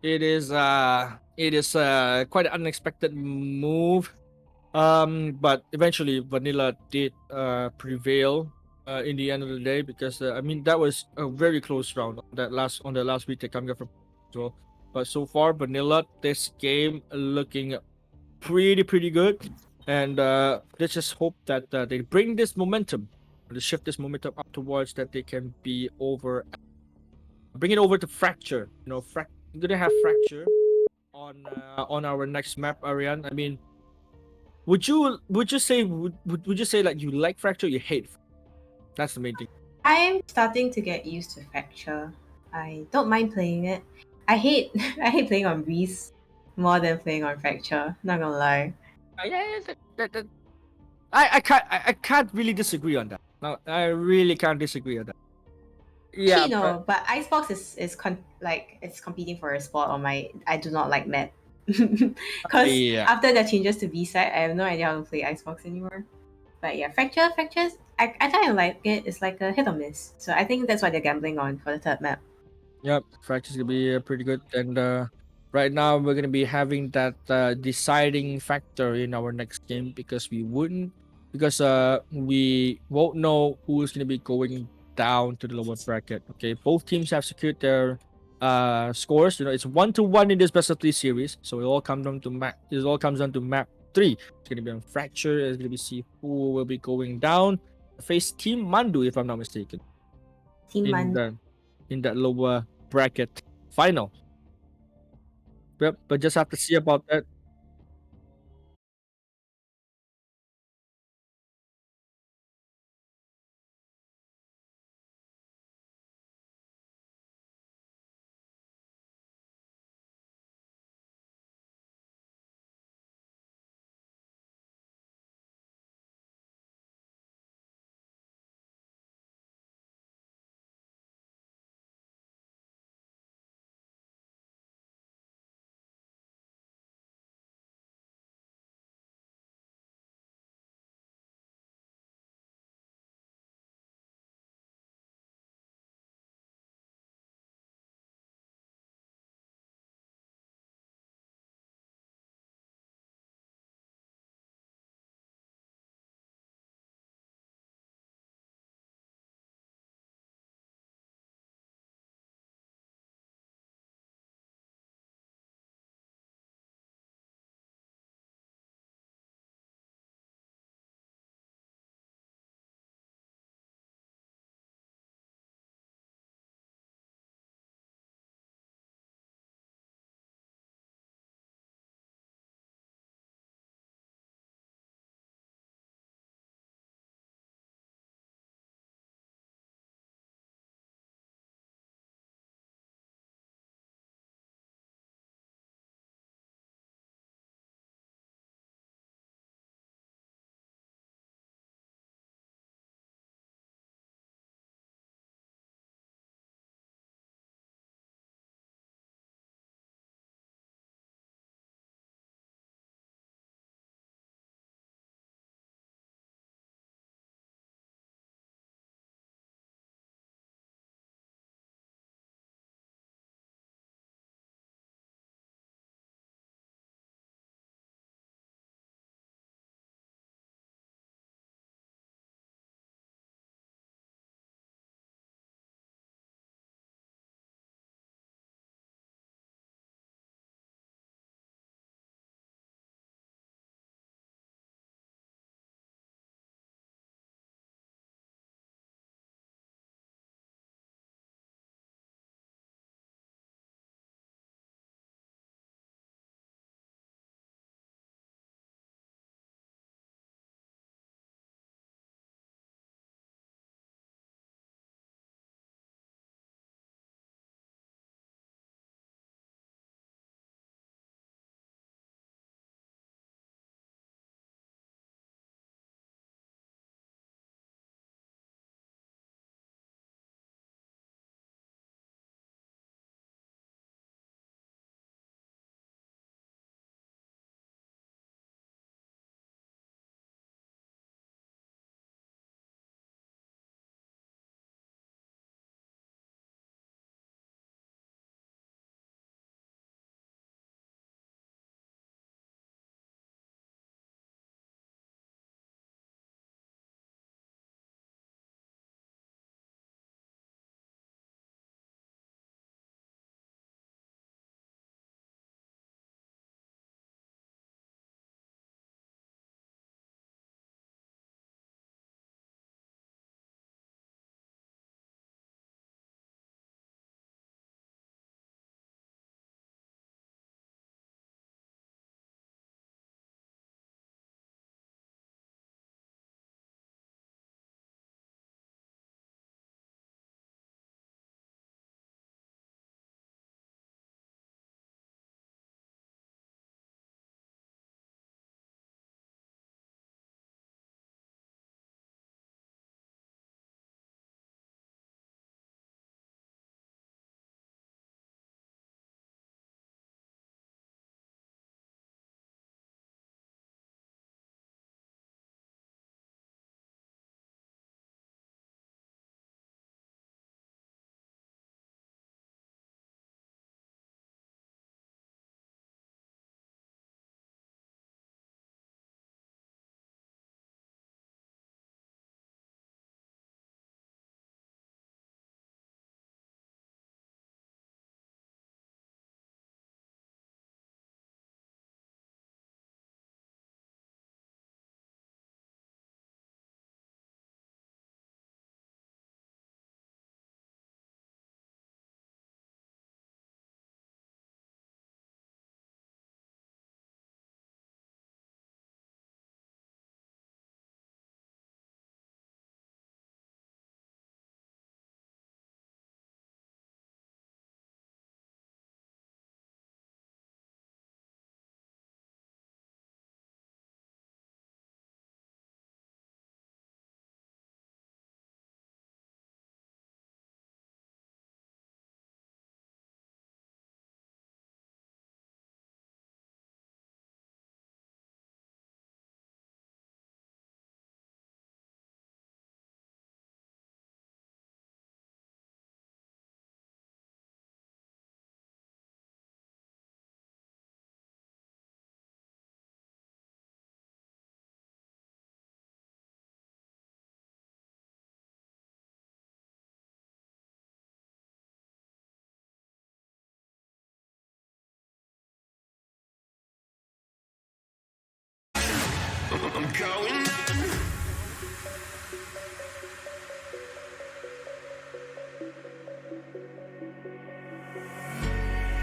It is quite an unexpected move. But eventually Vanilla did prevail in the end of the day, because that was a very close round on the last retake coming up from as well. But so far Vanilla this game looking pretty good, and let's just hope that they bring this momentum, to shift this momentum up towards that they can be over, bring it over to Fracture. We're gonna have Fracture on our next map, Ariane. Would you say like you like Fracture or you hate Fracture? That's the main thing. I'm starting to get used to Fracture. I don't mind playing it. I hate playing on Breeze more than playing on Fracture, not gonna lie. I can't really disagree on that. No, I really can't disagree on that. Yeah, but Icebox is it's competing for a spot on my I do not like map. Because after the changes to B-side, I have no idea how to play Icebox anymore. But yeah, Fractures, I kind of like it. It's like a hit or miss. So I think that's what they're gambling on for the third map. Yep, Fracture's gonna be pretty good, and right now we're gonna be having that deciding factor in our next game, because we won't know who's gonna be going down to the lower bracket. Okay, both teams have secured their scores. It's 1-1 in this best of 3 series, so it all comes down to map 3. It's gonna be on Fracture. It's gonna be see who will be going down. Face Team Mandu, if I'm not mistaken. Team Mandu. In that lower bracket final. Yep, but just have to see about that. I'm going in.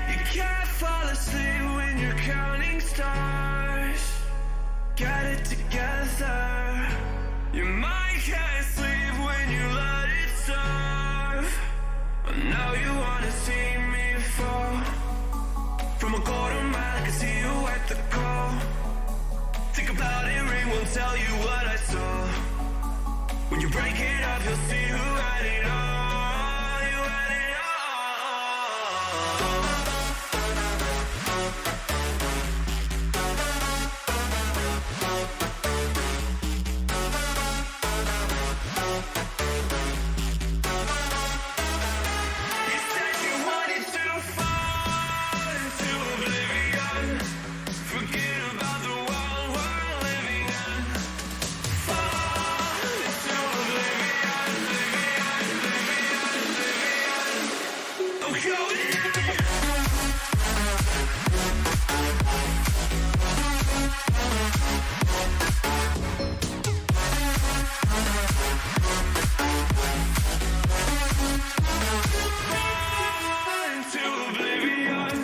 You can't fall asleep when you're counting stars. Get it together. Your mind can't sleep when you let it serve. And now you wanna see me fall. From a quarter mile, I can see you at the call. Think about it, ring won't tell you what I saw. When you break it up, you'll see who had it all. You had it all. You said you wanted to fall into oblivion. Forget about the world we're living in. Fall into oblivion, oblivion. I'm going in. Fall into oblivion.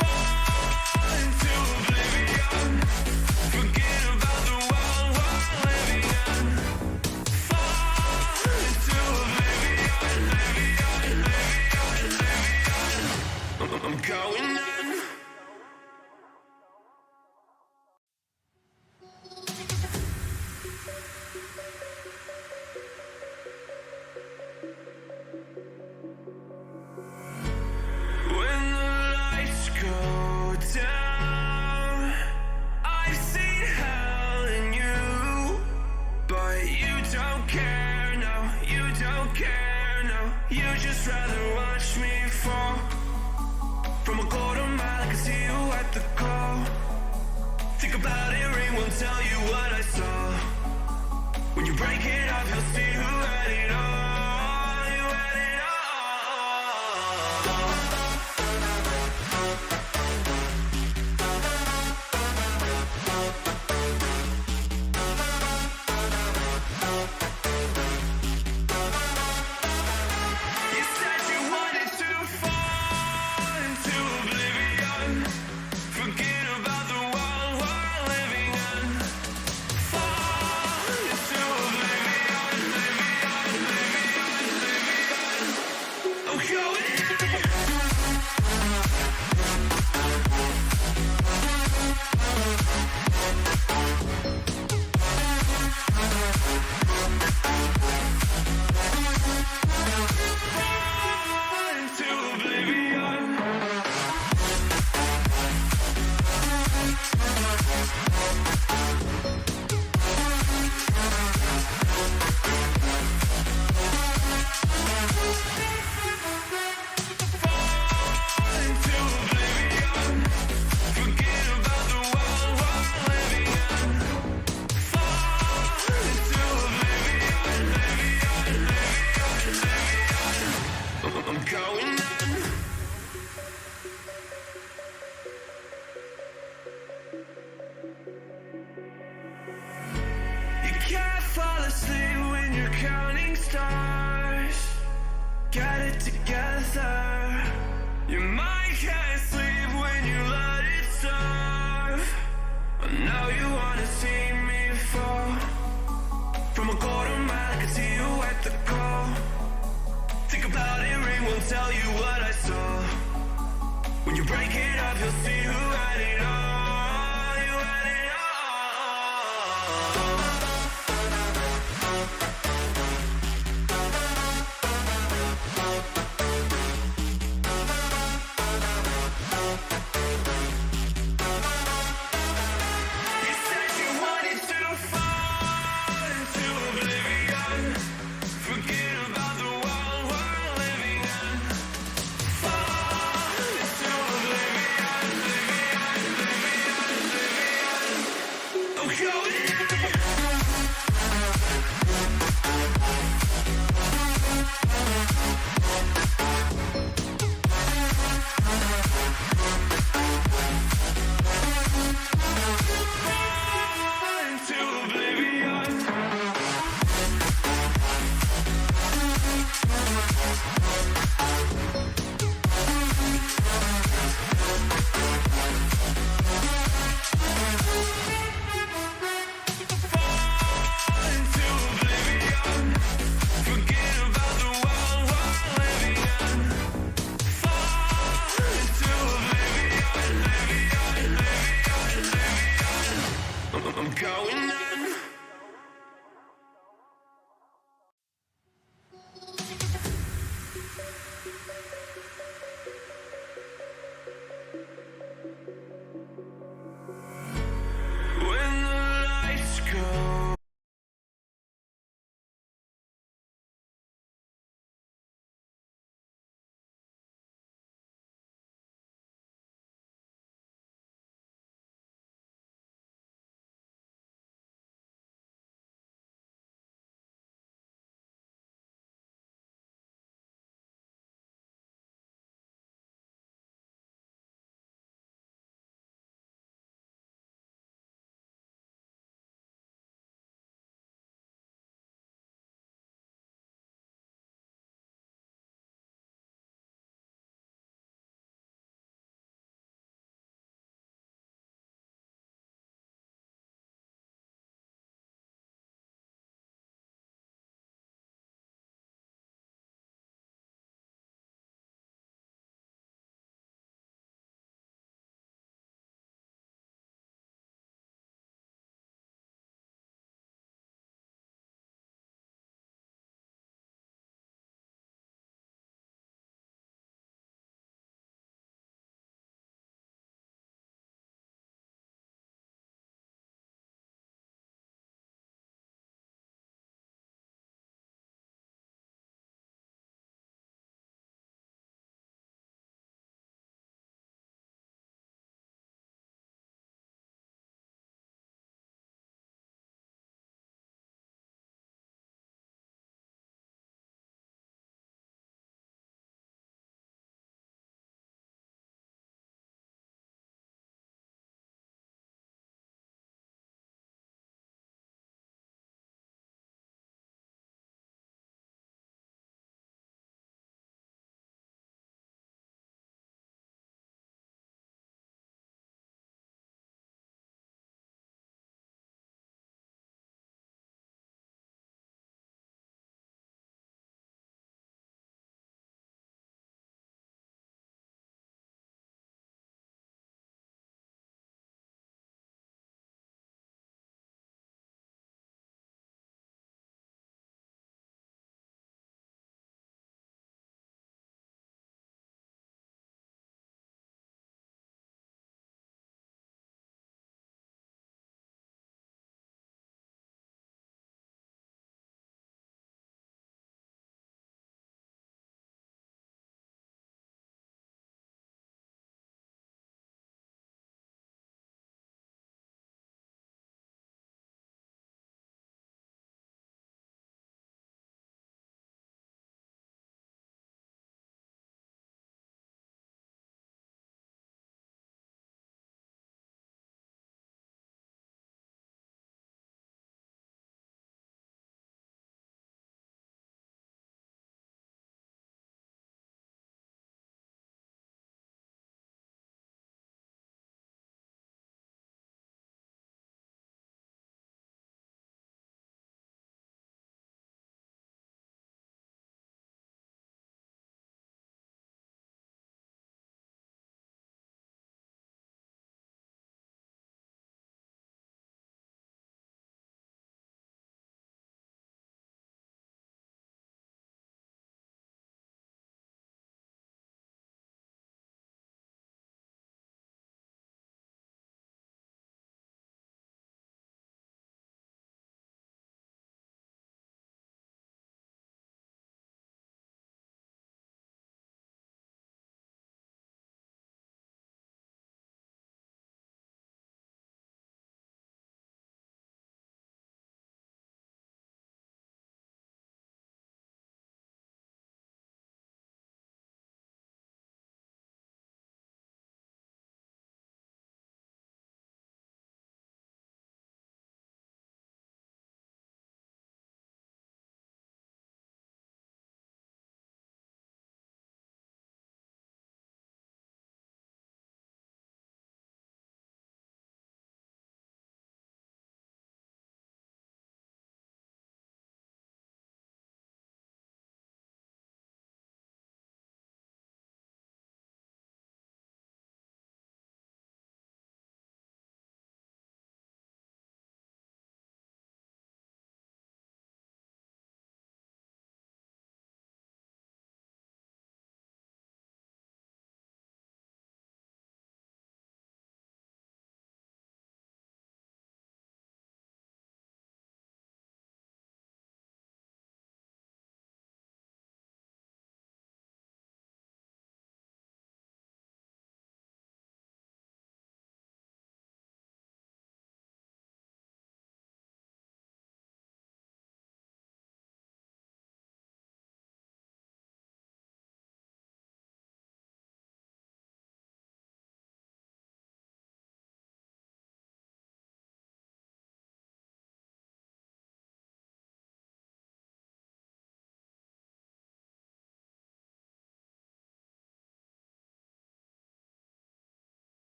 Fall into oblivion. Forget about the world we're living in. Fall into oblivion, oblivion. I'm going in. When the lights go down, I've seen hell in you, but you don't care, no, you don't care, no. You just rather watch me fall. From a quarter mile, I can see you at the call. Think about it, ring won't tell you what I saw. When you break it up, you'll see who had it all. You had it all. You said you wanted to fall into oblivion. Forget about the world we're living in. Fall into oblivion, oblivion. I'm going in. Fall into oblivion. Fall into oblivion. Forget about the world we're living in. Fall into oblivion, oblivion. I'm going in. You can't fall asleep when you're counting stars. Get it together. Your mind can't sleep when you let it serve. And now you wanna see me fall. From a quarter mile, I can see you at the call. Think about it, ring won't tell you what I saw. When you break it up, you'll see who had it all. You had it all. You said you wanted to fall into oblivion. Forget about the world we're living in. Fall into oblivion, oblivion.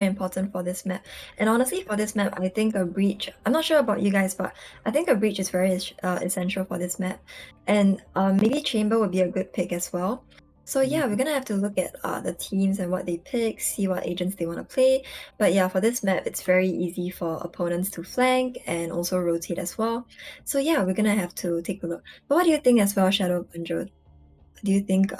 important for this map. And honestly, for this map, I think a breach, I'm not sure about you guys, but I think a breach is very essential for this map. And maybe chamber would be a good pick as well. So yeah, we're gonna have to look at the teams and what they pick, see what agents they want to play. But yeah, for this map, it's very easy for opponents to flank and also rotate as well. So yeah, we're gonna have to take a look. But what do you think as well, Shadow Banjo? Do you think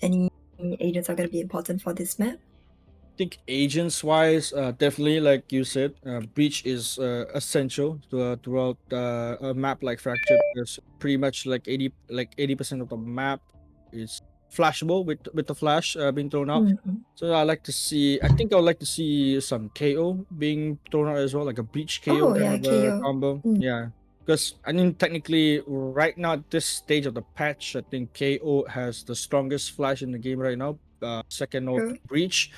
any agents are gonna be important for this map? I think agents wise, definitely like you said, breach is essential throughout a map like Fractured. There's pretty much like 80% of the map is flashable with the flash being thrown out. Mhm. So I like to see. I think I would like to see some KO being thrown out as well, like a breach KO Oh kind yeah, of a KO. combo. Mm. Yeah, because I mean technically right now at this stage of the patch, I think KO has the strongest flash in the game right now. Second of True. breach.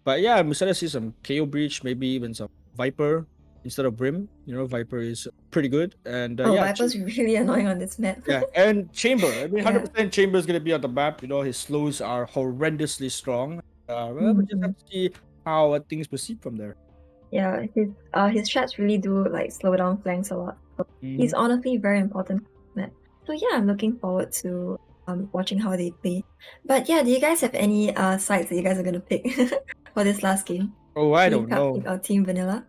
But yeah, I'm excited to see some KO breach, maybe even some Viper instead of Brim. You know, Viper is pretty good, and Oh, Viper's really annoying on this map. yeah, and Chamber. I mean, Yeah. 100% Chamber is gonna be on the map. You know, his slows are horrendously strong. Well, we just have to see how things proceed from there. Yeah, his strats really do like slow down flanks a lot. So he's honestly very important for this map. So yeah, I'm looking forward to watching how they play. But yeah, do you guys have any sides that you guys are gonna pick for this last game? Oh, I Team don't know. Cupcake or Team Vanilla?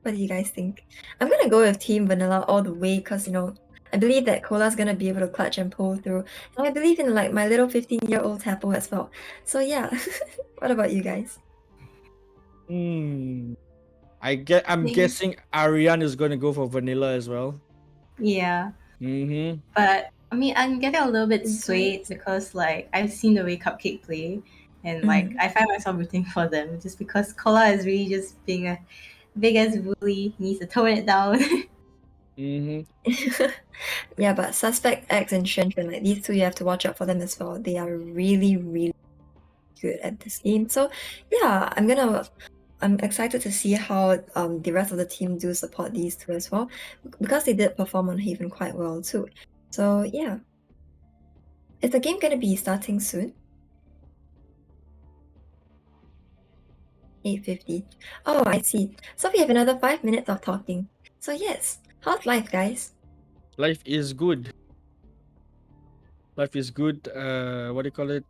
What do you guys think? I'm gonna go with Team Vanilla all the way because I believe that Cola's gonna be able to clutch and pull through. And I believe in like my little 15-year-old Tapo as well. So yeah. What about you guys? I'm Think- guessing Ariane is gonna go for Vanilla as well. Yeah. Mm-hmm. But I mean, I'm getting a little bit swayed because like I've seen the way Cupcake play, and like I find myself rooting for them just because Cola is really just being a big ass bully. He needs to tone it down. Yeah, but Suspect X and Shen, like these two, you have to watch out for them as well. They are really, really good at this game. So yeah, I'm excited to see how the rest of the team do support these two as well, because they did perform on Haven quite well too. So yeah. Is the game gonna be starting soon? 8:50. Oh, I see. So we have another 5 minutes of talking. So yes, how's life, guys? Life is good. Life is good. What do you call it?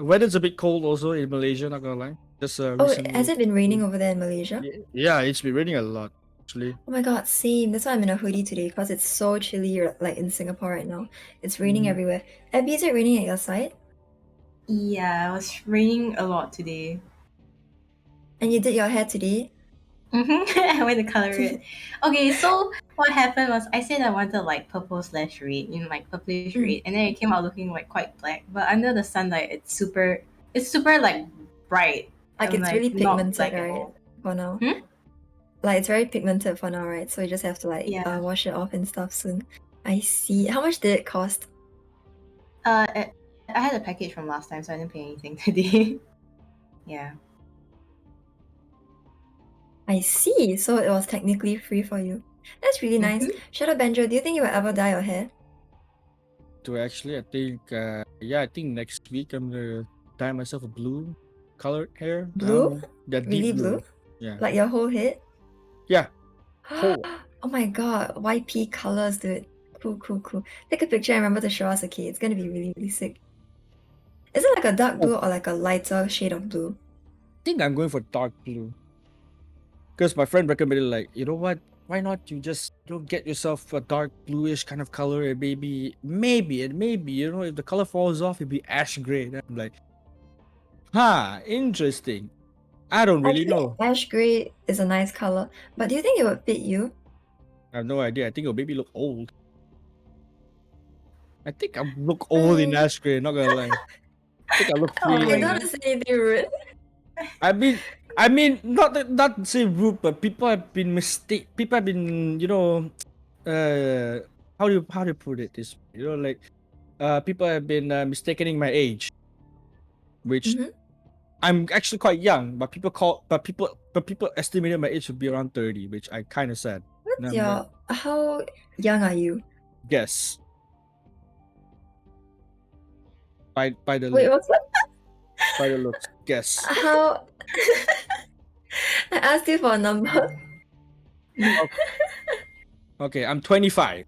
Weather's a bit cold also in Malaysia. Not gonna lie. Just recently. Has it been raining over there in Malaysia? Yeah, it's been raining a lot actually. Oh my god, same. That's why I'm in a hoodie today because it's so chilly like in Singapore right now. It's raining everywhere. Abby, is it raining at your side? Yeah, it was raining a lot today. And you did your hair today? I went to color it. Okay, so what happened was I said I wanted like purple/red, like purplish red, and then it came out looking like quite black. But under the sunlight, it's super like bright. Like and, it's really not pigmented, black at right? all. For now. Hmm? Like it's very pigmented for now, right? So you just have to like wash it off and stuff soon. I see. How much did it cost? I had a package from last time, so I didn't pay anything today. Yeah. I see. So it was technically free for you. That's really nice. Shadow Banjo, do you think you will ever dye your hair? Actually, I think I think next week I'm gonna dye myself a blue colored hair. Blue? Yeah, Really deep blue? Yeah. Like your whole head? Yeah. Oh my god, YP colors, dude. Cool. Take a picture and remember to show us, okay? It's gonna be really, really sick. Is it like a dark blue or like a lighter shade of blue? I think I'm going for dark blue. Because my friend recommended, like, you know what? Why not you just get yourself a dark bluish kind of color and maybe, if the color falls off, it'd be ash gray. Then I'm like, interesting. I don't really know. Ash gray is a nice color, but do you think it would fit you? I have no idea. I think it'll maybe look old. I think I look old in ash gray, not gonna lie. I think I look I don't want to say anything rude. I mean, not to say rude, but people have been how do you put it this way? Like, people have been mistaking my age, which I'm actually quite young, but people estimated my age to be around 30, which I kind of said. How young are you? Guess. By the Wait, what's that? by the looks. Guess. How? I asked you for a number. Okay, I'm 25.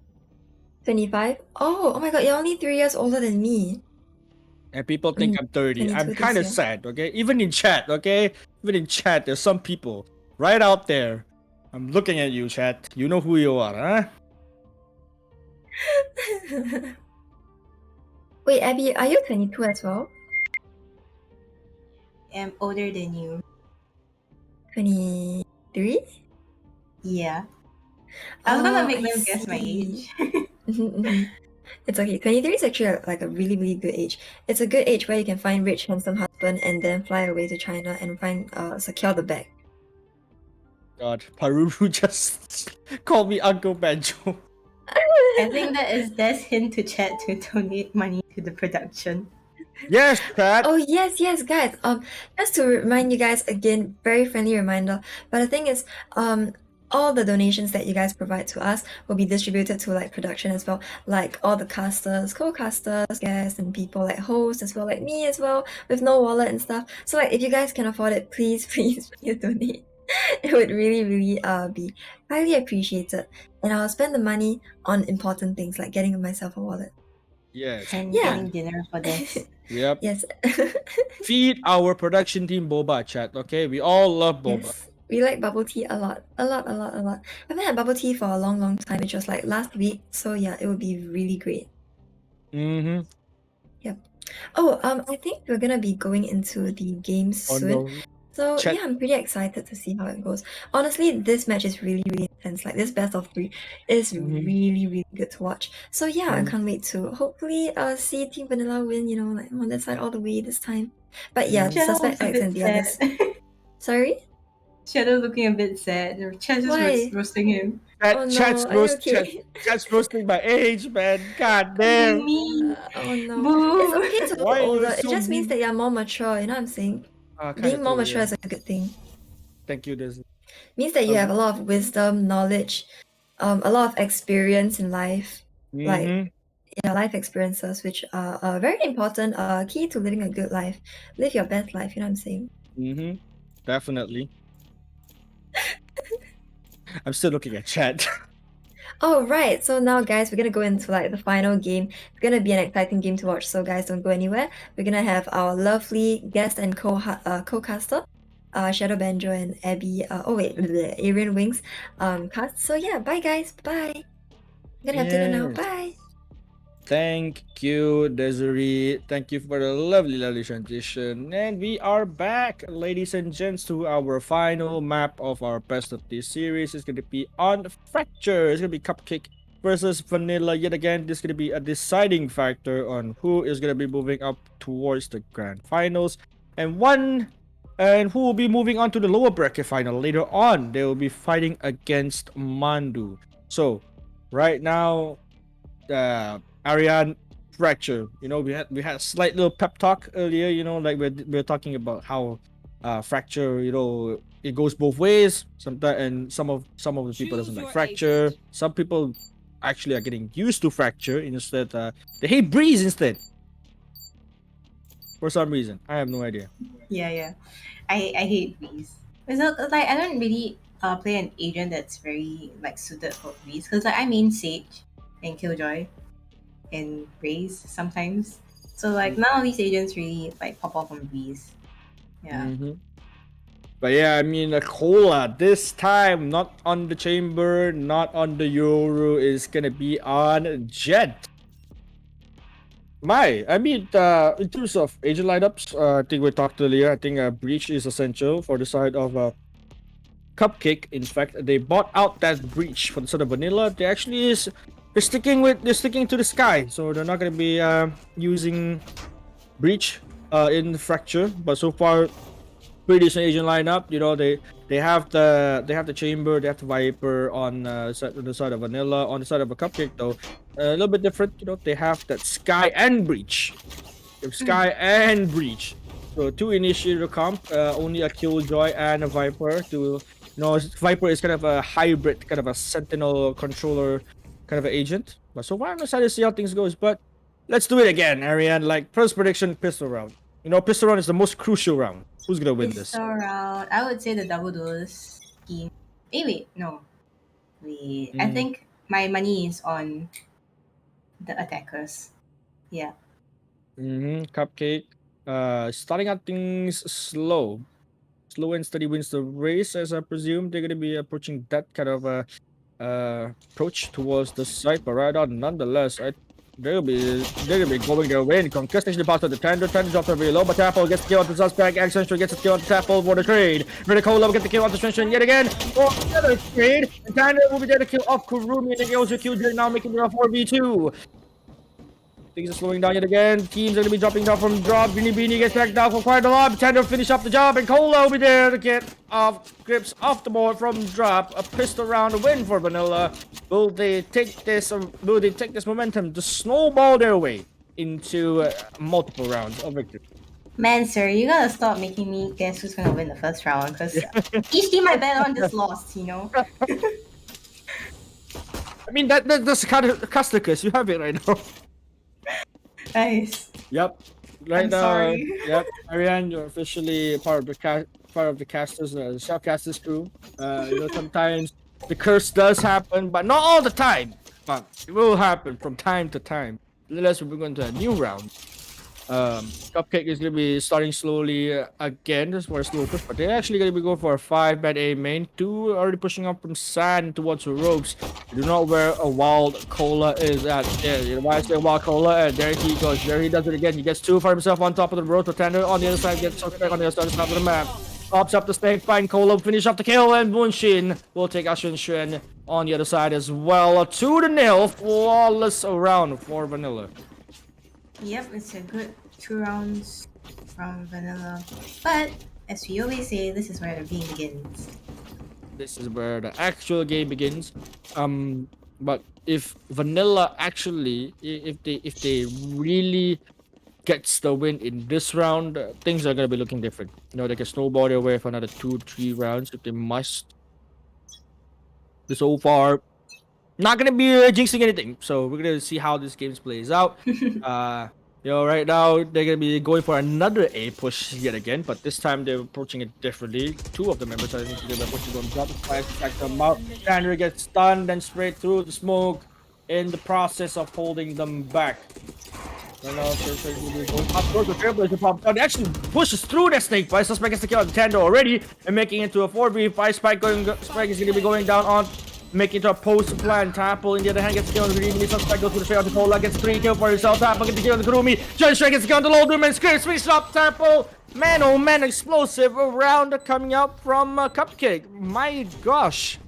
25? Oh my god, you're only 3 years older than me. And people think I'm 30. 22 I'm this kind of year. sad, okay? Even in chat, okay? Even in chat, there's some people right out there. I'm looking at you, chat. You know who you are, huh? Wait, Abby, are you 22 as well? I'm older than you. 23? Yeah. I was gonna make I them guess my see. age. It's okay. 23 is actually like a really, really good age. It's a good age where you can find rich, handsome husband and then fly away to China and find secure the bag. God, Paruru just called me Uncle Banjo. I think that's hint to chat to donate money to the production. Yes, chat. Oh yes, guys. Just to remind you guys again, very friendly reminder. But the thing is, all the donations that you guys provide to us will be distributed to like production as well, like all the casters, co-casters, guests, and people like hosts as well, like me as well, with no wallet and stuff. So like, if you guys can afford it, please donate. It would really, really be highly appreciated, and I'll spend the money on important things like getting myself a wallet. Yes. And Yeah. getting dinner for this. Yep. Yes. Feed our production team boba, chat. Okay, we all love boba. Yes, we like bubble tea a lot. I haven't had bubble tea for a long, long time, which was like last week. So yeah, it would be really great. Mm-hmm. Oh, I think we're gonna be going into the games Oh soon. no. So Chat- yeah, I'm pretty excited to see how it goes. Honestly, this match is really, really intense. Like this best of 3 is really, really good to watch. So yeah, I can't wait to hopefully see Team Vanilla win, you know, like on that side all the way this time. But yeah, Shadow suspect looks a Alex bit and the sad. others. Sorry? Shadow looking a bit sad. Chat just Why? roasting him. Chat, Oh no, chat's are you roast, okay? chat's roasting my age, man. God Being damn. mean. Oh no. Boo. It's okay to look Why are you older. It so just means mean? that you're more mature, you know what I'm saying? Kinda Being more true, mature yeah. is a good thing. Thank you, Des. Means that you have a lot of wisdom, knowledge, a lot of experience in life. Like life experiences, which are very important, key to living a good life. Live your best life, you know what I'm saying? Mm-hmm. Definitely. I'm still looking at chat. Oh right, so now guys, we're gonna go into like the final game. It's gonna be an exciting game to watch, so guys don't go anywhere. We're gonna have our lovely guest and co-caster, Shadow Banjo and Abby, Arian Wings cast. So yeah, bye guys, bye. I'm gonna have dinner now, Yes. bye. Thank you, Desiree. Thank you for the lovely, lovely transition. And we are back, ladies and gents, to our final map of our best of this series. It's going to be on Fracture. It's going to be Cupcake versus Vanilla. Yet again, this is going to be a deciding factor on who is going to be moving up towards the grand finals. And who will be moving on to the lower bracket final. Later on, they will be fighting against Mandu. So, right now, Ariane Fracture. You know, we had a slight little pep talk earlier. You know, like we're talking about how Fracture. You know, it goes both ways. Sometimes, and some of the people doesn't like Fracture. Some people actually are getting used to Fracture instead. They hate Breeze instead. For some reason, I have no idea. Yeah. I hate Breeze. So like I don't really play an agent that's very like suited for Breeze because like I main Sage and Killjoy and Raze sometimes. So like none of these agents really like pop off on Breeze. Yeah. But yeah, I mean, a Cola this time, not on the Chamber, not on the Yoru, is gonna be on Jet. I mean, in terms of agent lineups, I think we talked earlier. I think Breach is essential for the side of Cupcake. In fact, they bought out that Breach for the side of Vanilla. They're sticking to the Sky, so they're not gonna be using Breach in Fracture. But so far, pretty decent agent lineup. You know, they have the Chamber, they have the Viper on the side of Vanilla. On the side of a Cupcake, though, a little bit different. You know, they have that Sky and Breach. They have Sky and Breach. So 2 initiator comp, only a Killjoy and a Viper. Viper is kind of a hybrid, kind of a Sentinel controller kind of an agent. But so far, I'm excited to see how things goes. But let's do it again, Ariane. Like first prediction, pistol round. You know, pistol round is the most crucial round. Who's gonna win this? So round, I would say the double duels team. Wait, no. Wait, I think my money is on the attackers. Yeah. Cupcake. Starting out things slow. Slow and steady wins the race, as I presume they're gonna be approaching that kind of approach towards the side, but right on nonetheless, they'll be going their way. Contestation pass to the tender drops are very low, but Tapple gets the kill on the suspect. Accenture gets the kill on the Tapple for the trade. Redicola gets the kill on the Trench yet again for another trade. And Tender will be there to kill off Kurumi, and the also killed now, making it a 4v2. Things are slowing down yet again. Teams are going to be dropping down from drop. Beanie gets back down for quite a lot. Tender finish up the job, and Cola will be there to get off grips off the board from drop. A pistol round win for Vanilla. Will they take this? Will they take this momentum to snowball their way into multiple rounds of victory? Man, sir, you gotta stop making me guess who's gonna win the first round, because each team I bet on just lost, you know? I mean, that's kind of Custicus. You have it right now. Nice. Yep. Right I'm now, sorry. yep. Ariane, you're officially part of the casters, the self-casters crew. You know, sometimes the curse does happen, but not all the time. But it will happen from time to time. Nonetheless, we're going to a new round. Cupcake is going to be starting slowly again, just for a slow push, but they're actually going to be going for a 5-bad A main. 2 already pushing up from sand towards the ropes. They do not where a wild cola is at. There, you know why I say wild cola? And there he goes. There he does it again. He gets 2 for himself on top of the road. Pretender on the other side gets back on the other side of the map. Pops up the snake, find Cola, finish off the kill, and Munshin will take Ashun on the other side as well. 2-0, flawless round for Vanilla. Yep, it's a good 2 rounds from Vanilla. But, as we always say, this is where the game begins. This is where the actual game begins. But if Vanilla actually, if they really gets the win in this round, things are gonna be looking different. You know, they can snowball their way for another 2-3 rounds if they must. So far, not gonna be jinxing anything. So we're gonna see how this game plays out. You know, right now they're gonna be going for another A push yet again, but this time they're approaching it differently. 2 of the members are going to be pushing on drop, back them out. Tanner gets stunned and sprayed through the smoke in the process of holding them back. Right now, going up towards the Trailblazer pop down. He actually pushes through that snake, but Suspect gets the kill on Tando already and making it to a 4v5. Spike is gonna be going down on. Making it to a post plan. Tapple in the other hand gets killed on the Green. Suspect goes to the straight out the Cola, gets 3 kills for himself. Tapple gets the kill on the Kurumi. Judge Strike gets the kill on the Low Doom and Scream. Switch up Tapple. Man, oh man, explosive round coming out from Cupcake. My gosh.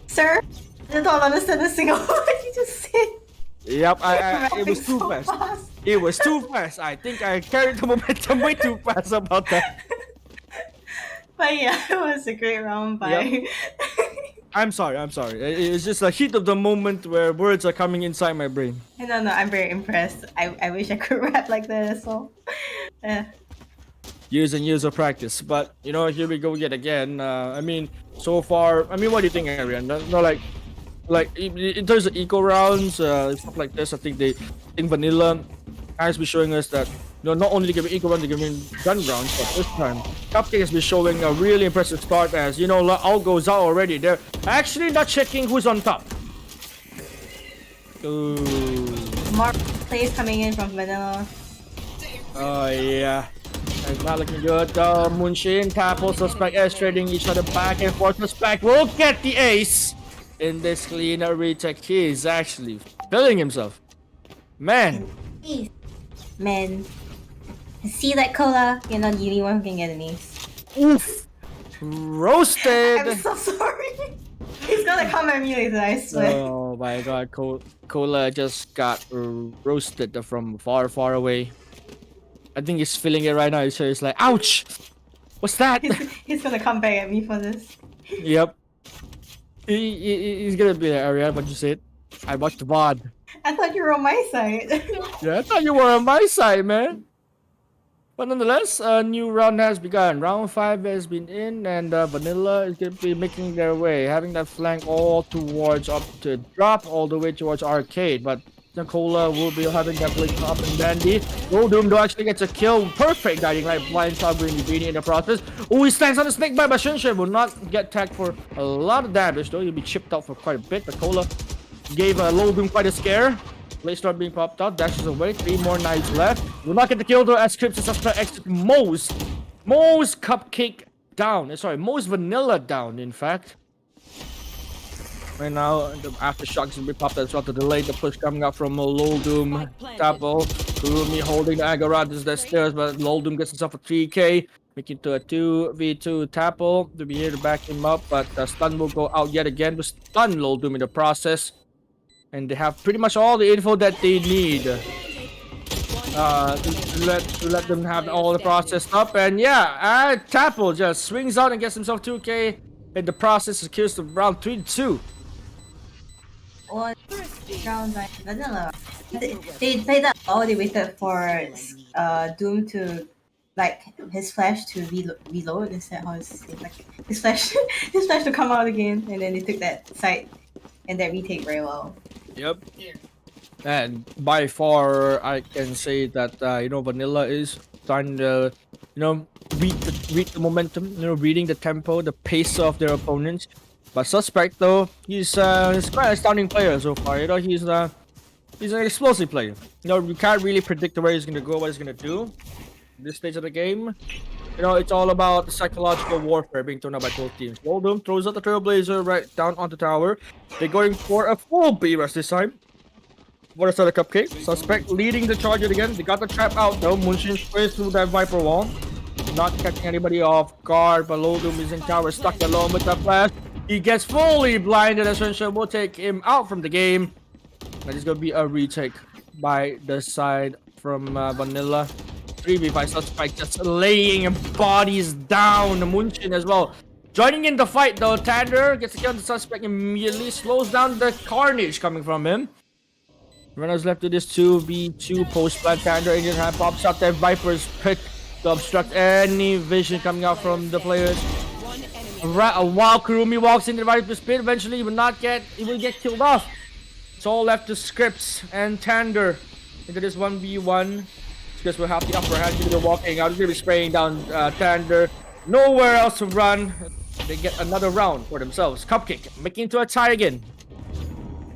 Sir, I don't understand a single word you just said. Yep, it was too fast. It was too fast. I think I carried the momentum way too fast about that. But yeah, it was a great round by. Yep. I'm sorry. It's just a heat of the moment where words are coming inside my brain. No, I'm very impressed. I wish I could rap like that as well. Years and years of practice, but you know, here we go yet again. I mean, so far, I mean, what do you think, Arian? No, like in terms of eco rounds, stuff like this, I think Vanilla has been showing us that, you know, not only giving eco rounds, they're giving gun rounds, but this time Cupcake has been showing a really impressive start. As you know, all goes out already. They're actually not checking who's on top. Ooh. More plays coming in from Vanilla. Oh yeah. It's not looking good. Munshin, Tapple, Suspect S trading each other back and forth. Suspect will get the ace in this clean retake. He is actually feeling himself. Man. Man. See that Cola? You're not the only one who can get an ace. Oof. Roasted. I'm so sorry. He's gonna come at me later, I swear. Oh my god. Cola just got roasted from far, far away. I think he's feeling it right now. He's like, ouch! What's that? He's gonna come back at me for this. Yep. He's gonna be there, Ariane. What you said? I watched the VOD. I thought you were on my side. Yeah, I thought you were on my side, man. But nonetheless, a new round has begun. Round 5 has been in, and Vanilla is gonna be making their way, having that flank all towards up to drop all the way towards arcade. But Cola will be having that blink up and dandy. Doom though actually gets a kill. Perfect guiding right. Blind shot going to be in the process. Oh, he stands on the snake bite, but Shinshin will not get tagged for a lot of damage though. He'll be chipped out for quite a bit. But Cola gave Doom quite a scare. Play start being popped out. Dashes away. 3 more knives left. Will not get the kill though as Scripts is suspect exit Mo's Cupcake down. Sorry, Mo's Vanilla down in fact. Right now, the aftershocks will be popped as well to delay the push coming up from Doom. Tapo, Kurumi holding the Agarad as the stairs, but Doom gets himself a 3k, making it to a 2v2 Tapo to be here to back him up, but the stun will go out yet again to stun Doom in the process. And they have pretty much all the info that they need to let them have all the process up. And yeah, Tapo just swings out and gets himself 2k. And the process secures the round 3-2. Or round like vanilla. They played that all. They waited for Doom to like his flash to reload. Is that how it's like his flash his flash to come out again, and then they took that site and that retake very well. Yep. And by far, I can say that Vanilla is starting to read the momentum, reading the tempo, the pace of their opponents. But Suspect though, he's quite an astounding player so far. He's an explosive player. You can't really predict where he's gonna go, what he's gonna do. This stage of the game, it's all about the psychological warfare being thrown out by both teams. Doom throws out the Trailblazer right down onto tower. They're going for a full B-rush this time. For the side of Cupcake, Suspect leading the charge again. They got the trap out though. Munshin sprays through that Viper wall, not catching anybody off guard. But Doom is in tower, stuck alone with the flash. He gets fully blinded as Munshin will take him out from the game. That is gonna be a retake by the side from Vanilla. 3v5 Suspect just laying bodies down. Munshin as well. Joining in the fight though, Tander gets a kill on the Suspect immediately, slows down the carnage coming from him. Runners left to this 2v2 post-plant. Tander Indian hand pops out that Viper's pick to obstruct any vision coming out from the players. While Kurumi walks into the Viper's pit, eventually he will get killed off. It's all left to Scripts and Tander into this 1v1. Scripts will have the upper hand. They're walking out. He's going to be spraying down Tander. Nowhere else to run. They get another round for themselves. Cupcake making into a tie again.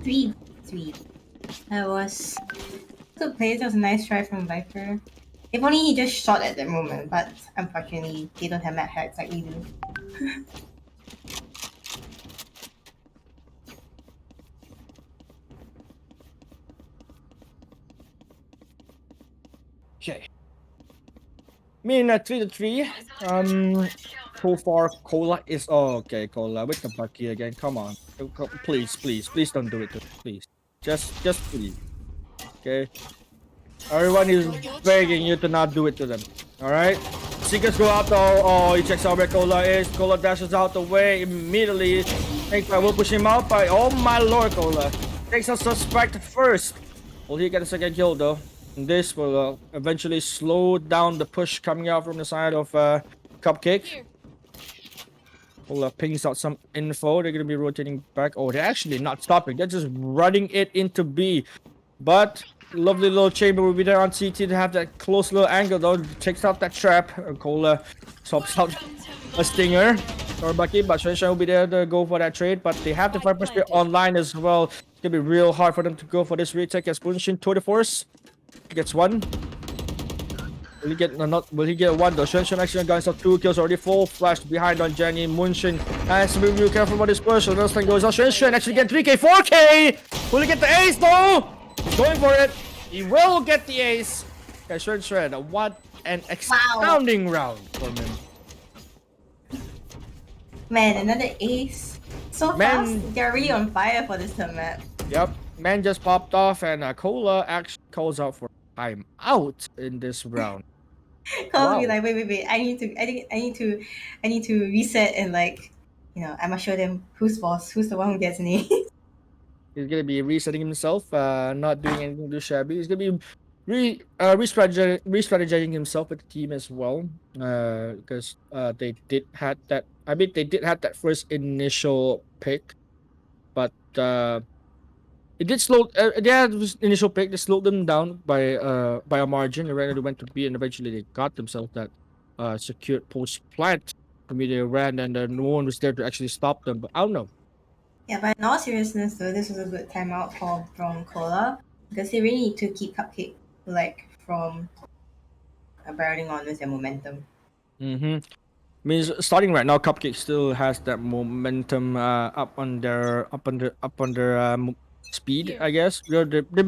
3-3. That was good play. That was a nice try from Viper. If only he just shot at that moment, but unfortunately they don't have map hacks like we do. Okay. In 3-3. So far, Cola is okay. Cola with the Bucky again. Come on, please don't do it. Please, just please. Okay. Everyone is begging you to not do it to them. All right. Seekers go out though. Oh, he checks out where Cola is. Cola dashes out the way immediately. Think I will push him out by. Oh my lord, Cola takes a Suspect first. Will he get a second kill though? This will eventually slow down the push coming out from the side of Cupcake. Cola pings out some info. They're gonna be rotating back. Oh, they're actually not stopping. They're just running it into B. But lovely little chamber will be there on CT to have that close little angle though. Takes out that trap. Cola swaps out a stinger or Bucky, but Sunshine will be there to go for that trade. But they have the Viper Spear online as well. It's gonna be real hard for them to go for this retake as Munshin tour de force. Gets one. Will he get will he get one though? Shenshin actually got himself 2 kills already. Full flash behind on Jenny. Munshin has to be real careful about this push. Another thing goes out. Shenshin actually get 3k, 4k. Will he get the ace though? He's going for it. He will get the ace. Okay, Shred. What an astounding round from him. Man, another ace. So fast. They're really on fire for this tournament. Yep. Man just popped off and Cola actually calls out for time out in this round. Cola be like, wait. I need to reset and like, I must show them who's boss, who's the one who gets an ace. He's gonna be resetting himself, not doing anything too shabby. He's gonna be re-strategizing himself with the team as well, because they did have that first initial pick, but It did slow. They had this initial pick. They slowed them down by a margin. And they went to B, and eventually they got themselves that secured post plant. For me, they ran, and no one was there to actually stop them. But I don't know. Yeah, but in all seriousness, though, this was a good timeout from Cola because they really need to keep Cupcake like from barreling on with their momentum. Mm-hmm. Means starting right now, Cupcake still has that momentum up on their speed. I guess they've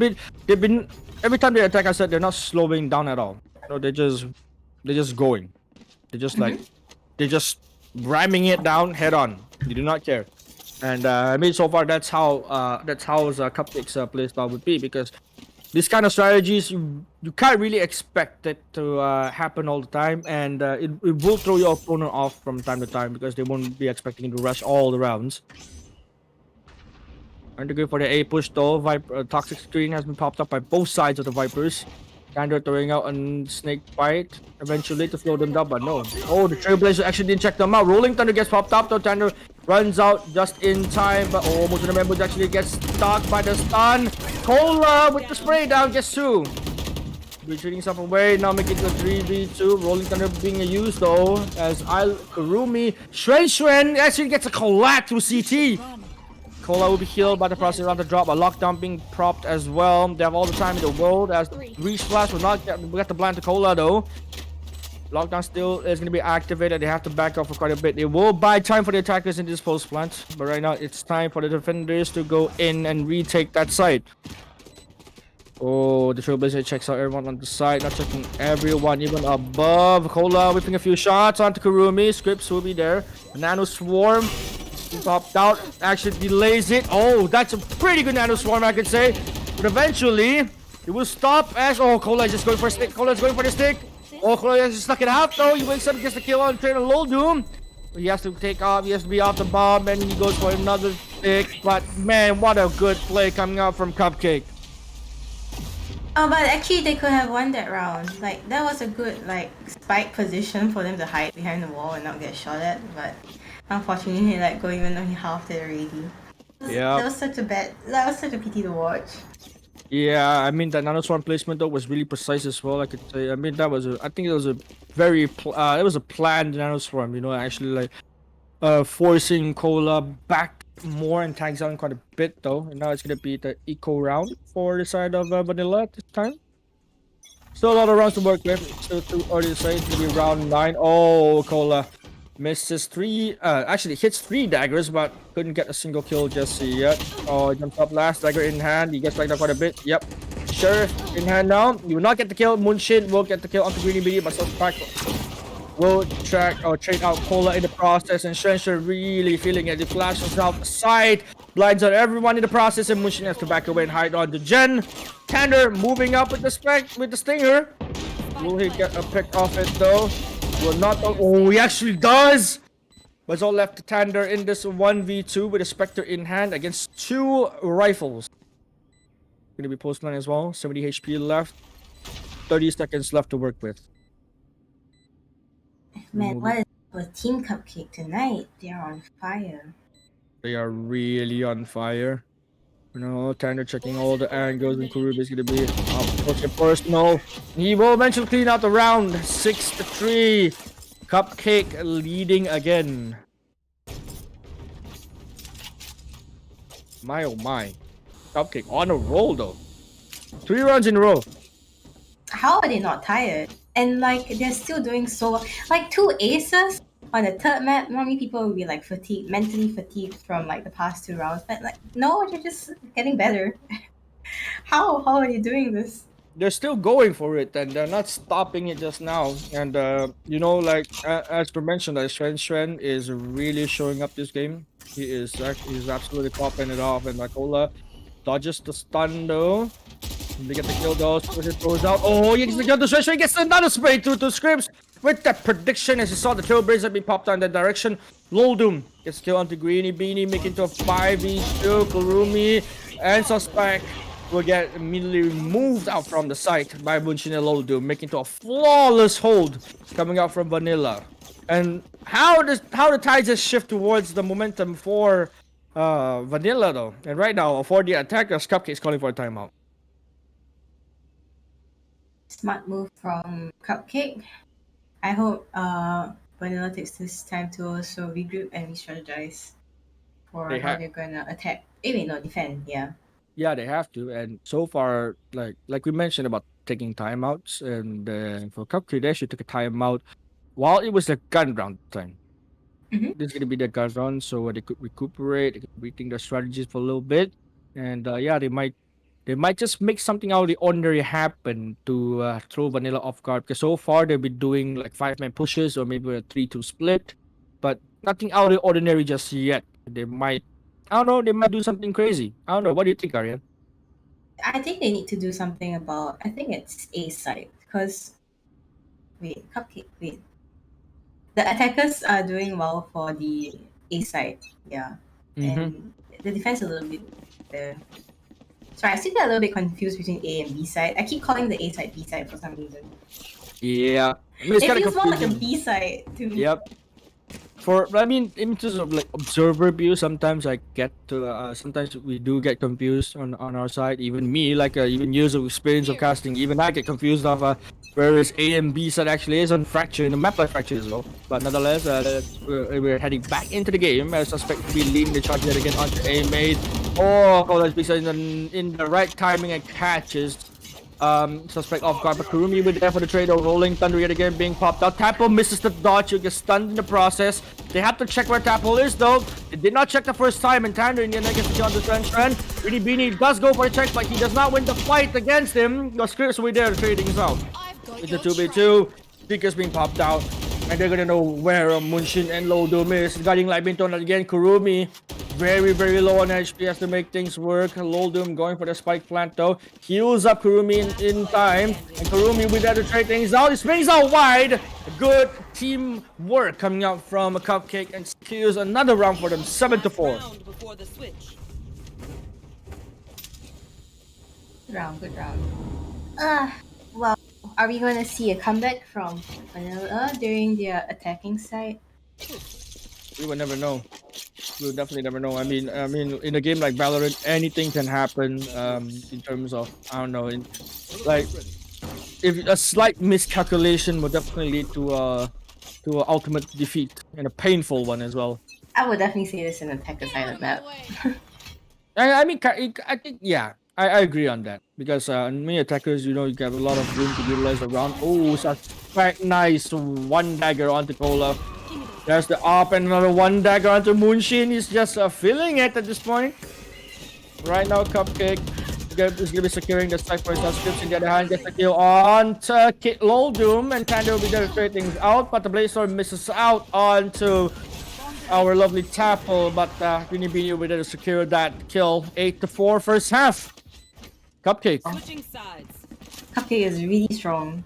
been every time they attack. I said they're not slowing down at all. No, they're just going. They're just like they're just ramming it down head on. They do not care. And I mean, so far that's how Cupcake's playstyle would be, because these kind of strategies you can't really expect it to happen all the time, and it will throw your opponent off from time to time because they won't be expecting to rush all the rounds. Trying to go for the A push though. Toxic screen has been popped up by both sides of the Vipers. Thunder throwing out a snake bite eventually to slow them down, but no. Oh, the Trailblazer actually didn't check them out. Rolling Thunder gets popped up though. Thunder runs out just in time, but almost the members actually gets stuck by the stun. Cola with the spray down gets two. Retreating stuff away, now making it a 3v2. Rolling Thunder being used though, as Kurumi Shuen actually gets a collab to CT. Cola will be healed by the process around the drop. A lockdown being propped as well. They have all the time in the world, as Reach Flash will not get the blind to Cola though. Lockdown still is going to be activated. They have to back off for quite a bit. They will buy time for the attackers in this post plant, but right now it's time for the defenders to go in and retake that site. Oh, the Trailblazer checks out everyone on the side, not checking everyone, even above. Cola whipping a few shots onto Kurumi. Scripts will be there. Nano Swarm popped out, actually delays it. Oh, that's a pretty good Nano Swarm, I could say. But eventually, it will stop as... Oh, Cola is just going for a stick. Cola is going for the stick. Oh, Cola is just stuck it out though. He wakes up, gets the kill on Trainer Loldum. He has to take off, he has to be off the bomb, and he goes for another stick. But man, what a good play coming out from Cupcake. Oh, but actually they could have won that round. Like, that was a good, like, spike position for them to hide behind the wall and not get shot at. But unfortunately, like, going even though he halved it already. Yeah. That was such a pity to watch. Yeah, I mean, that Nano Swarm placement though was really precise as well, I could say. I mean, I think it was a very, it was a planned Nano Swarm, you know, actually like, forcing Cola back more and tags on quite a bit though. And now it's gonna be the eco round for the side of Vanilla at this time. Still a lot of rounds to work with. Still too early to say. It's gonna be round 9. Oh, Cola misses actually hits 3 daggers, but couldn't get a single kill just yet. Oh, he jumps up last, dagger in hand. He gets back up quite a bit. Yep. Sheriff in hand now. You will not get the kill. Moonshin will get the kill onto Greeny BD, but Suspect will trade out Cola in the process, and Shensher really feeling it. He flashes out the side, blinds out everyone in the process, and Moonshin has to back away and hide on the Gen. Tander moving up with the Stinger. Will he get a pick off it though? Will not. Oh, he actually does! But it's all left to Tander in this 1v2 with a Spectre in hand against 2 rifles. Gonna be postman as well. 70 HP left. 30 seconds left to work with. Man, what is with Team Cupcake tonight? They are on fire. They are really on fire. You know, Tander checking all the angles, and Kurumi is gonna be up personal. He will eventually clean out the round. 6-3. Cupcake leading again. My oh my. Cupcake on a roll though. 3 rounds in a row. How are they not tired? And like, they're still doing so well. Like, 2 aces on the third map. Normally people will be like fatigued, mentally fatigued from like the past 2 rounds. But like, no, they're just getting better. How are they doing this? They're still going for it, and they're not stopping it just now. And you know, like as we mentioned, Shen is really showing up this game. He's absolutely popping it off, and Cola dodges the stun though. They get the kill though. It throws out. Oh, he gets the kill. The Shen gets another spray to Scripps with that prediction, as you saw the Trailblazer being popped on that direction. Loldum gets killed onto Greeny Beanie, making to a 5v2. Kurumi and Suspect will get immediately moved out from the site by Moonshin and Loldum, making to a flawless hold coming out from Vanilla. And how the tides just shift towards the momentum for Vanilla though, and right now for the attackers, Cupcake is calling for a timeout. Smart move from Cupcake. I hope Vanilla takes this time to also regroup and re-strategize for They how have- they're gonna attack. Wait, no, defend. Yeah. Yeah, they have to, and so far, like we mentioned about taking timeouts, and for Cupcake, they should take a timeout while it was a gun round time. Mhm. This is gonna be the gun round, so they could recuperate, they could rethink their strategies for a little bit, and yeah, they might just make something out of the ordinary happen to throw Vanilla off guard. Because so far they've been doing like 5-man pushes or maybe a 3-2 split, but nothing out of the ordinary just yet. They might, I don't know, they might do something crazy. I don't know. What do you think, Aryan? I think they need to do something about. I think it's A side because Cupcake. Wait, the attackers are doing well for the A side. Yeah, and the defense a little bit there. Sorry, I still get a little bit confused between A and B side. I keep calling the A side B side for some reason. Yeah, I mean, it's It kinda feels more like a confusing. B side to me. Yep. I mean, in terms of like observer view, sometimes I get to, sometimes we do get confused on our side. Even me, like even years of experience of casting, even I get confused of where is A and B side actually is on Fracture, in the map like Fracture as well. But nonetheless, we're heading back into the game. I suspect to be leading the charge yet again onto A mate. Oh, Cold B side in the right timing and catches. Suspect off guard, but Kurumi with there for the trade. Rolling Thunder yet again being popped out. Tapple misses the dodge. You get stunned in the process. They have to check where Tapple is though. They did not check the first time, and Tander in the end gets the kill on the Trend. Beanie Beanie does go for a check, but he does not win the fight against him. The scripts with there trading is out. It's a 2v2. Speakers being popped out, and they're gonna know where Munshin and Low Doom is. Guiding light being thrown out again. Kurumi very, very low on HP, has to make things work. Low Doom going for the spike plant though. Heals up Kurumi in time. And Kurumi with that to trade things out. He swings out wide. Good teamwork coming out from a Cupcake and secures another round for them. 7-4. Good round. Well, are we going to see a comeback from Vanilla during their attacking side? We will never know. We'll definitely never know. I mean, in a game like Valorant, anything can happen. In terms of, I don't know, if a slight miscalculation would definitely lead to an ultimate defeat, and a painful one as well. I would definitely say this in attacker side map. I think yeah, I agree on that, because many attackers, you have a lot of room to utilize around. Oh, such quite nice one dagger onto Cola. There's the up and another one dagger onto Moonshin. He's just feeling it at this point. Right now, Cupcake is gonna be securing the side for his scripts. In the other hand, gets a kill onto Low Doom, and Tander will be there to trade things out, but the Blaze Sword misses out onto our lovely Tapple, but Beanie Beanie will be there to secure that kill. 8-4 first half. Cupcake. Switching sides. Cupcake is really strong.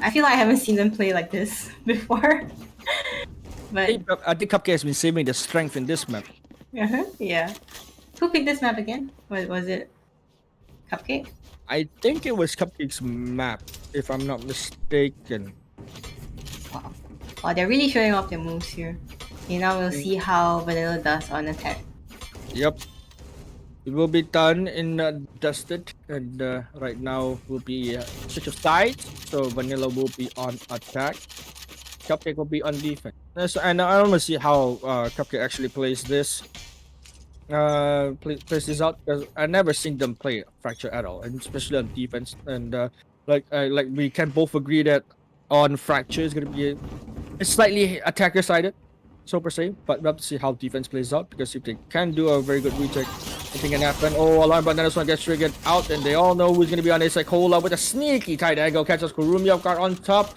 I feel like I haven't seen them play like this before. But I think Cupcake has been saving the strength in this map. yeah. Who picked this map again? Was it Cupcake? I think it was Cupcake's map, if I'm not mistaken. Wow. Wow, they're really showing off their moves here. Okay, now we'll see how Vanilla does on attack. Yep. It will be done in dusted, and right now will be switch of sides. So Vanilla will be on attack. Cupcake will be on defense. And I want to see how Cupcake actually plays this. Plays this out, because I never seen them play Fracture at all, and especially on defense. And like we can both agree that on Fracture is gonna be it's slightly attacker sided, so per se. But we'll have to see how defense plays out, because if they can do a very good retake, anything can happen. Oh, alarm button, this one gets triggered out, and they all know who's gonna be on a side. Cola with a sneaky tight angle catches Kurumi off guard on top.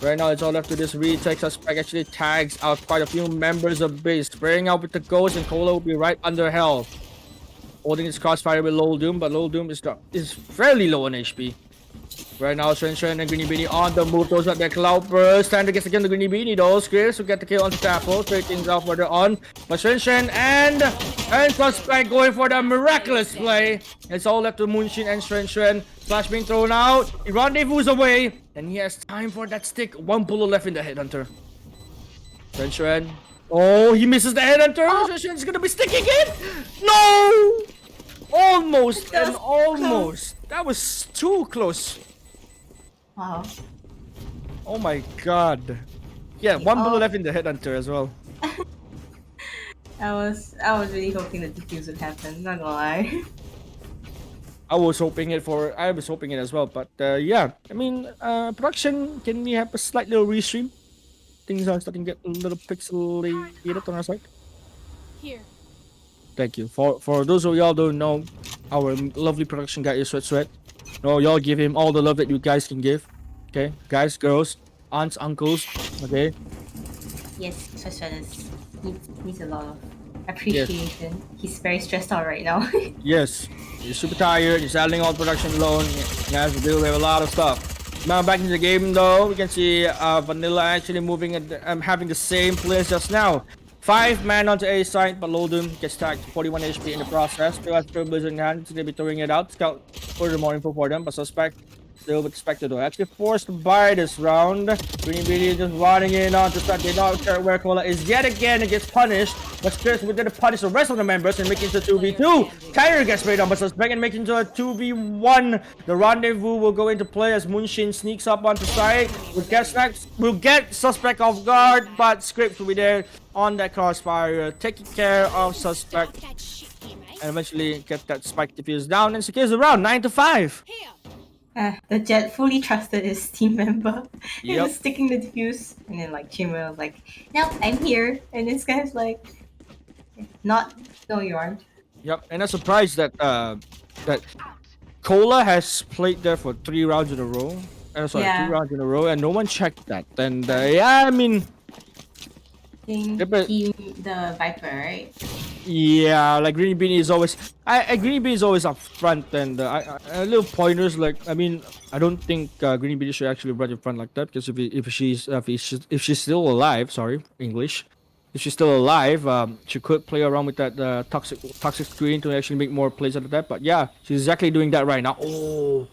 Right now, it's all left to this retake. Suspect actually tags out quite a few members of base, spraying out with the ghost, and Cola will be right under health. Holding his crossfire with Low Doom, but Low Doom is fairly low on HP. Right now, Shen and Greeny Beanie on the move. Throws out their Cloud Burst. Tander gets the kill on the Greeny Beanie though. Scripps will get the kill on the Tapple. Trade things out further on. But Shen and Suspect going for the miraculous play. It's all left to Moonshin and Shen. Flash being thrown out. He rendezvous away. And he has time for that stick. One bullet left in the headhunter. Shen Oh, he misses the head and turns. It's gonna be sticky again. No! Almost That and was almost. That was too close. Wow. Oh my god. Yeah, one bullet Oh. left in the headhunter as well. I was really hoping the defuse would happen, not gonna lie. I was hoping it as well, but yeah. I mean, production, can we have a slight little restream? Things are starting to get a little pixelated on our side. Here. Thank you. For those of y'all don't know, our lovely production guy is Sweat. No, y'all give him all the love that you guys can give. Okay, guys, girls, aunts, uncles. Okay. Yes, Shashadas needs a lot of appreciation. He's very stressed out right now. Yes, he's super tired. He's handling all production alone. He has to deal with a lot of stuff. Now back into the game though, we can see Vanilla actually moving and having the same play as just now. 5 man onto A side, but Loldum gets tagged 41 HP in the process. Still has Trailblazer in hand, he's gonna be throwing it out. Scout further more info for them, but Suspect still with Spectre though. Actually forced to buy this round. Green BD just running in on to start. They not care where Cola is yet again and gets punished. But Spears will gonna punish the rest of the members and make it into 2v2. Kyrie gets sprayed on, but Suspect and make it into a 2v1. The rendezvous will go into play as Moonshin sneaks up onto side. We'll get Suspect off guard, but Scripts will be there on that crossfire, taking care of Suspect That shit game, eh? and eventually get that spike defuse down and secures the round 9-5. Here. The Jet fully trusted his team member. He Yep. was sticking the defuse, and then like Chima was like, "No, I'm here," and this guy's like, "Not, no, you aren't." Yep, and I'm surprised that that Cola has played there for 3 rounds in a row. Sorry, Yeah. 2 rounds in a row, and no one checked that. And yeah, I mean, Think Yeah, but- team the Viper, right? yeah, like Green Bean is always, Green Bean is always up front, and little pointers like, I mean, I don't think Green Bean should actually run in front like that because if she's still alive, sorry, English. If she's still alive, she could play around with that toxic screen to actually make more plays out of that. But yeah, she's exactly doing that right now. Oh,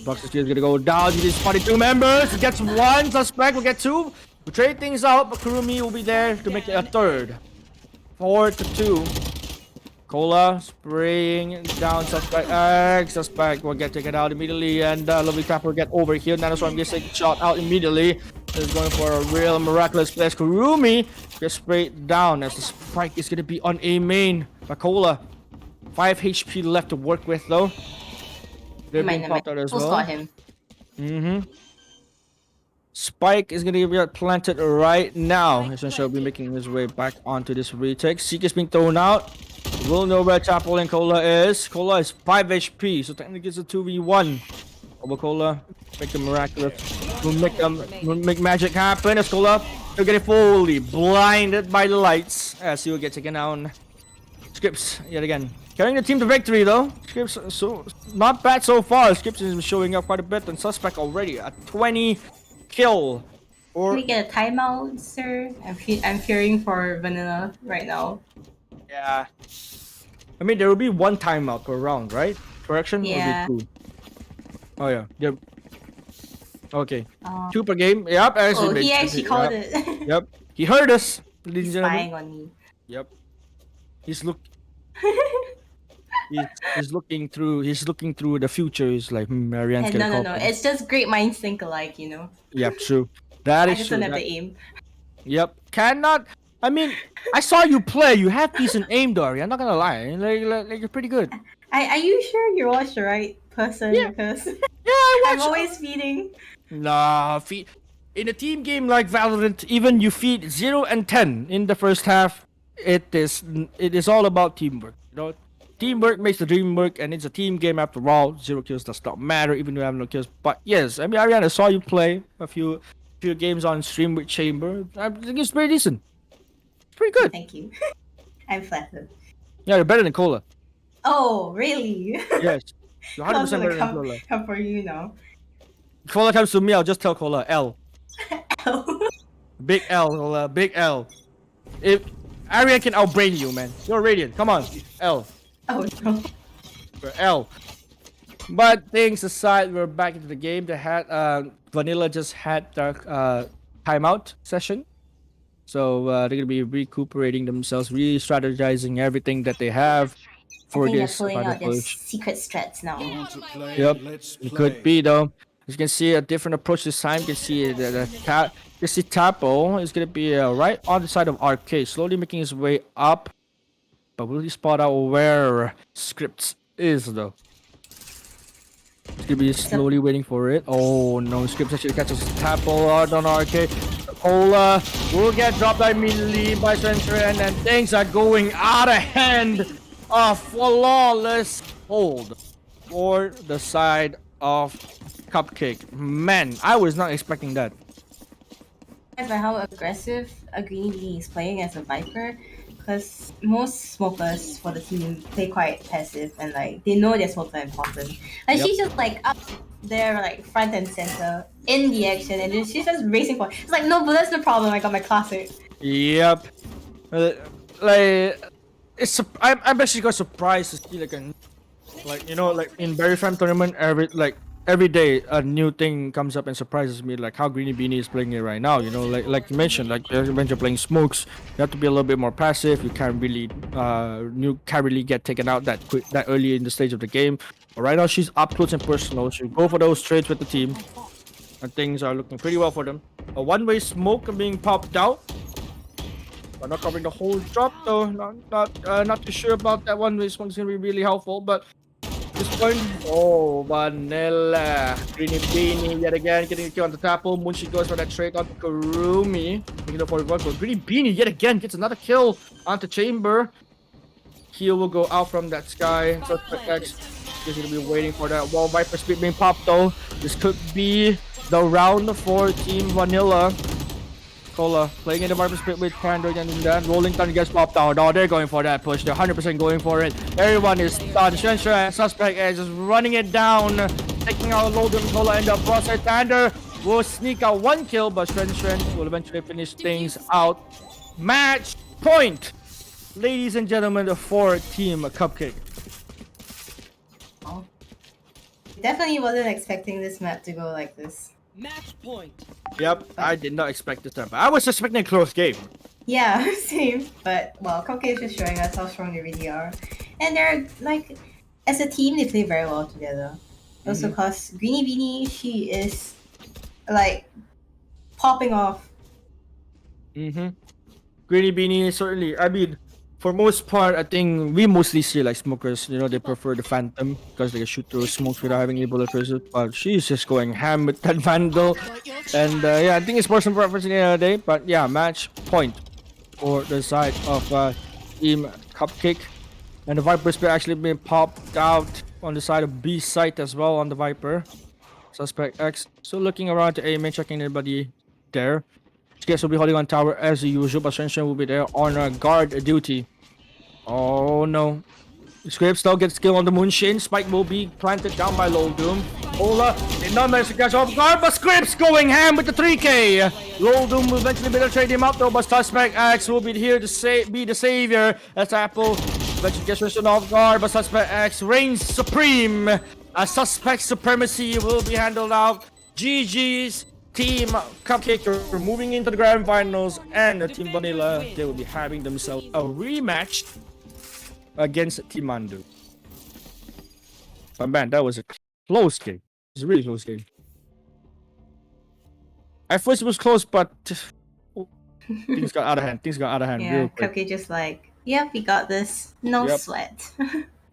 toxic screen is gonna go down. He spotted 2 members. He gets 1 suspect. We'll get 2. We'll trade things out, but Kurumi will be there to make it a 3rd. 4-2. Cola spraying down suspect. Suspect will get taken out immediately, and lovely Trapper will get over here. Nanoswarm gets taken shot out immediately. Is going for a real miraculous place. Kurumi gets sprayed down as the spike is gonna be on A main. But Cola, 5 HP left to work with though. They're being popped out as We'll well. spot him. Spike is gonna get planted right now. Essentially, will be making his way back onto this retake. Seek is being thrown out. We'll know where Chapel and Cola is. Cola is 5 HP, so technically it's a 2v1. Over Cola, make a miraculous. We'll make magic happen as Cola will get fully blinded by the lights as he will get taken down. Scripts yet again. Carrying the team to victory though. Scripts so not bad so far. Scripts is showing up quite a bit, and Suspect already at 20 kill. Can Or we get a timeout, sir? I'm fearing for Vanilla right now. yeah. I mean there will be 1 timeout per round, right? Correction? Yeah. Will be 2. Oh yeah. Yep. Okay. Oh. 2 per game. Yep. Oh, he makes- actually called yep. it. Yep. He heard us, ladies He's and gentlemen. spying on me. Yep. He's looking through. He's looking through the future. He's like, Marianne's And gonna no. call me." It's just great minds think alike, you know. Yep, true. That I is just true. don't have That- the aim. Yep. Cannot. I mean, I saw you play. You have decent aim, Dory. I'm not gonna lie. Like you're pretty good. Are you sure you watched the right person? Yeah. Because Yeah, I I'm watched. always feeding. Nah, in a team game like Valorant, even you feed 0 and 10 in the first half, it is all about teamwork. You know, teamwork makes the dream work, and it's a team game after all. 0 kills does not matter, even though you have no kills. But yes, I mean, Ariana, I saw you play a few games on stream with Chamber. I think it's pretty decent. It's pretty good. Thank you. I'm flattered. Yeah, you're better than Cola. Oh, really? Yes, you're 100% I was gonna better than Cola. come for you now. Cola comes to me, I'll just tell Cola L. Big L, Cola, big L. If Arian can outbrain you, man. You're Radiant. Come on, L. Oh no. For L. But things aside, we're back into the game. Vanilla just had their timeout session. So they're gonna be recuperating themselves, re-strategizing everything that they have I for think they're this pulling final out their push. secret strats now. Yep, it could be though. You can see a different approach this time. You can see you see Tapo is gonna be right on the side of Arcade, slowly making his way up. But will he spot out where Scripts is though? He's gonna be slowly waiting for it. Oh no, Scripts actually catches Tapo out on Arcade. Cola will get dropped immediately by Spencer, and things are going out of hand. A flawless hold for the side of Cupcake. Man, I was not expecting that. By how aggressive a Greenie Beanie is playing as a Viper, because most smokers for the team play quite passive and like they know their smokes are important. And Yep. she's just like up there, like front and center in the action, and then she's just racing for. It's like no bullets, no problem. I got my classic. Yep. Like I'm actually quite surprised to see like you know, like in BerryFam tournament every day a new thing comes up and surprises me, like how Greenie Beanie is playing it right now. You know, like you mentioned, like when you're playing smokes, you have to be a little bit more passive. You can't really get taken out that early in the stage of the game. But right now she's up close and personal. She'll go for those trades with the team, and things are looking pretty well for them. A one-way smoke being popped out. But not covering the whole drop though. Not too sure about that one. This one's gonna be really helpful, but this one, oh Vanilla, Greenie Beanie yet again getting a kill on the Tapo. Munshi goes for that trade onto Kurumi. Making up for one, but Greenie Beanie yet again gets another kill onto Chamber. Heal will go out from that sky. Suspect X is gonna be waiting for that wall. Viper speed being popped though. This could be the round for Team Vanilla. Cola playing in the Viper split with Pandroid, and then Rolling Thunder gets popped out. Oh, they're going for that push. They're 100% going for it. Everyone is stunned. Shensha and Suspect is just running it down. Taking out Logan Cola in the process. Thunder will sneak out one kill, but Shensha will eventually finish things out. Match point, ladies and gentlemen, for Team Cupcake. Definitely wasn't expecting this map to go like this. Match point. Yep, I did not expect this time. I was expecting a close game. Yeah, same. But well, Cupcake is just showing us how strong they really are, and they're like, as a team, they play very well together. Also, cause Greenie Beanie, she is like popping off. Greenie Beanie certainly. I mean, for most part, I think we mostly see like smokers. You know, they prefer the Phantom because they can shoot through smokes without having any bullet resist. But she's just going ham with that Vandal, and yeah, I think it's personal preference in the end of the day. But yeah, match point for the side of Team Cupcake, and the Viper spear actually being popped out on the side of B site as well on the Viper. Suspect X still looking around to aim and checking anybody there. Guess will be holding on tower as usual, but Shenshen will be there on guard duty. Oh no. Scripts though gets skill on the Moonshine. Spike will be planted down by Low Doom. Ola did not manage to catch off guard, but Scripts going ham with the 3k. Low Doom will eventually be able to trade him up though, but Suspect X will be here to be the savior. As Apple eventually gets mission off guard, but Suspect X reigns supreme. A Suspect supremacy will be handled out. GG's. Team Cupcake are moving into the grand finals, and Team Vanilla, they will be having themselves a rematch against Team Mandu. But man, that was a close game. It was a really close game. At first it was close, but things got out of hand. Yeah, real quick. Cupcake just like, yep, we got this. No Yep. sweat.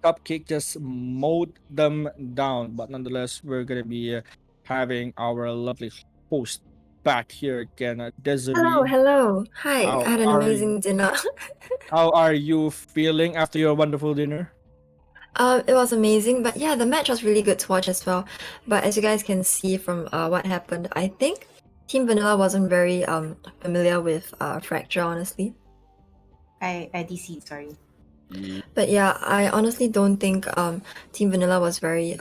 Cupcake just mowed them down, but nonetheless, we're gonna be having our lovely host back here again, Desiree. Hello. Hi, How I had an are amazing dinner. How are you feeling after your wonderful dinner? It was amazing, but yeah, the match was really good to watch as well. But as you guys can see from what happened, I think Team Vanilla wasn't very familiar with Fracture, honestly. I DC'd, sorry. But yeah, I honestly don't think Team Vanilla was very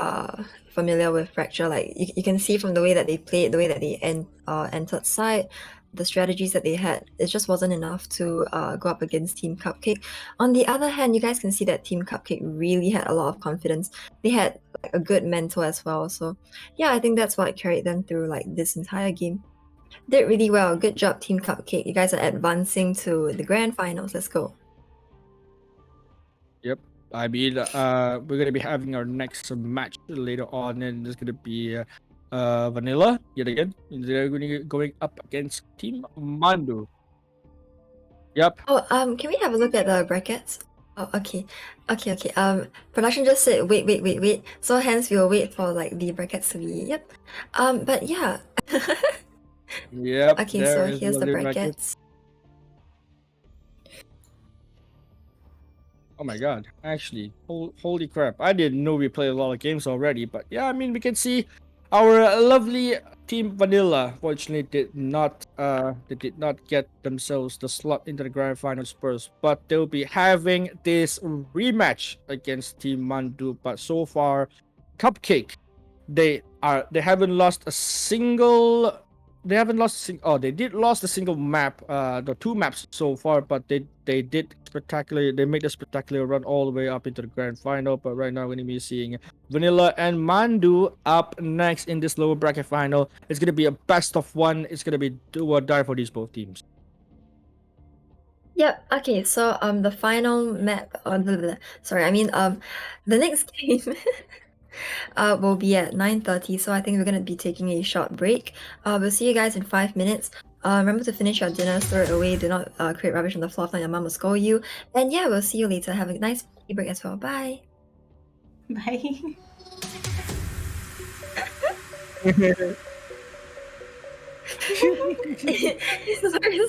familiar with Fracture. Like you can see from the way that they played, the way that they entered side, the strategies that they had, it just wasn't enough to go up against Team Cupcake. On the other hand, you guys can see that Team Cupcake really had a lot of confidence. They had like, a good mentor as well. So yeah, I think that's what carried them through like this entire game. Did really well. Good job, Team Cupcake. You guys are advancing to the grand finals. Let's go. Yep. I mean, we're gonna be having our next match later on, and it's gonna be Vanilla yet again. They're going up against Team Mandu. Yep. Oh, can we have a look at the brackets? Oh, okay. Production just said wait. So hence we'll wait for like the brackets to be but yeah. Yep. Okay, there so is here's the lovely brackets. Oh my god, actually, holy crap. I didn't know we played a lot of games already, but yeah, I mean, we can see our lovely Team Vanilla fortunately did not get themselves the slot into the grand finals first, but they'll be having this rematch against Team Mandu. But so far, Cupcake, they haven't lost a single. They haven't lost. Oh, they did lost a single map. The 2 maps so far, but they did spectacular. They made a spectacular run all the way up into the grand final. But right now, we're gonna be seeing Vanilla and Mandu up next in this lower bracket final. It's gonna be a best of 1. It's gonna be do or die for these both teams. Yep. Okay. So the final map. The next game. Will be at 9:30, so I think we're gonna be taking a short break. We'll see you guys in 5 minutes. Remember to finish your dinner, throw it away, do not create rubbish on the floor, if not your mom will scold you. And yeah, we'll see you later. Have a nice break as well. Bye. Bye.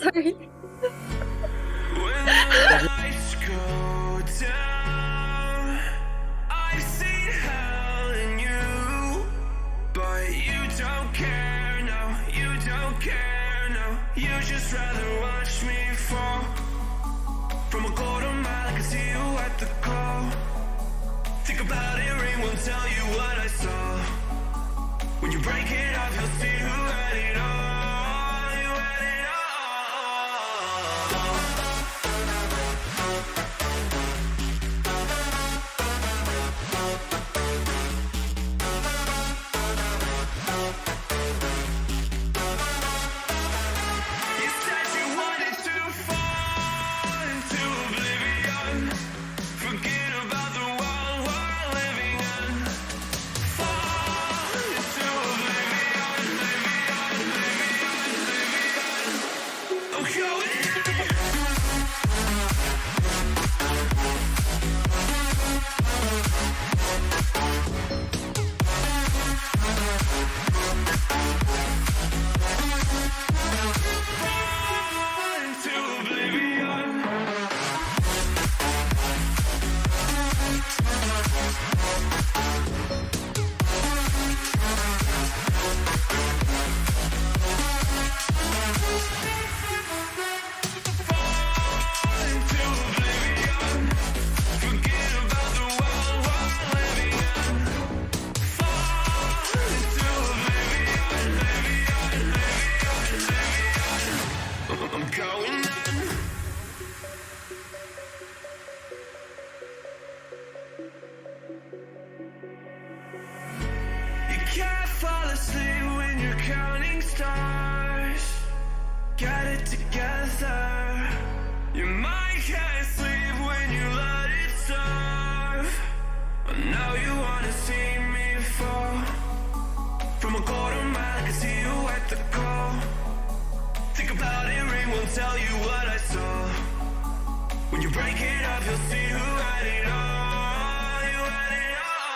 Sorry. When the lights go down, I've seen hell in you, but you don't care, no, you don't care, no. You just rather watch me fall from a quarter mile. I can see you at the call. Think about it, ring won't tell you what I saw. When you break it off, you'll see who had it all. You had it all. You said you wanted to fall into oblivion. Forget about the world we're living in. Fall into oblivion, I'm going fall into oblivion. Fall into oblivion. Forget about the world we're living in. Fall into oblivion, I'm going in. You can't fall asleep when you're counting stars. Get it together. Your mind can't sleep when you let it serve. Now you wanna see me fall from a quarter mile. I can see you at the call. Think about it, ring won't tell you what I saw. When you break it off, you'll see who had it all. You had it all.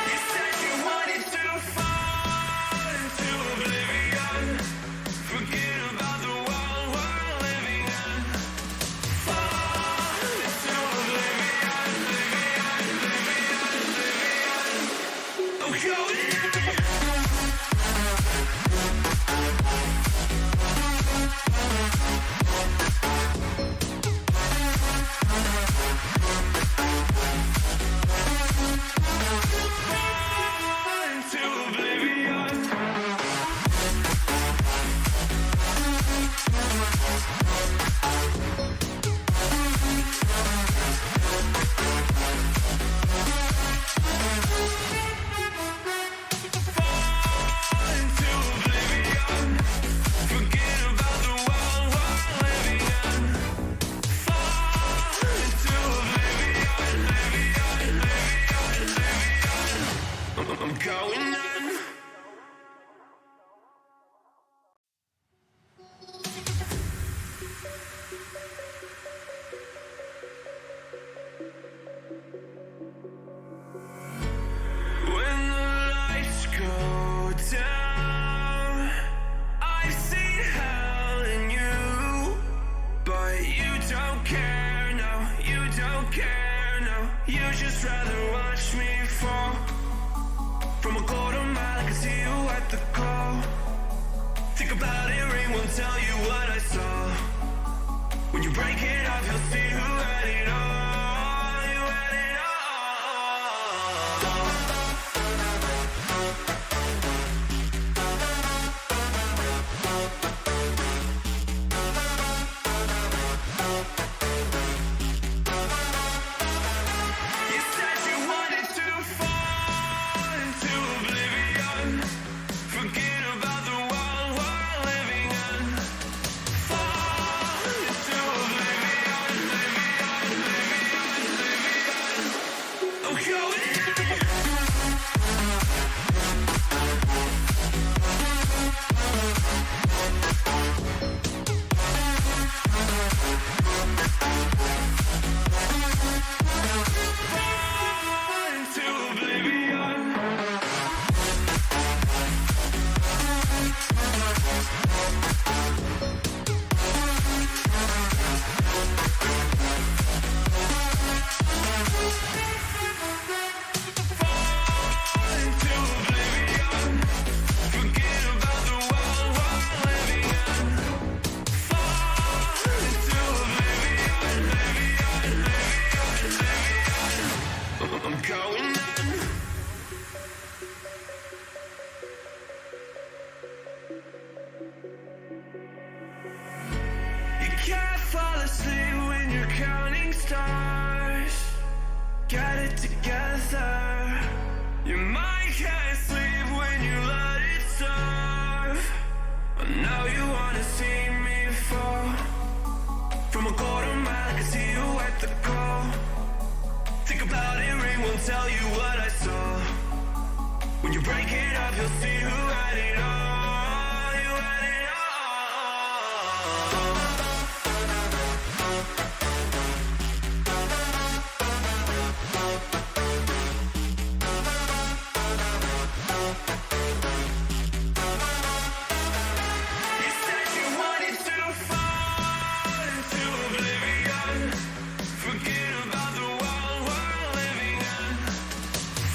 You said you wanted to fall into oblivion. Forget about the world we're living in. Fall into oblivion, oblivion, oblivion. don't care, no, you don't care, no. You just rather watch me fall. From a quarter mile, I can see you at the call. Think about it, ring won't tell you what I saw. When you break it off, you'll see who had it all. You had it all. You said you wanted to fall into oblivion. Forget about the world we're living in. Fall into oblivion, oblivion, oblivion, oblivion. I'm going fall into oblivion. Fall into oblivion. Forget about the world we're living in. Fall into oblivion, oblivion, oblivion, oblivion. I'm going in. You can't fall asleep when you're counting stars. Get it together. Your mind can't sleep when you let it serve. And now you wanna see me fall. From a quarter mile, I can see you at the call. Think about it, ring won't tell you what I saw. When you break it up, you'll see who had it all. You had it all. You said you wanted to fall into oblivion. Forget about the world we're living in.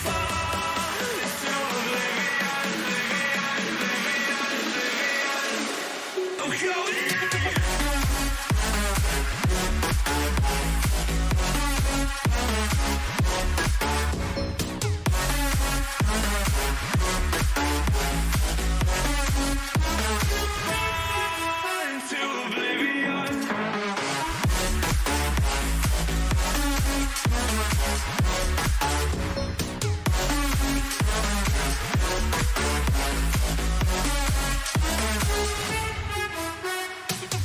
Fall into oblivion, oblivion, oblivion, oblivion. I'm going in. Fall into oblivion.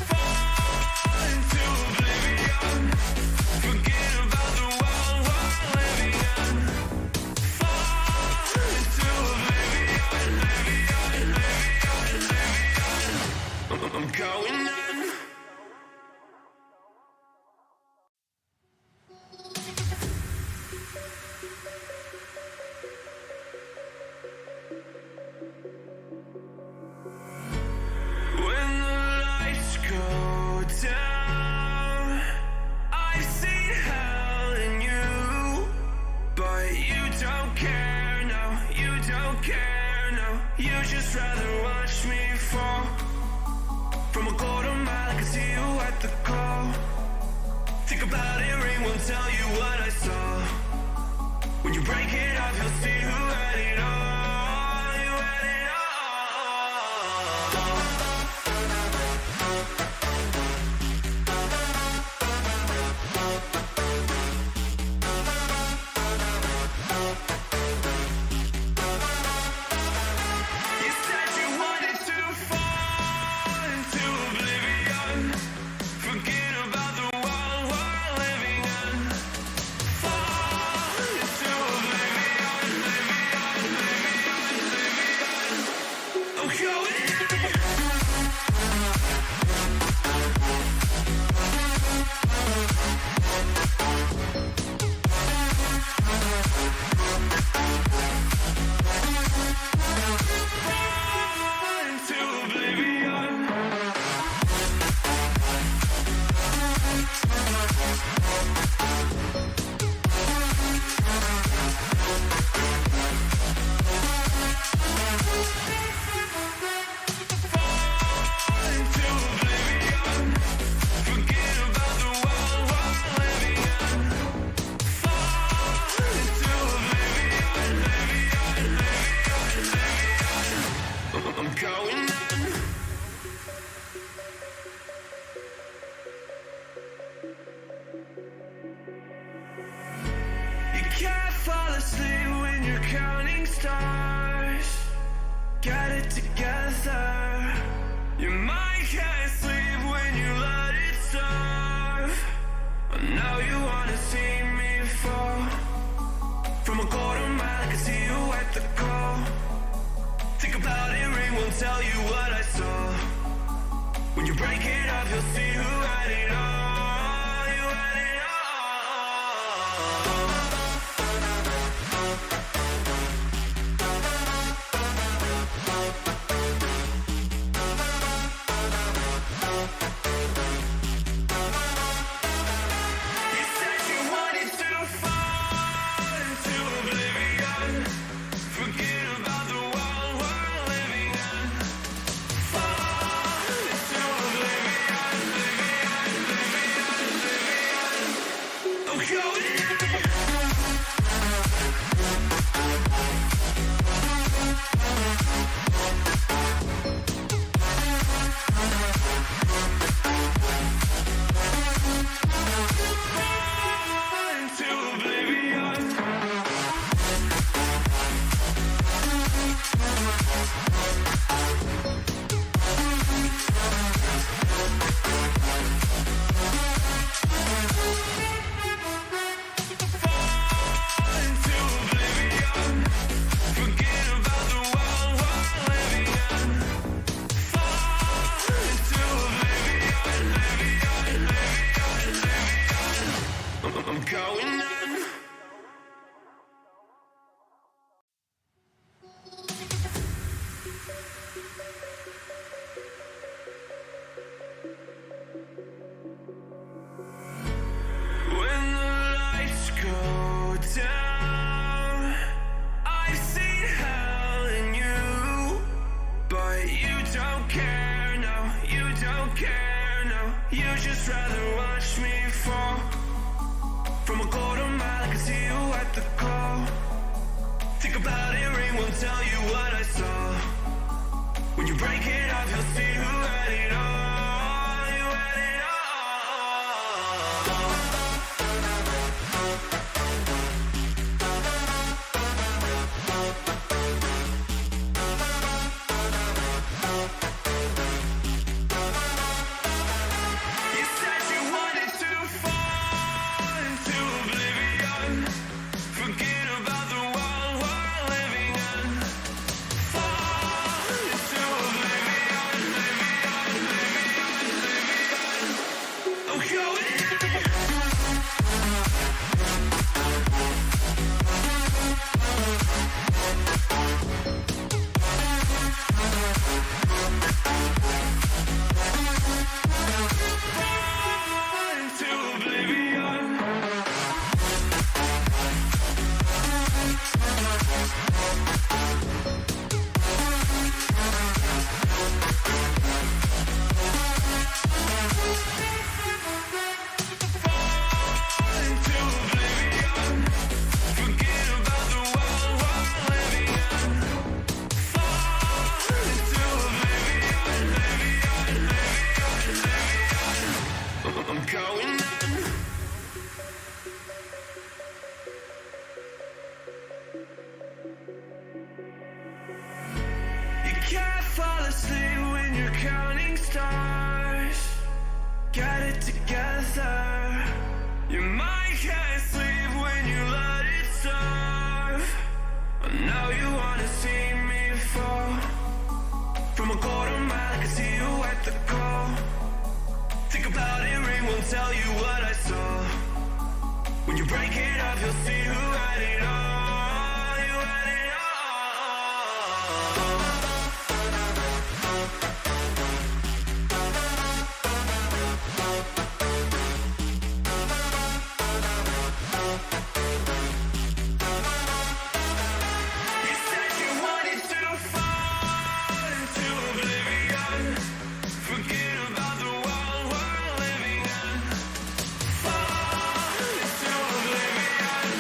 Fall into oblivion. Forget about the world we're living in. Fall into oblivion, oblivion, oblivion, oblivion. I'm going in. When the lights go down, I've seen hell in you, but you don't care, no, you don't care, no. You just rather watch me fall. From a quarter mile, I can see you at the call. Think about it, ring won't tell you what I saw. When you break it off, you'll see who had it all. You had it all. You said you wanted to fall into oblivion. Forget about the world we're living in. Fall into oblivion, oblivion. You can't fall asleep when you're counting stars. Get it together. Your mind can't sleep when you let it serve. Now you wanna see me fall. From a quarter mile, I can see you at the call. Think about it, ring won't tell you what I saw. When you break it up, you'll see who had it all. You had it You said you wanted to fall into oblivion. Forget about the world we're living in. Fall into oblivion, oblivion. I'm going in. Into oblivion. Into oblivion. Forget about the world we're living in. Fall into oblivion, I'm going in. When the lights go down, I've seen hell in you, but you don't care, no, you don't care, no. You just rather watch me fall. From a quarter mile, I can see you at the call. Think about it, ring won't tell you what I saw. When you break it off, you'll see who had it all. You had it all. You said you wanted to fall into oblivion. Forget about the world we're living in. Fall into oblivion, I'm going in. Into oblivion. Into oblivion. Forget about the world we're living in. Fall into oblivion, I'm going in. You can't fall asleep when you're counting stars. Get it together. Your mind can't sleep when you let it serve. Now you wanna see me fall. From a quarter mile, I can see you at the call. Think about it, ring won't tell you what I saw. When you break it up, you'll see who had it all. You had it all. You said you wanted to fall into oblivion. Forget about the world we're living in. Fall into oblivion,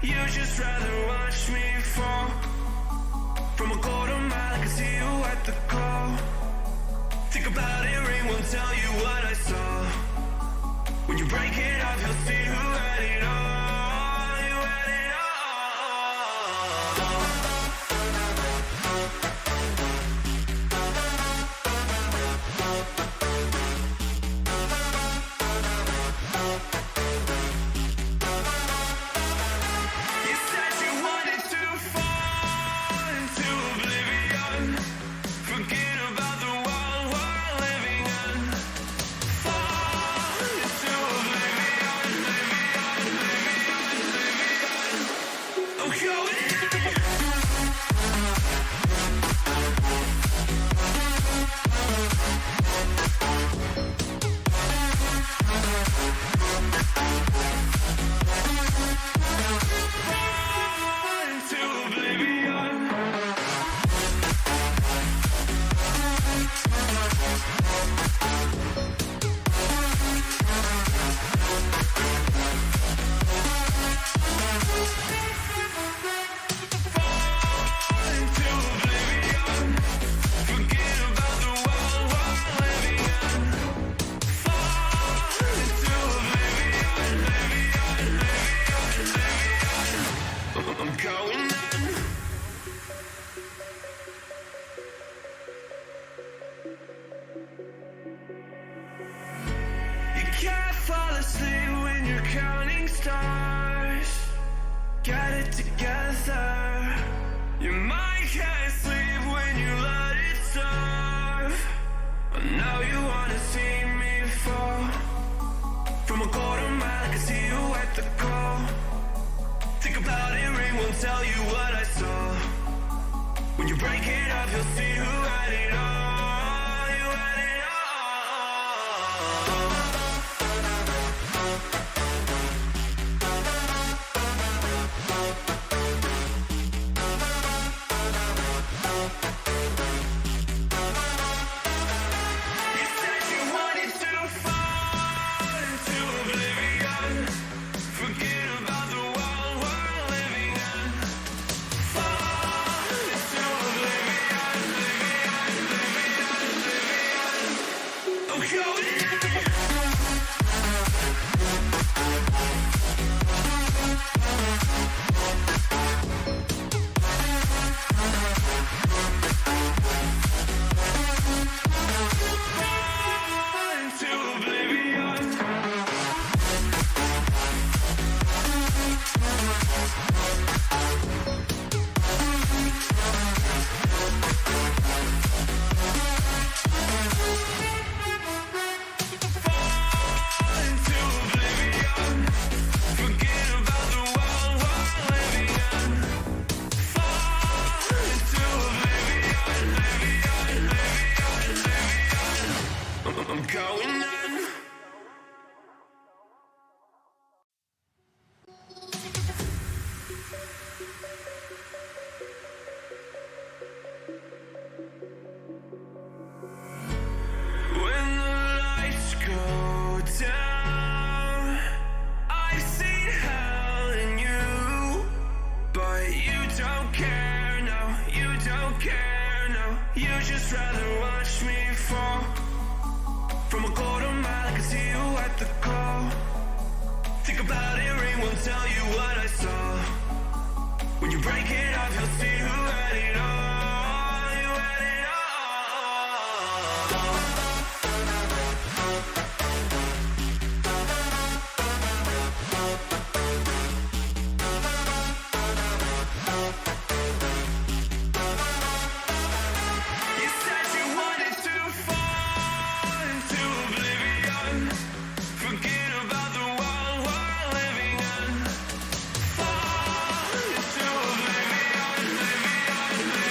You just rather watch me fall. From a quarter mile, I can see you at the call. Think about it, ring won't tell you what I saw. When you break it off, you'll see who had it all. You had it all. You said you wanted to fall into oblivion. Forget about the world we're living in. Fall into oblivion, oblivion. I'm going in. Fall into oblivion. Fall into oblivion. Forget about the world we're living in. Fall into oblivion, oblivion. I'm going in. You can't fall asleep when you're counting stars. Get it together. Your mind can't sleep when you let it serve. I know you wanna see me fall. From a quarter mile, I can see you at the call. Think about it, ring won't tell you what I saw. When you break it off, you'll see who had it all. You had it all. You said you wanted to fall into oblivion. Forget about the world we're living in. Fall into oblivion, oblivion. I'm going in. Fall into oblivion. Fall into oblivion. Forget about the world we're living in. Fall into oblivion, oblivion. I'm going in. When the lights go down, I've seen hell in you, but you don't care, no, you don't care, no. You just rather watch me fall. From a quarter mile, I can see you at the call. Think about it, ring won't tell you what I saw. When you break it off, you'll see who had it all. You had it all. You said you wanted to fall into oblivion. Forget about the world we're living in. Fall into oblivion, oblivion.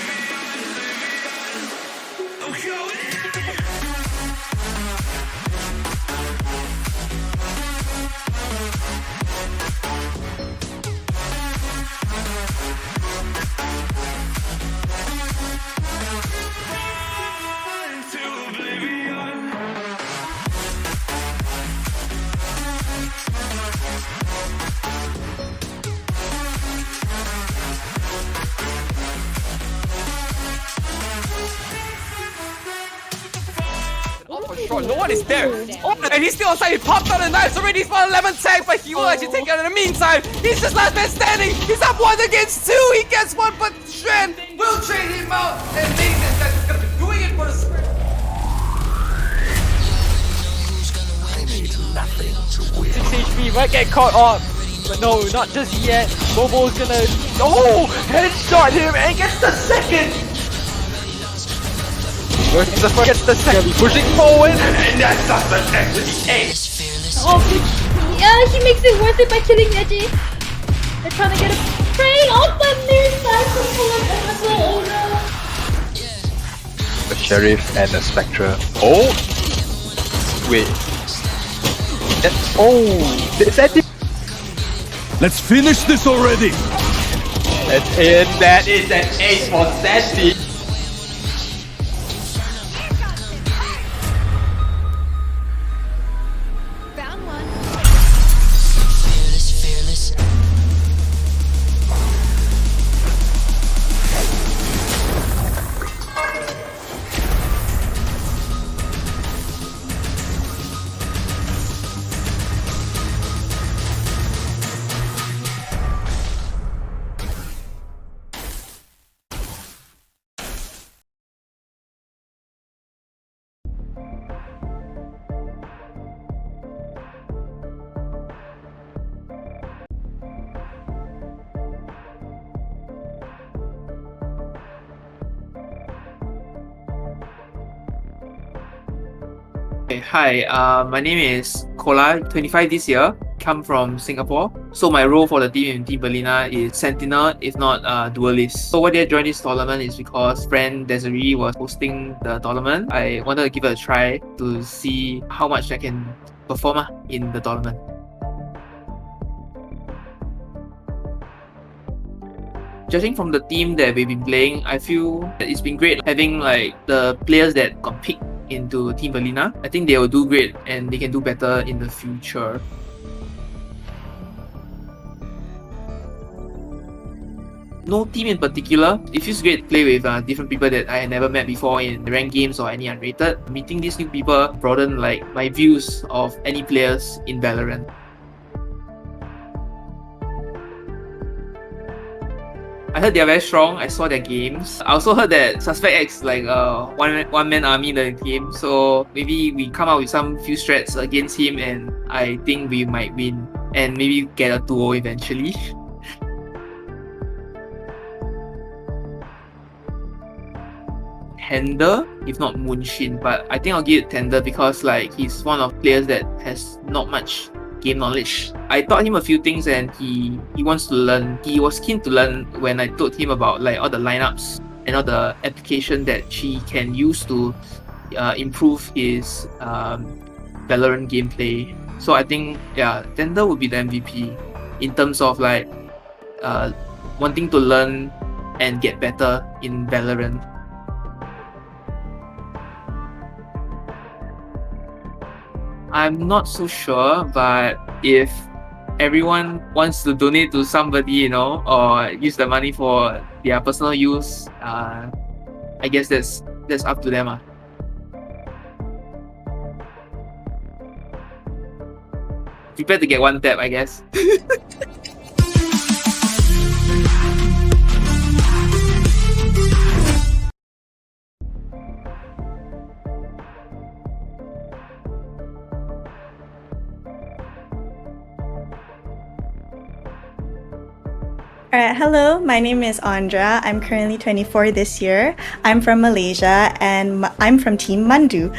Bro, no one is there. Oh, and he's still outside. He popped out the knives already. He's got 11 tank, but he will actually take it out in the meantime. He's just last man standing. He's up 1 against 2. He gets one, but Shen will trade him out. And Nathan is going to be doing it for the sprint. I need nothing to win. 6 HP might get caught up. But no, not just yet. Bobo's gonna... Oh! Headshot him and gets the second! The first gets the second. Pushing forward. And that's not the next with the ace. Oh, yeah, he makes it worth it by killing Neji. They're trying to get a prey off the midnight to pull up the oh no. The Sheriff and the Spectre. Oh! Wait. Oh! Is that it? Let's finish this already. And that is an ace for Sandy. Found one. Fearless. Okay, hi, my name is Kola, 25 this year, come from Singapore. So my role for the team in Team Berlina is Sentinel, if not Duelist. So why did I join this tournament is because friend Desiree was hosting the tournament. I wanted to give it a try to see how much I can perform in the tournament. Judging from the team that we've been playing, I feel that it's been great having like the players that got picked into Team Berlina. I think they will do great and they can do better in the future. No team in particular. It feels great to play with different people that I had never met before in ranked games or any unrated. Meeting these new people broaden like my views of any players in Valorant. I heard they're very strong. I saw their games. I also heard that Suspect X like one-man army in the game. So maybe we come out with some few strats against him and I think we might win and maybe get a 2-0 eventually. Tender, if not Moonshin, but I think I'll give it Tender because like he's one of players that has not much game knowledge. I taught him a few things and he wants to learn. He was keen to learn when I told him about like all the lineups and all the application that he can use to improve his Valorant gameplay. So I think Tender would be the MVP in terms of like wanting to learn and get better in Valorant. I'm not so sure, but if everyone wants to donate to somebody, you know, or use the money for their personal use, I guess that's up to them. Prepare to get one tap, I guess. Alright, hello, my name is Andra. I'm currently 24 this year. I'm from Malaysia and I'm from Team Mandu.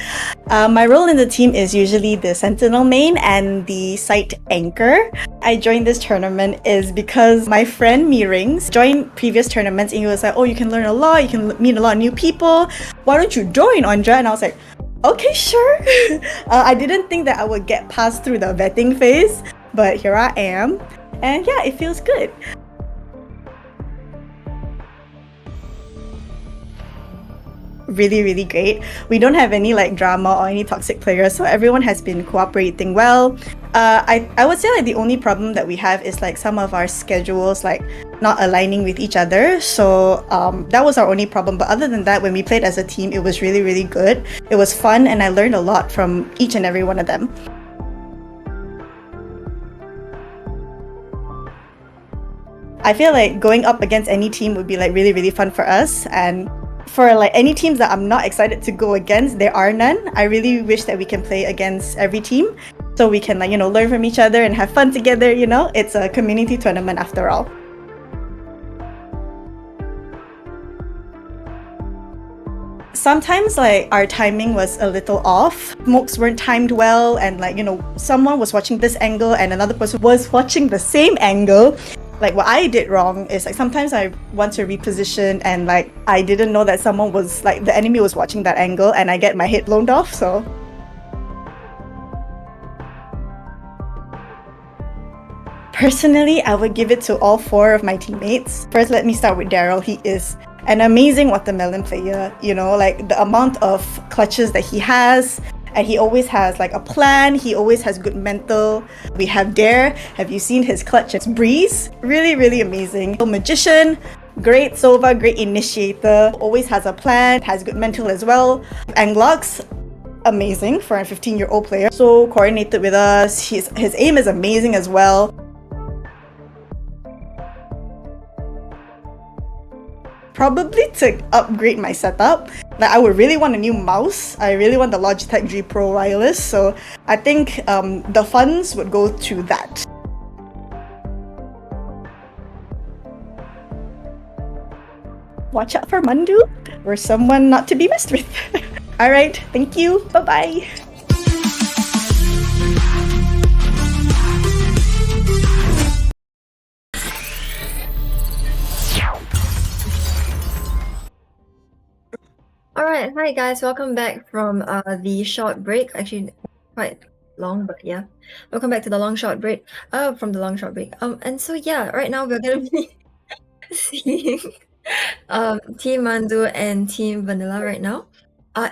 My role in the team is usually the Sentinel main and the site anchor. I joined this tournament is because my friend Mirings joined previous tournaments and he was like, oh, you can learn a lot, you can meet a lot of new people. Why don't you join, Andra? And I was like, okay, sure. I didn't think that I would get passed through the vetting phase, but here I am. And yeah, it feels good. Really great. We don't have any like drama or any toxic players, so everyone has been cooperating well. I would say like the only problem that we have is like some of our schedules like not aligning with each other. So that was our only problem. But other than that, when we played as a team, it was really, really good. It was fun, and I learned a lot from each and every one of them. I feel like going up against any team would be like really, really fun for us. And for like any teams that I'm not excited to go against, there are none. I really wish that we can play against every team so we can like, you know, learn from each other and have fun together, you know? It's a community tournament after all. Sometimes like our timing was a little off. Smokes weren't timed well, and like, you know, someone was watching this angle and another person was watching the same angle. Like what I did wrong is like sometimes I want to reposition and like I didn't know that someone was like the enemy was watching that angle and I get my head blown off. So personally, I would give it to all 4 of my teammates. First, let me start with Daryl. He is an amazing watermelon player, you know, like the amount of clutches that he has, and he always has like a plan. He always has good mental. We have Dare. Have you seen his clutch? It's Breeze. Really, really amazing. Magician, great Sova, great initiator. Always has a plan, has good mental as well. Anglox, amazing for a 15-year-old player. So coordinated with us. His aim is amazing as well. Probably to upgrade my setup. Like I would really want a new mouse. I really want the Logitech G Pro wireless. So I think the funds would go to that. Watch out for Mandu. We're someone not to be messed with. All right, thank you. Bye-bye. Alright, hi guys, welcome back from the short break. Actually, quite long, but yeah. Welcome back to the long short break. From the long short break. And so yeah, right now we're gonna be seeing Team Mandu and Team Vanilla right now.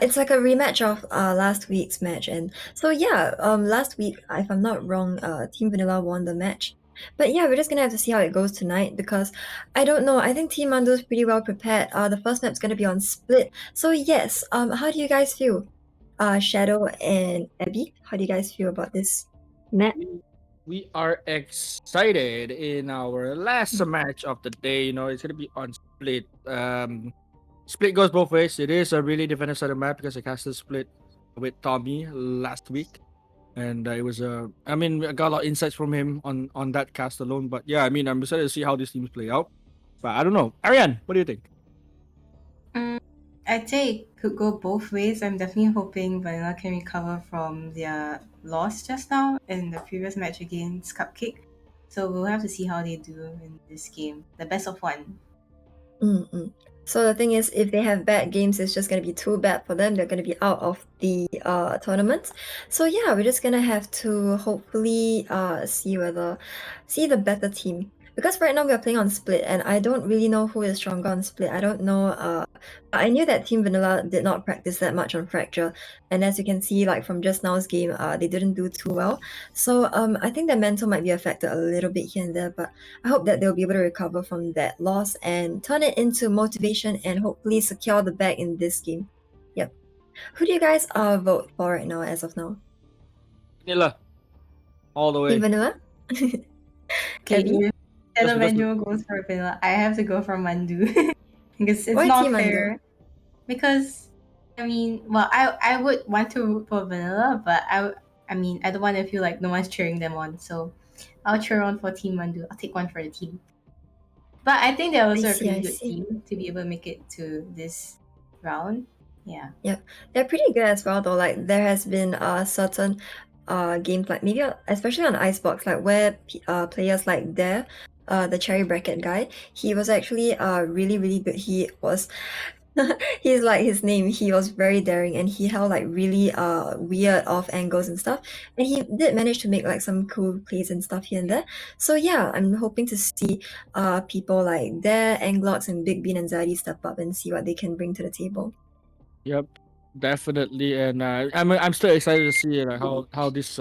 It's like a rematch of last week's match, and so yeah, last week, if I'm not wrong, Team Vanilla won the match. But yeah, we're just gonna have to see how it goes tonight because I don't know. I think Team Mandu is pretty well prepared. The first map's gonna be on Split. So yes, how do you guys feel? Shadow and Abby, how do you guys feel about this map? We are excited in our last match of the day. You know, it's gonna be on Split. Split goes both ways. It is a really defensive side of map because I casted Split with Tommy last week, and it was I mean, I got a lot of insights from him on that cast alone. But yeah, I mean, I'm excited to see how these teams play out. But I don't know, Ariane, what do you think? I'd say it could go both ways. I'm definitely hoping Vanilla can recover from their loss just now in the previous match against Cupcake. So we'll have to see how they do in this game. The best of one. So the thing is, if they have bad games, it's just gonna be too bad for them. They're gonna be out of the tournament. So yeah, we're just gonna have to hopefully see the better team. Because right now we are playing on Split, and I don't really know who is stronger on Split. I don't know. I knew that Team Vanilla did not practice that much on Fracture, and as you can see, like from just now's game, they didn't do too well. So I think their mental might be affected a little bit here and there, but I hope that they'll be able to recover from that loss and turn it into motivation and hopefully secure the bag in this game. Yep. Who do you guys vote for right now as of now? Vanilla. All the way. Team Vanilla? Okay, Shadow Benjo goes for Vanilla. I have to go for Mandu. because it's Why not Team fair. Mandu? Because I mean, well, I would want to root for Vanilla, but I mean, I don't want to feel like no one's cheering them on. So I'll cheer on for Team Mandu. I'll take one for the team. But I think they're also a pretty good team to be able to make it to this round. Yeah. Yep. They're pretty good as well though. Like there has been certain games like maybe especially on Icebox, like where players like there, the cherry bracket guy, he was actually really, really good. He was he's like his name, he was very daring and he held like really weird off angles and stuff, and he did manage to make like some cool plays and stuff here and there. So yeah, I'm hoping to see people like there, Anglox and Big Bean and Zaddy step up and see what they can bring to the table. Yep, definitely, and I'm still excited to see like how this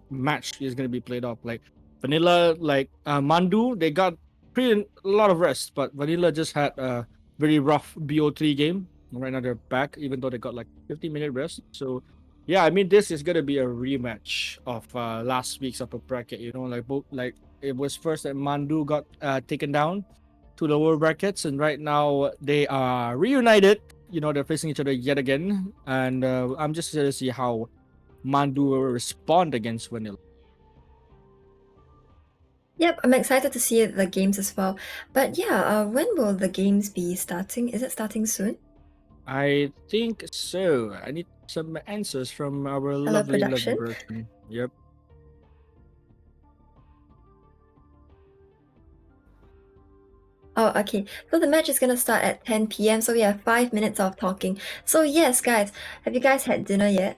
match is gonna be played off. Like Vanilla, like Mandu, they got a lot of rest, but Vanilla just had a very rough BO3 game. Right now they're back, even though they got like 15-minute rest. So yeah, I mean this is gonna be a rematch of last week's upper bracket. You know, like both like it was first that Mandu got taken down to lower brackets, and right now they are reunited. You know, they're facing each other yet again, and I'm just here to see how Mandu will respond against Vanilla. Yep, I'm excited to see the games as well. But yeah, when will the games be starting? Is it starting soon? I think so. I need some answers from our lovely production? person. Yep. Oh, okay. So the match is gonna start at 10 p.m. So we have 5 minutes of talking. So yes, guys, have you guys had dinner yet?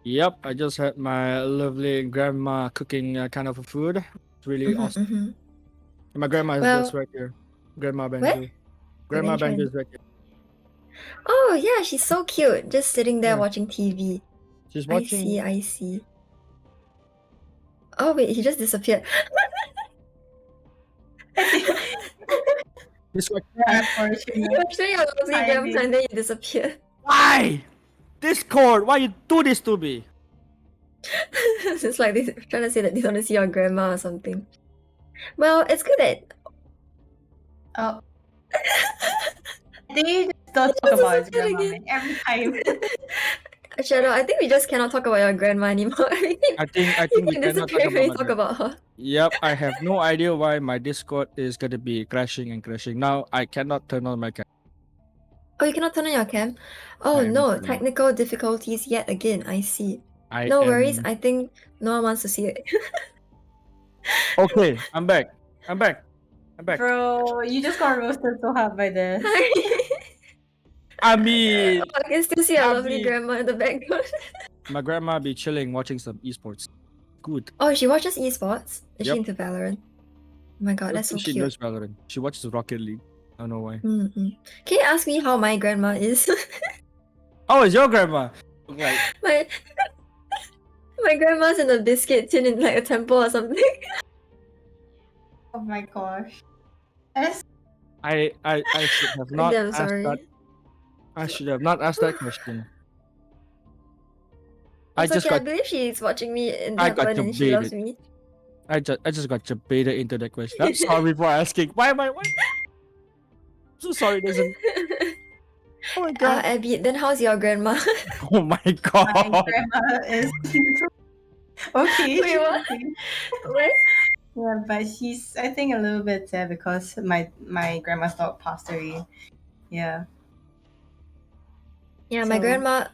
Yep, I just had my lovely grandma cooking kind of a food. It's really awesome. Mm-hmm. And my grandma is Well, just right here. Grandma where? Banjo. Grandma Banjo. Banjo is right here. Oh yeah, she's so cute, just sitting there Yeah. watching TV. She's watching. I see. Oh wait, he just disappeared. It's like You were showing your lovely grandma and then you disappeared. why? Discord, why you do this to me? It's like they're trying to say that they want to see your grandma or something. Well, it's good that. Oh. They just don't talk about his grandma, man, every time. Shadow, I think we just cannot talk about your grandma anymore. I think we can cannot disappear talk when we about talk that. about her. Yep, I have no idea why my Discord is gonna be crashing and crashing. Now I cannot turn on my camera. Oh, you cannot turn on your cam? Oh I am no, turning. technical difficulties yet again. I see. I No worries, am- I think no one wants to see it. Okay, I'm back. I'm back. Bro, you just got roasted so hard by this. I mean, I can still see our I lovely mean- grandma in the background. my grandma be chilling watching some esports. Good. Oh, she watches esports? Is she Yep. into Valorant? Oh my god, that's so she cute. loves Valorant. She watches Rocket League. I don't know why. Mm-mm. Can you ask me how my grandma is? Oh, it's your grandma. Like, my my grandma's in a biscuit tin in like a temple or something. Oh my gosh. I should have not I'm asked sorry. that. I should have not asked that question. I It's just okay, I got believe she's watching me in I got heaven and she loves debated. me. I just got debated into that question. I'm sorry for asking. Why? I'm so sorry, doesn't. Oh my god. Abby, then how's your grandma? Oh my god. My grandma is okay. Wait, what? What? Yeah, but she's I think a little bit sad because my grandma's dog passed away. Yeah. Yeah, my So- grandma.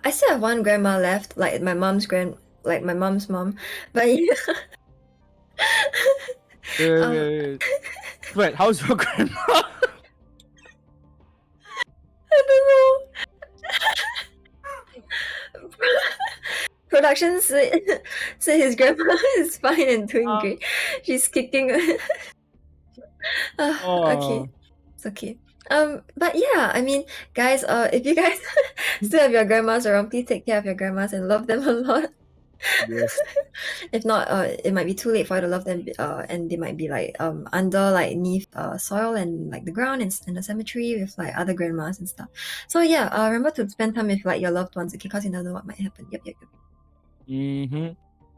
I still have one grandma left, like my mom's mom. But yeah. Wait, how's your grandma? I don't know. Production say his grandma is fine and doing great. She's kicking. Okay, it's okay. But yeah, I mean, guys, if you guys still have your grandmas around, please take care of your grandmas and love them a lot. Yes. If not, it might be too late for you to love them. And they might be like under like neath soil and like the ground in the cemetery with like other grandmas and stuff. So yeah, remember to spend time with like your loved ones, okay? Because you never know what might happen. Yep. Mm-hmm.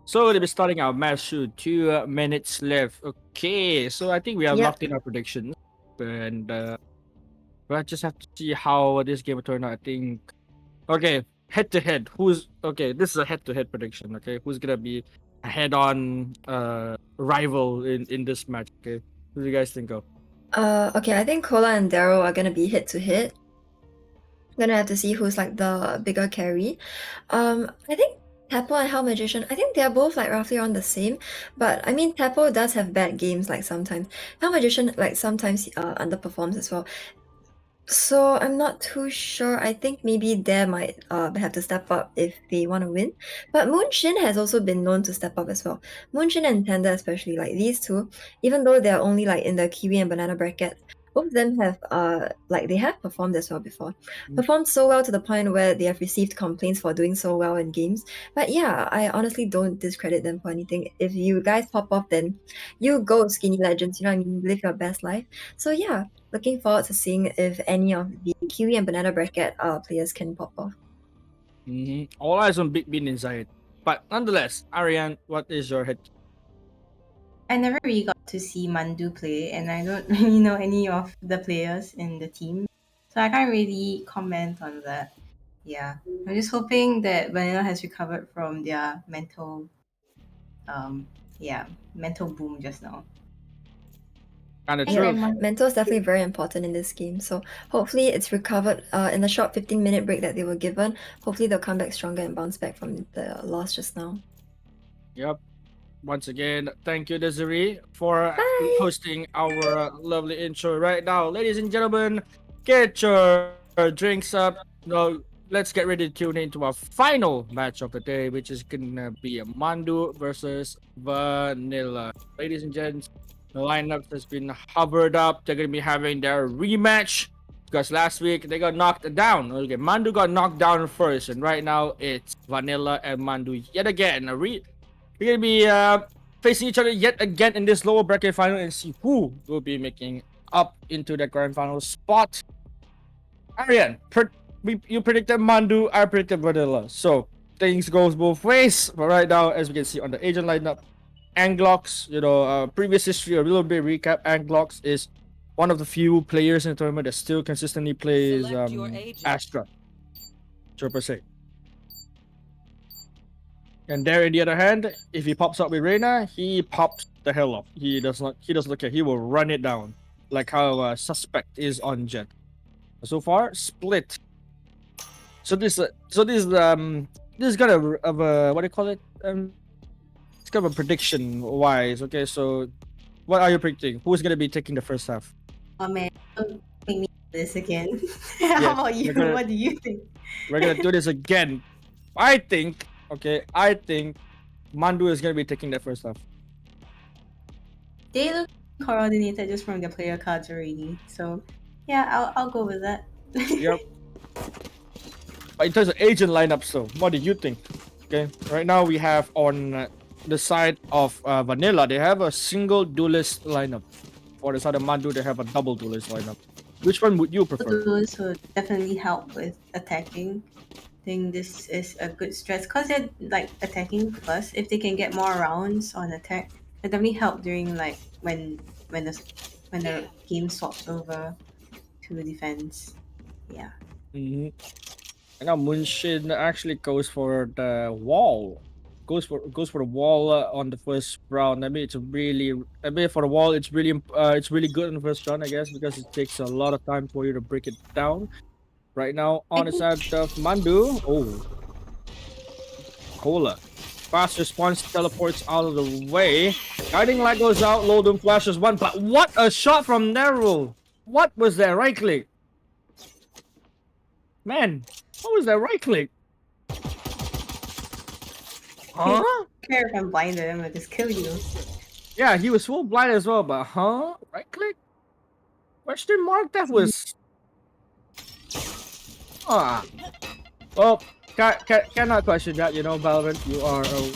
So we'll be starting our match soon. 2 minutes left. Okay, so I think we have Yep. locked in our predictions, and we'll just have to see how this game will turn out. I think. Okay, head to head. Who's okay? This is a head to head prediction. Okay, who's gonna be a head on rival in this match? Okay, who do you guys think of? Okay, I think Cola and Daryl are gonna be head to head. Gonna have to see who's like the bigger carry. I think Tapo and Hell Magician, I think they're both like roughly around the same. But I mean, Tapo does have bad games like sometimes. Hell Magician like sometimes underperforms as well. So I'm not too sure. I think maybe they might have to step up if they want to win. But Moonshin has also been known to step up as well. Moonshin and Tanda especially, like these two, even though they're only like in the kiwi and banana bracket, both of them have they have performed as well before. Performed so well to the point where they have received complaints for doing so well in games. But yeah, I honestly don't discredit them for anything. If you guys pop off, then you go, Skinny Legends. You know what I mean? Live your best life. So yeah, looking forward to seeing if any of the Kiwi and Banana Bracket players can pop off. All eyes on Big Bean inside. But nonetheless, Ariane, what is your head? I never really got to see Mandu play, and I don't really know any of the players in the team, so I can't really comment on that. Yeah, I'm just hoping that Vanilla has recovered from their mental, mental boom just now. Kind of Yeah, true. mental is definitely very important in this game. So hopefully it's recovered in the short 15-minute break that they were given. Hopefully they'll come back stronger and bounce back from the loss just now. Yep. Once again, thank you, Desiree, for hosting our lovely intro right now. Ladies and gentlemen, get your drinks up. Now, let's get ready to tune into our final match of the day, which is going to be a Mandu versus Vanilla. Ladies and gents, the lineup has been hovered up. They're going to be having their rematch because last week they got knocked down. Okay, Mandu got knocked down first, and right now it's Vanilla and Mandu yet again. We're gonna be facing each other yet again in this lower bracket final and see who will be making up into the grand final spot. Ariane, you predicted Mandu, I predicted Vanilla. So things goes both ways. But right now, as we can see on the agent lineup, Anglox, previous history, a little bit recap. Anglox is one of the few players in the tournament that still consistently plays Astra. Per se. And there, on the other hand, if he pops up with Reyna, he pops the hell off. He doesn't care. He will run it down, like how Suspect is on Jet. So far, split. So this is kind of a what do you call it? It's kind of a prediction wise. Okay, so what are you predicting? Who's gonna be taking the first half? Oh man, don't make me do this again. How about you? What do you think? We're gonna do this again. I think Mandu is gonna be taking that first half. They look coordinated just from the player cards already. So yeah, I'll go with that. Yep. But in terms of agent lineups, though, what do you think? Okay, right now we have on the side of Vanilla, they have a single duelist lineup. For the side of Mandu, they have a double duelist lineup. Which one would you prefer? Duelists would definitely help with attacking. I think this is a good stress because they're like attacking first. If they can get more rounds on attack, it definitely help during like when the game swaps over to defense. Yeah. And now Munshin actually goes for the wall. Goes for the wall on the first round. For the wall, it's really good in the first round, I guess, because it takes a lot of time for you to break it down. Right now, on the side of Mandu, Cola. Fast response teleports out of the way. Guiding light goes out, Loadum flashes one, but what a shot from Nerul! What was that right click? Man, what was that right click? Huh? I don't care if I'm blinded, I'm gonna just kill you. Yeah, he was full blind as well, but right click? Question mark? That was... Well, cannot question that, Valorant. You are a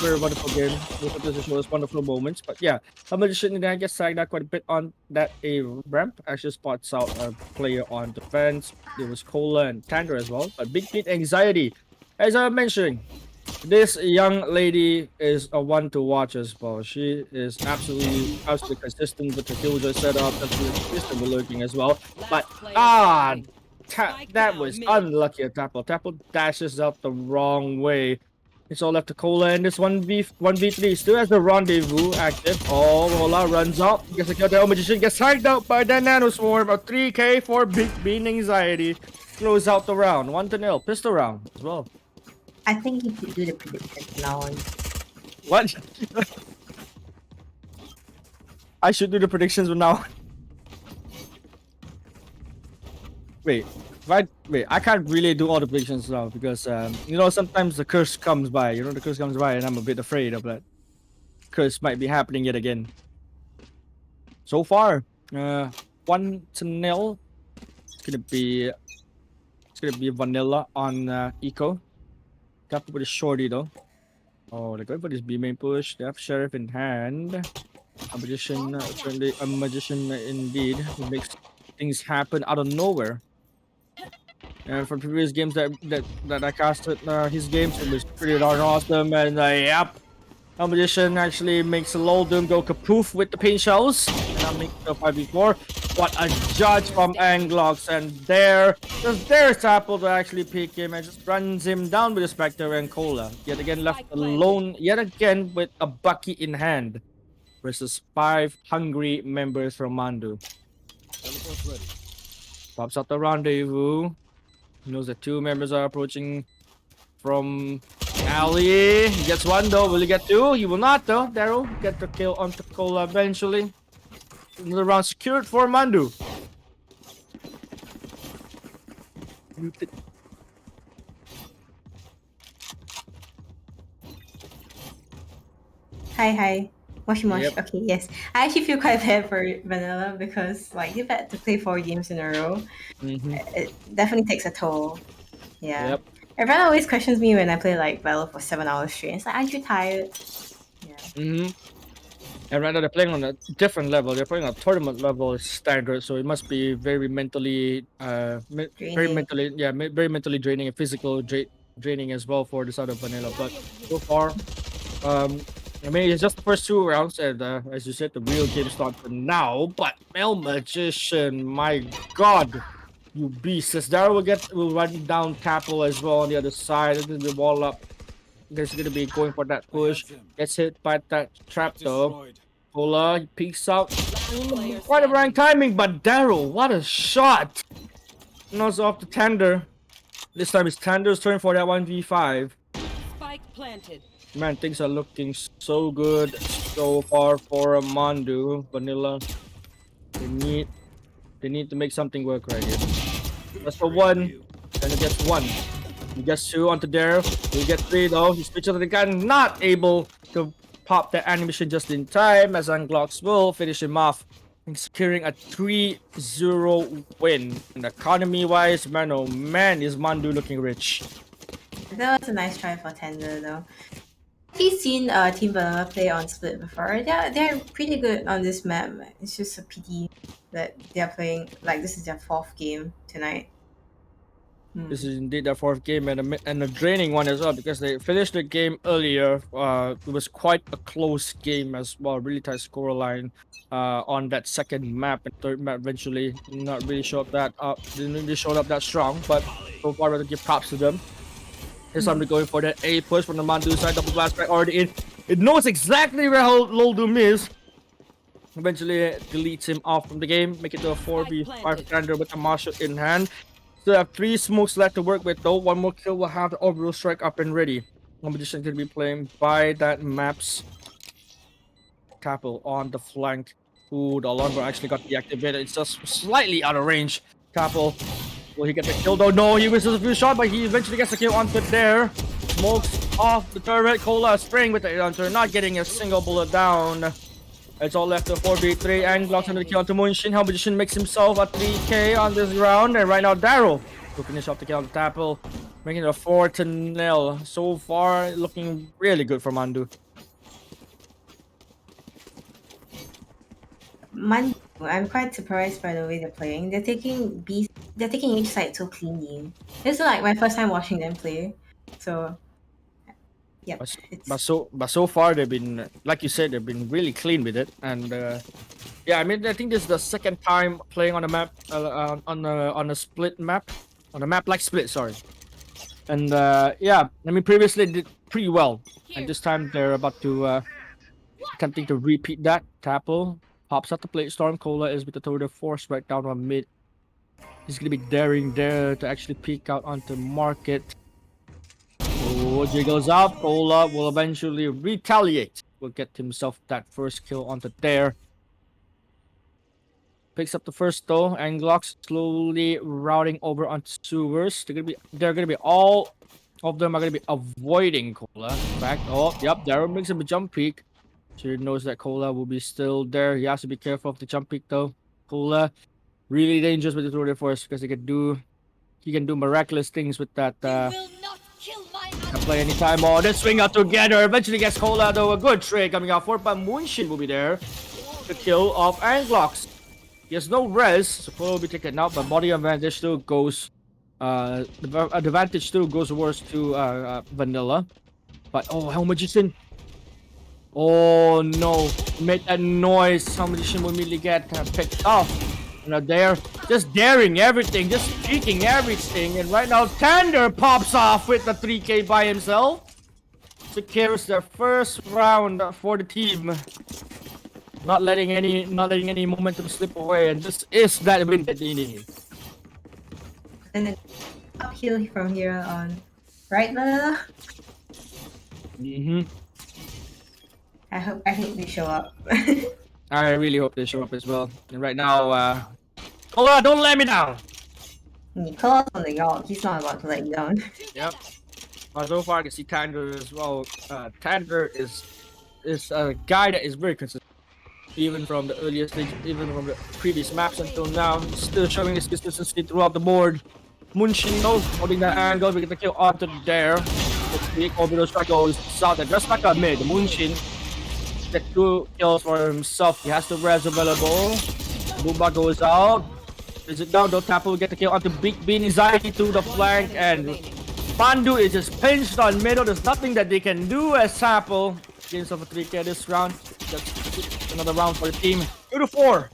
very wonderful game. You put this show us wonderful moments. But yeah, Elimination, I guess, sagged out quite a bit on that A ramp. Actually spots out a player on defense. There was Cola and Tandra as well. But Big Beat Anxiety, as I mentioned, this young lady is a one to watch as well. She is absolutely consistent with the killjoy setup, absolutely consistent with lurking as well. But that was unlucky. Tapple dashes out the wrong way. It's all left to Cola, and this 1v3 still has the rendezvous active. Oh, Rola runs up, gets a kill. The Magician gets tagged out by the Nano Swarm. A 3k for Big Bean Anxiety. Close out the round. 1-0. Pistol round as well. I think you should do the prediction now on. What? I should do the predictions now. Wait, I can't really do all the predictions now because sometimes the curse comes by. The curse comes by, and I'm a bit afraid of that. Curse might be happening yet again. So far, 1-0. It's gonna be vanilla on Eco. Got with a shorty though. Oh, they're going for this B main push. They have Sheriff in hand. A magician, certainly a magician indeed, who makes things happen out of nowhere. And from previous games that I casted his games, it was pretty darn awesome. And yep, a magician actually makes a lol doom go kapoof with the paint shells. And that makes it a 5v4. What a judge from Anglox, and there's Apple to actually pick him and just runs him down with a Spectre and Cola. Yet again left alone, yet again with a Bucky in hand. Versus 5 hungry members from Mandu. Pops out the rendezvous. He knows that 2 members are approaching from alley. He gets 1 though. Will he get 2? He will not though. Daryl get the kill onto Cola eventually. Another round secured for Mandu. Hi. Moshi. Yep. Okay, yes. I actually feel quite bad for Vanilla because like you've had to play 4 games in a row. It definitely takes a toll. Yeah. Yep. Everyone always questions me when I play like Valor for 7 hours straight. It's like, aren't you tired? Yeah. And right now they're playing on a different level. They're playing on a tournament level standard, so it must be very mentally, very mentally draining and physical draining as well for this other Vanilla. But so far, I mean, it's just the first 2 rounds, and as you said, the real game starts now. But Mel Magician, my God, you beast! As Daryl will run down Capel as well on the other side. It's gonna be wall up. There's gonna be going for that push. Gets hit by that trap though. Cola peeks out. Quite a wrong timing, but Daryl, what a shot! Knows off the Tender. This time it's Tender's turn for that 1v5. Spike planted. Man, things are looking so good so far for Mandu. Vanilla. They need to make something work right here. That's for 1. Then he gets 1. He gets 2 onto there. He gets 3 though. He switches to the gun, not able to pop the animation just in time as Anglox will finish him off. And securing a 3-0 win. And economy wise, man, oh man, is Mandu looking rich. That was a nice try for Tender though. I've seen Team Vanilla play on Split before. They're pretty good on this map. It's just a pity that they're playing like this is their 4th game tonight. This is indeed their 4th game and a draining one as well because they finished the game earlier. It was quite a close game as well, really tight scoreline on that second map and third map. Eventually, not really showed that up. Didn't really show up that strong, but so far, I'd give props to them. Here's somebody going for that A push from the Mandu side. Double blast back already in. It knows exactly where Loldum is. Eventually deletes him off from the game. Make it to a 4v5 Thunder with a Marshal in hand. Still have 3 smokes left to work with though. 1 more kill will have the overall strike up and ready. Competition going to be playing by that map's Capel on the flank. Ooh, the alarm actually got deactivated. It's just slightly out of range. Capel. Will he get the kill though? No, he misses a few shots, but he eventually gets the kill onto there. Smokes off the turret. Cola spraying with the hunter, not getting a single bullet down. It's all left to 4v3 and blocks into the kill onto Moonshin. How Magician makes himself a 3k on this round, and right now Daryl will finish off the kill on the Tapple, making it a 4-0. So far, looking really good for Mandu. Mandu, I'm quite surprised by the way they're playing. They're taking each side so cleanly. This is like my first time watching them play. So yeah. But so far they've been, like you said, they've been really clean with it. And yeah, I mean I think this is the second time playing on a map on a split map. On a map like Split, sorry. And yeah, I mean previously they did pretty well. And this time they're about to attempting to repeat that. Tapple pops out the plate. Storm Cola is with the total force right down on mid. He's gonna be daring there to actually peek out onto market. Oh, jiggles up. Cola will eventually retaliate. Will get himself that first kill onto there. Picks up the first though. Anglox slowly routing over onto sewers. They're gonna be all of them are gonna be avoiding Cola. In fact, oh yep, Daryl makes him a jump peek. So he knows that Cola will be still there. He has to be careful of the jump peek though. Cola really dangerous with the Tour de Force because he can do miraculous things with that. Can play anytime. Oh, they swing out together. Eventually gets Cola though. A good trade coming out for, but Moonshin will be there. The kill of Anglocks. He has no res, so Cola will be taken out, but body advantage still goes. The advantage still goes worse to Vanilla. But oh, Hell Magician. Oh no, make that noise. Hell Magician will immediately get picked off. They're just daring everything, just peeking everything. And right now, Tander pops off with the 3K by himself. Secures their first round for the team. Not letting any momentum slip away. And this is that win that they need. And then uphill from here on. Right, Vanilla? I hope they show up. I really hope they show up as well. And right now, Cola, don't let me down. Cola's on the yacht. He's not about to let you down. Yep. But so far, I can see Tander as well. Tander is a guy that is very consistent. Even from the earliest stage, even from the previous maps until now, still showing his consistency throughout the board. Moonshin knows holding that angle. We get the kill onto there. The Orbital Strike goes south and just like a mid. Moonshin get 2 kills for himself. He has the res available. Booba goes out. Is it down? Don't tap will get the kill onto Big Bean. Anxiety to the flank, and Mandu is just pinched on middle. There's nothing that they can do as Sapple gains over 3K this round. That's another round for the team. 2-4.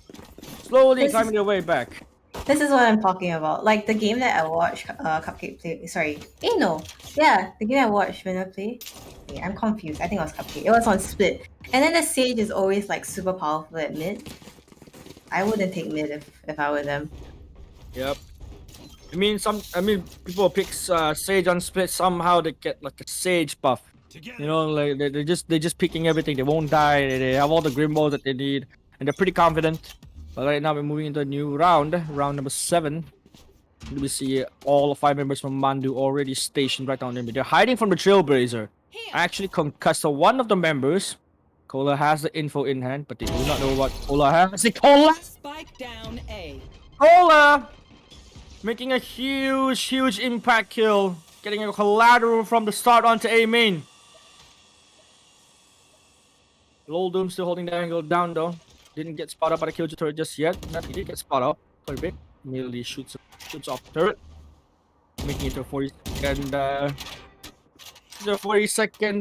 Slowly climbing their way back. This is what I'm talking about. Like the game that I watched Cupcake play. Sorry. No. Yeah, the game I watched Vanilla play. Okay, I'm confused. I think it was Cupcake. It was on Split. And then the Sage is always like super powerful at mid. I wouldn't take mid if I were them. Yep. I mean people pick Sage on Split, somehow they get like a Sage buff. You know, like they're just picking everything. They won't die. They have all the Grim Balls that they need, and they're pretty confident. But right now we're moving into a new round number 7. We see all 5 members from Mandu already stationed right down there. They're hiding from the Trailblazer. Actually concussed one of the members. Cola has the info in hand, but they do not know what Cola has. Cola! Spike down A. Cola! Making a huge impact kill. Getting a collateral from the start onto A main. Lol Doom still holding the angle down though. Didn't get spotted up by the Killjoy turret just yet. But he did get spotted up quite a bit. Immediately shoots off the turret. Making it to a 40-second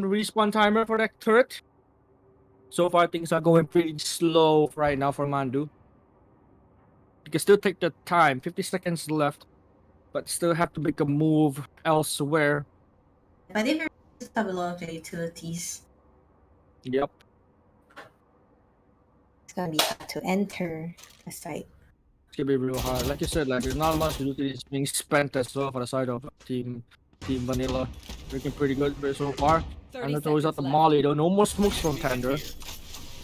respawn timer for that turret. So far things are going pretty slow right now for Mandu. You can still take the time, 50 seconds left, but still have to make a move elsewhere. But they have a lot of the utilities. Yep. It's gonna be hard to enter the site. It's gonna be real hard. Like you said, like there's not much utilities being spent as well for the side of Team Vanilla. Looking pretty good so far. And it throws out the Molly though. No more smokes from Tander.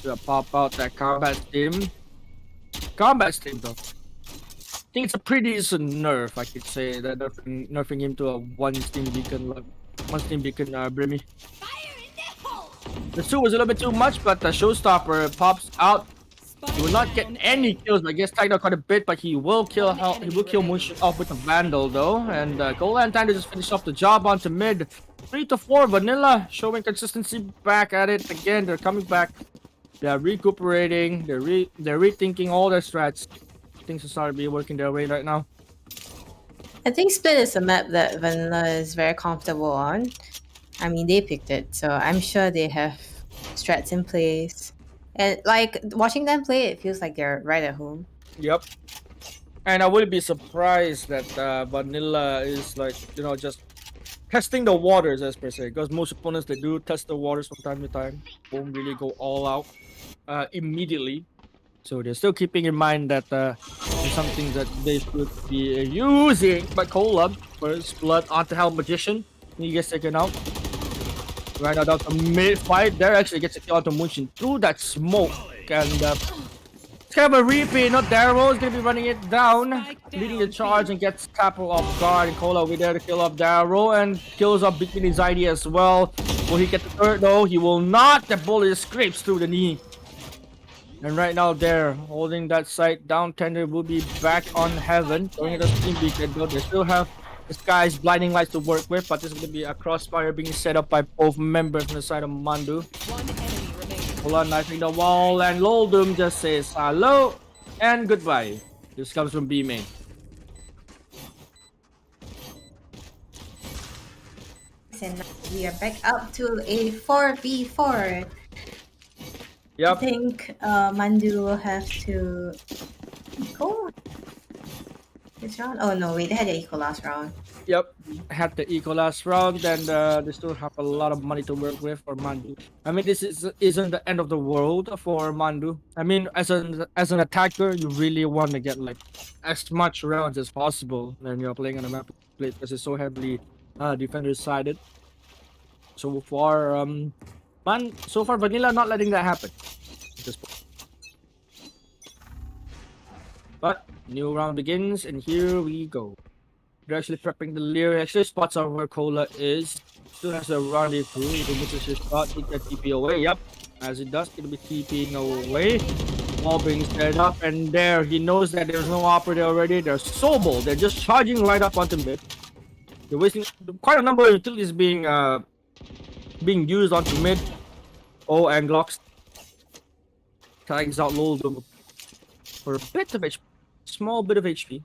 Gonna pop out that combat steam. Combat steam though. I think it's a pretty decent nerf, I could say. That nerfing him to a 1 steam beacon Brimmy. The 2 was a little bit too much, but the Showstopper pops out. He will not get any kills, but gets tagged out quite a bit, but he will kill Moonshin off with a Vandal though. And Cola and Tander just finished off the job onto mid. 3-4, Vanilla showing consistency back at it again. They're coming back. They're recuperating. They're rethinking all their strats. Things are starting to be working their way right now. I think Split is a map that Vanilla is very comfortable on. I mean, they picked it, so I'm sure they have strats in place. And like watching them play, it feels like they're right at home. Yep. And I wouldn't be surprised that Vanilla is like, just testing the waters as per se. Because most opponents, they do test the waters from time to time. Won't really go all out immediately. So they're still keeping in mind that it's something that they should be using. But Cola, first blood onto Hell Magician. He gets taken out. Right now down to mid-fight. There actually gets a kill onto Moonshin through that smoke. And it's kind of a repeat. Not Darrow is going to be running it down. Leading the charge and gets tackled off guard. And Cola over there to kill off Darrow. And kills off Big Bean Anxiety as well. Will he get the third though? He will not. The bullet scrapes through the knee. And right now they're holding that site down. Tender will be back on heaven. Going at the steam beacon though. They still have the sky's blinding lights to work with, but this is gonna be a crossfire being set up by both members on the side of Mandu. One enemy remaining. Hold on, knifing the wall, and Loldum just says hello and goodbye. This comes from B main. And we are back up to a 4v4. Yep. I think Mandu will have to go this round. Oh no, wait, they had the equal last round. Yep, had the eco last round, and they still have a lot of money to work with for Mandu. I mean, isn't the end of the world for Mandu. I mean, as an attacker, you really want to get like as much rounds as possible when you're playing on a map because it's so heavily defender sided. So far, Vanilla not letting that happen. At this point. But new round begins, and here we go. They're actually prepping the Lear. Actually spots out where Cola is. Still has a rendezvous. If he misses his shot, he can TP away. Yep. As it does, it'll be TPing away. Wall being set up, and there he knows that there's no operator already. They're so bold. They're just charging right up onto mid. They're wasting quite a number of utilities being used onto mid. Oh, and Glocks tags out Loldum for a bit of HP. Small bit of HP.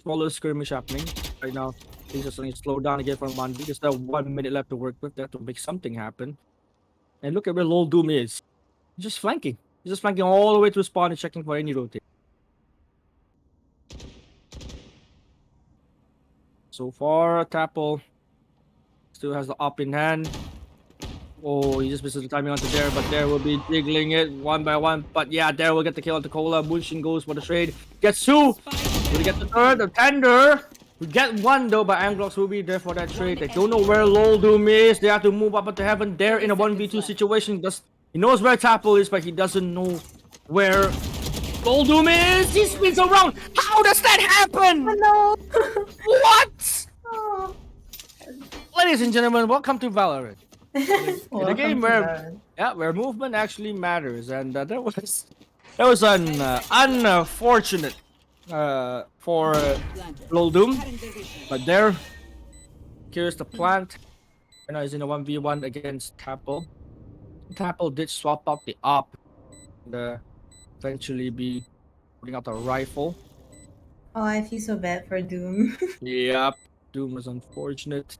Smaller skirmish happening right now. Things are starting to slow down again from Mandu. There's still 1 minute left to work with that to make something happen. And look at where Loldum is. He's just flanking. He's just flanking all the way to spawn and checking for any rotate. So far, Tapple still has the op in hand. Oh, he just misses the timing onto there, but there will be jiggling it one by one. But yeah, there will get the kill onto Cola. Moonshin goes for the trade. Gets two. Will he get the third? The tender. We get one though, but Anglox will be there for that trade. They don't know where Loldum is. They have to move up into heaven. They're in a 1v2 situation. He knows where Tapple is, but he doesn't know where Loldum is. He spins around. How does that happen? Oh, no. What? Oh. Ladies and gentlemen, welcome to Valorant. In a game Welcome to where movement actually matters, and there was an unfortunate for Loldum, but there, here's the plant. And he's in a 1v1 against Tapple. Tapple did swap out the op, and eventually be putting out a rifle. Oh, I feel so bad for Doom. Yep, Doom was unfortunate.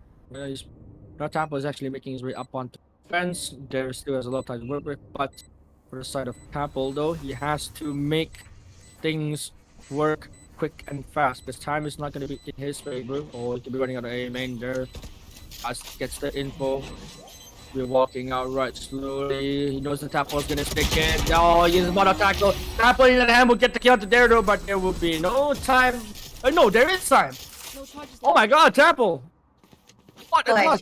Tapple is actually making his way up onto the fence. There still has a lot of time to work with, but for the side of Tapple though, he has to make things work quick and fast because time is not going to be in his favor, or he could be running out of A main there. As gets the info, we're walking out right slowly. He knows the Tapple is going to stick in. Oh, he's about to tackle. Tapple in the hand will get the kill to there though, but there will be no time. No, there is time. Oh my god, Tapple! What a clutch!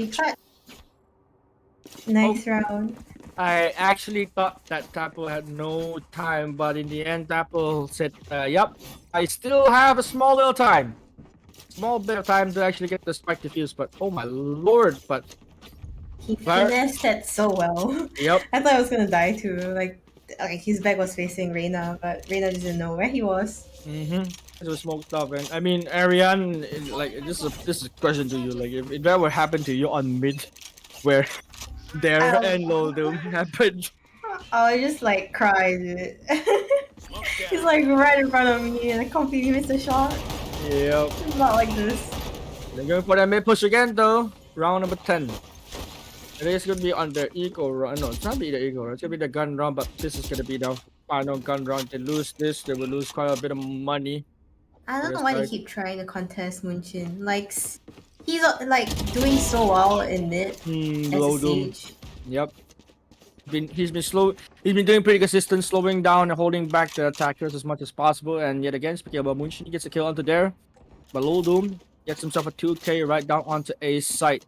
Nice round. I actually thought that Tapple had no time, but in the end, Tapple said, yep, I still have a small little time. Small bit of time to actually get the spike defused, but oh my lord, but... He finessed that so well. Yep. I thought I was gonna die too. Like his back was facing Reyna, but Reyna didn't know where he was. It was smoked up, and I mean, Ariane, like this is a question to you. Like, if that would happen to you on mid, where there and Loldum happened, I just like cried. He's like right in front of me, and I completely missed a shot. Yep. It's not like this. They're going for that mid push again, though. Round number 10. It is gonna be on the eco run. No, it's not be the eco run. It's gonna be the gun round, but this is gonna be the final gun round. They lose this, they will lose quite a bit of money. I don't know why they keep trying to contest Munchin. Like, he's like doing so well in mid as a siege. Yep. He's been doing pretty consistent, slowing down and holding back the attackers as much as possible. And yet again, speaking about Munchin, he gets a kill onto there. But Loldum gets himself a 2k right down onto A site.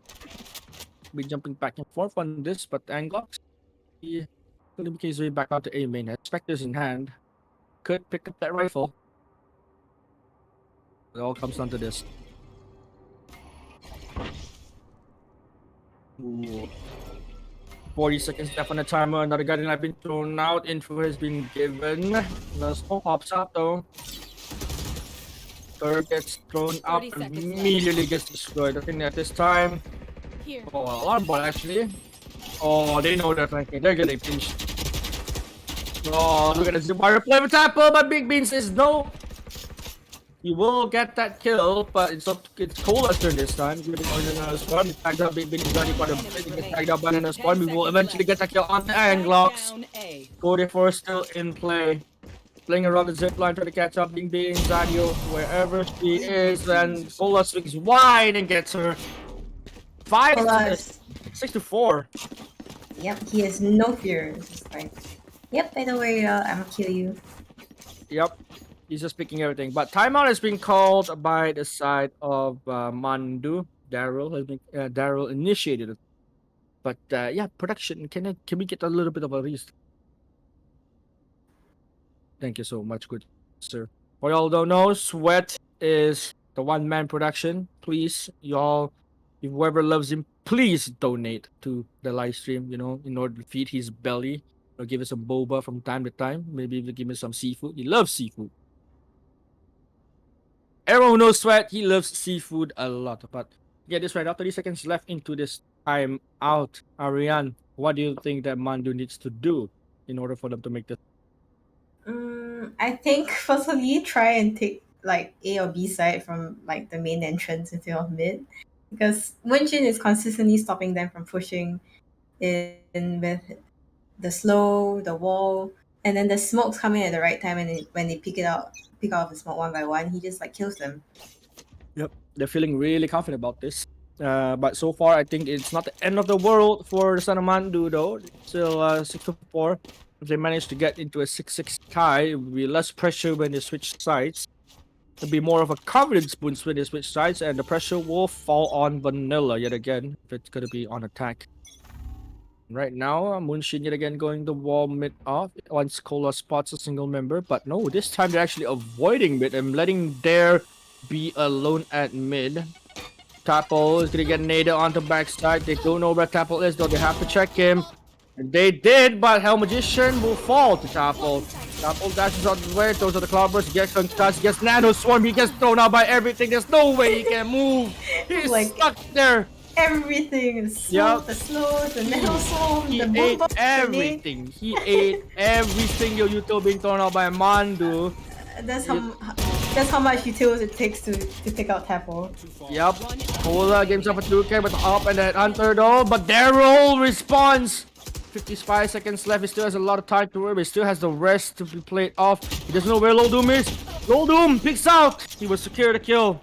Be jumping back and forth on this, but Anglox, he could make his way back out to A main. Spectres in hand, could pick up that rifle. It all comes down to this. Ooh. 40 seconds left on the timer. Another guardian has been thrown out. Info has been given. The smoke pops up though. Third gets thrown up and immediately gets destroyed. I think at this time. Oh, alarm bot actually. Oh, they know they're flanking. They're getting pinched. Oh, look at this Zipwire play with tackle, but Big Bean says no. You will get that kill, but it's Cola's turn this time. He's going to go in another spawn. He tagged out Big Bean. He's running quite a bit. He gets tagged out by another spawn. We will eventually get that kill on the Anglocks. 44 still in play. Playing around the zip line, trying to catch up Big Bean, Zadio, wherever she is. And Cola swings wide and gets her. 6-4. Yep, he has no fear. It's just like, yep, I know where you are. I'm gonna kill you. Yep. He's just picking everything. But timeout has been called by the side of Mandu. Daryl initiated it. But yeah, production. Can we get a little bit of a restart? Thank you so much, good sir. For y'all don't know, Sweat is the one-man production. Please, y'all, if whoever loves him, please donate to the live stream. You know, in order to feed his belly. Or give us some boba from time to time. Maybe even give him some seafood. He loves seafood. Everyone who knows Sweat, he loves seafood a lot. But get this right, now 30 seconds left into this time out. Ariane, what do you think that Mandu needs to do in order for them to make this? I think firstly try and take like A or B side from like the main entrance instead of mid, because Wenjin is consistently stopping them from pushing in with the slow, the wall, and then the smoke's coming at the right time, and when they pick out the smoke one by one, he just like kills them. Yep, they're feeling really confident about this. But so far, I think it's not the end of the world for the Son of Mandu though. It's still 6-4. If they manage to get into a 6-6 tie, it will be less pressure when they switch sides. It'll be more of a confidence boost when they switch sides, and the pressure will fall on Vanilla yet again if it's gonna be on attack. Right now, Moonshin yet again going the wall mid off once Cola spots a single member, but no, this time they're actually avoiding mid and letting Dare be alone at mid. Tapple is gonna get naded onto backside. They don't know where Tapple is though, they have to check him. And they did, but Hell Magician will fall to Tapple. Tapple dashes out the way, throws out the Cloudburst, gets concussed, gets Nano Swarm, he gets thrown out by everything. There's no way he can move. He's like stuck there. Everything, the smoke, the slow, the Nano Swarm, the ate boom, everything. He ate every single util being thrown out by Mandu. That's how much utils it takes to take out Tapple. Yep. Cola games up a 2K with the up and then Hunter though, but Daryl responds. 55 seconds left. He still has a lot of time to work, but he still has the rest to be played off. He doesn't know where Low Doom is. Low Doom picks out. He will secure the kill.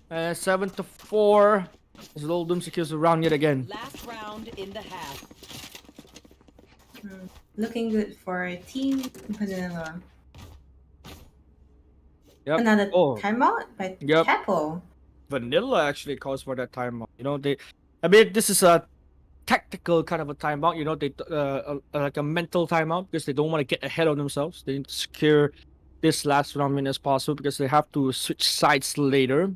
7-4. As Low Doom secures the round yet again. Last round in the half. Looking good for Team Vanilla. Yep. Another timeout by Tapple. Vanilla actually calls for that timeout. You know, I mean, this is a tactical kind of a timeout. You know, they like a mental timeout because they don't want to get ahead of themselves. They need to secure this last round win as possible because they have to switch sides later.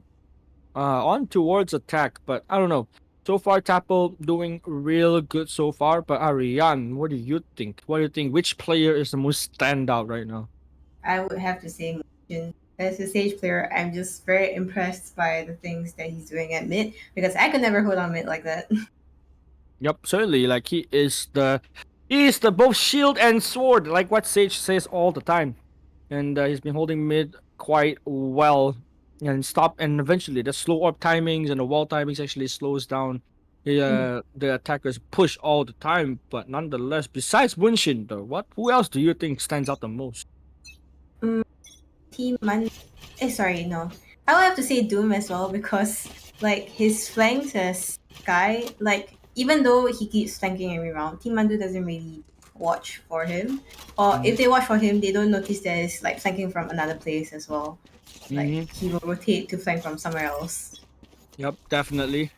On towards attack, but I don't know. So far, Tapple doing real good so far. But Ariane, what do you think? What do you think? Which player is the most standout right now? I would have to say Motion. As a Sage player, I'm just very impressed by the things that he's doing at mid, because I could never hold on mid like that. Yep, certainly. Like he is the both shield and sword, like what Sage says all the time, and he's been holding mid quite well. And eventually the slow up timings and the wall timings actually slows down the attackers push all the time. But nonetheless, besides Bunshin though, who else do you think stands out the most? Team Man. Sorry, no. I would have to say Doom as well, because like his flanks as Sky, like even though he keeps flanking every round, Team Mandu doesn't really watch for him. Or if they watch for him, they don't notice that it's like flanking from another place as well. Like he will rotate to flank from somewhere else. Yep, definitely.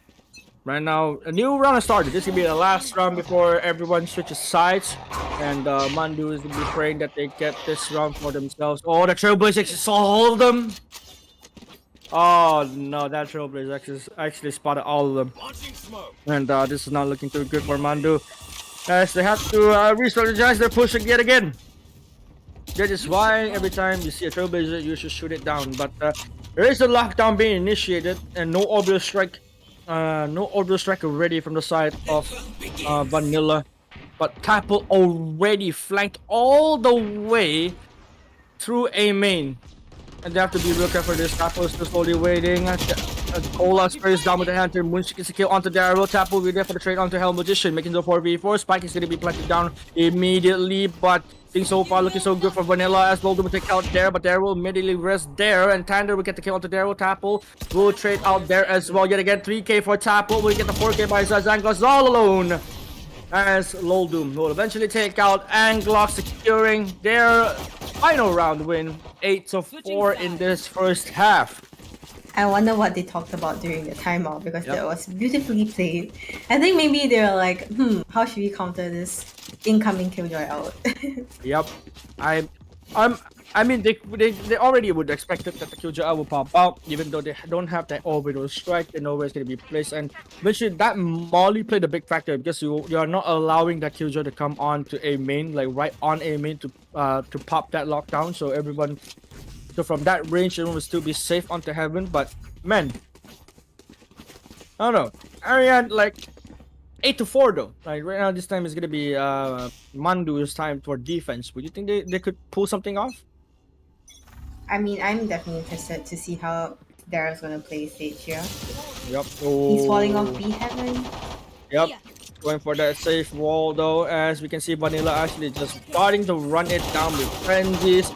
Right now, a new round has started. This will be the last round before everyone switches sides. And Mandu is going to be praying that they get this round for themselves. Oh, the Trailblazers saw all of them. Oh no, that Trailblazer actually spotted all of them. And this is not looking too good for Mandu. as they have to re-strategize their push yet again. That is why every time you see a trailblazer, you should shoot it down. But there is a lockdown being initiated, and no orbital strike already from the side of Vanilla. But Tapple already flanked all the way through A main. And they have to be real careful for this. Tapple is still slowly waiting. Cola sprays down with the Hunter. Moonshik gets a kill onto Daryl. Tapple will be there for the trade onto Hell Magician, making the 4v4. Spike is going to be planted down immediately, but things so far looking so good for Vanilla as Boulder will take out there, but Daryl will immediately rest there, and Tander will get the kill onto Daryl. Tapple will trade out there as well. Yet again, 3k for Tapple. We get the 4k by Zanglos all alone, as Loldum will eventually take out Anglock, securing their final round win, 8-4 in this first half. I wonder what they talked about during the timeout, because that was beautifully played. I think maybe they were like, how should we counter this incoming Killjoy out? Yep. I mean, they already would expect that the Killjoy will pop out, even though they don't have that orbital strike. They know where it's going to be placed, and eventually that Molly played a big factor, because you are not allowing that Killjoy to come on to A main, like right on A main to pop that lockdown. So from that range, everyone will still be safe onto Heaven. But man, I don't know, Ariane, like 8-4 though. Like right now, this time is gonna be Mandu's time for defense. Would you think they could pull something off? I mean, I'm definitely interested to see how Daryl's gonna play stage here. Yep. He's falling off B Heaven. Yep. Going for that safe wall though, as we can see Vanilla actually just starting to run it down with frenzies.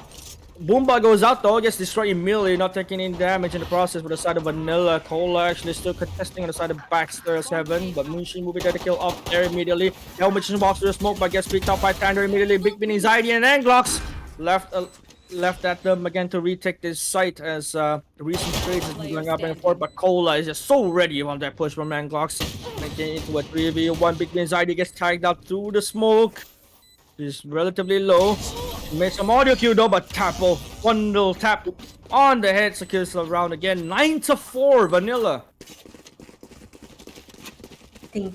Boomba goes out though, gets destroyed immediately, not taking any damage in the process with the side of Vanilla. Cola actually still contesting on the side of Baxter's Heaven, but Moonshin moving there to kill off there immediately. Helmet walks through the smoke, but gets picked up by Tander immediately. Big Bin anxiety and Anglocks left at them again to retake this site, as the recent trades has been going up and forth, but Cola is just so ready on that push from Anglocks, making it into a 3v1. Big Bin anxiety gets tagged out through the smoke. He's relatively low. Made some audio cue though, but Tapple, one little tap on the head secures the round again. 9-4 Vanilla. I think,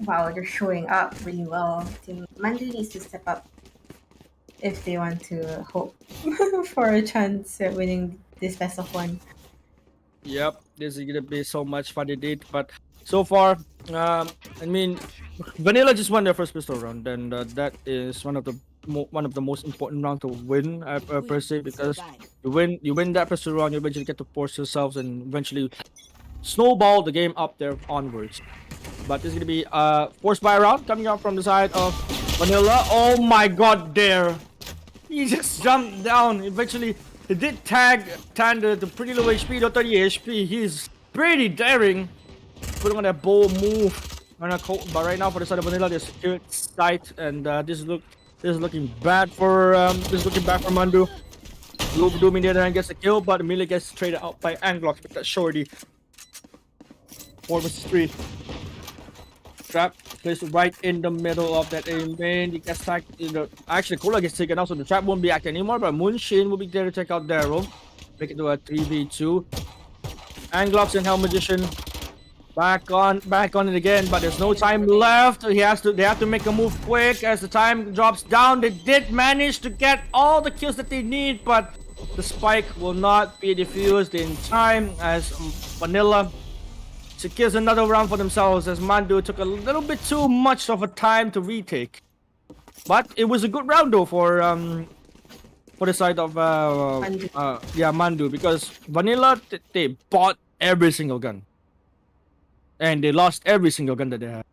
wow, they're showing up really well. I think Mandu needs to step up if they want to hope for a chance at winning this best of one. Yep, this is gonna be so much fun indeed. But so far, I mean, Vanilla just won their first pistol round, and that is one of the most important round to win per se, because you win that pistol round, you eventually get to force yourselves and eventually snowball the game up there onwards. But this is gonna be forced by a round coming out from the side of Vanilla. Oh my god, there! He just jumped down. Eventually, he did tag Tander to pretty low HP, to 30 HP. He's pretty daring, putting on that bold move. But right now, for the side of Vanilla, they're secured sight, and this is looking bad for Mandu. Doom in the other hand gets a kill, but immediately gets traded out by Anglock with that shorty. 4 vs 3. Trap placed right in the middle of that A main. He gets tagged. Actually, Cola gets taken out, so the trap won't be active anymore. But Moonshin will be there to take out Daryl, make it to a 3v2. Anglox and Hell Magician back on it again, but there's no time left. They have to make a move quick as the time drops down. They did manage to get all the kills that they need, but the spike will not be defused in time, as Vanilla secures another round for themselves, as Mandu took a little bit too much of a time to retake. But it was a good round though for the side of Mandu, because Vanilla, they bought every single gun. And they lost every single gun that they had.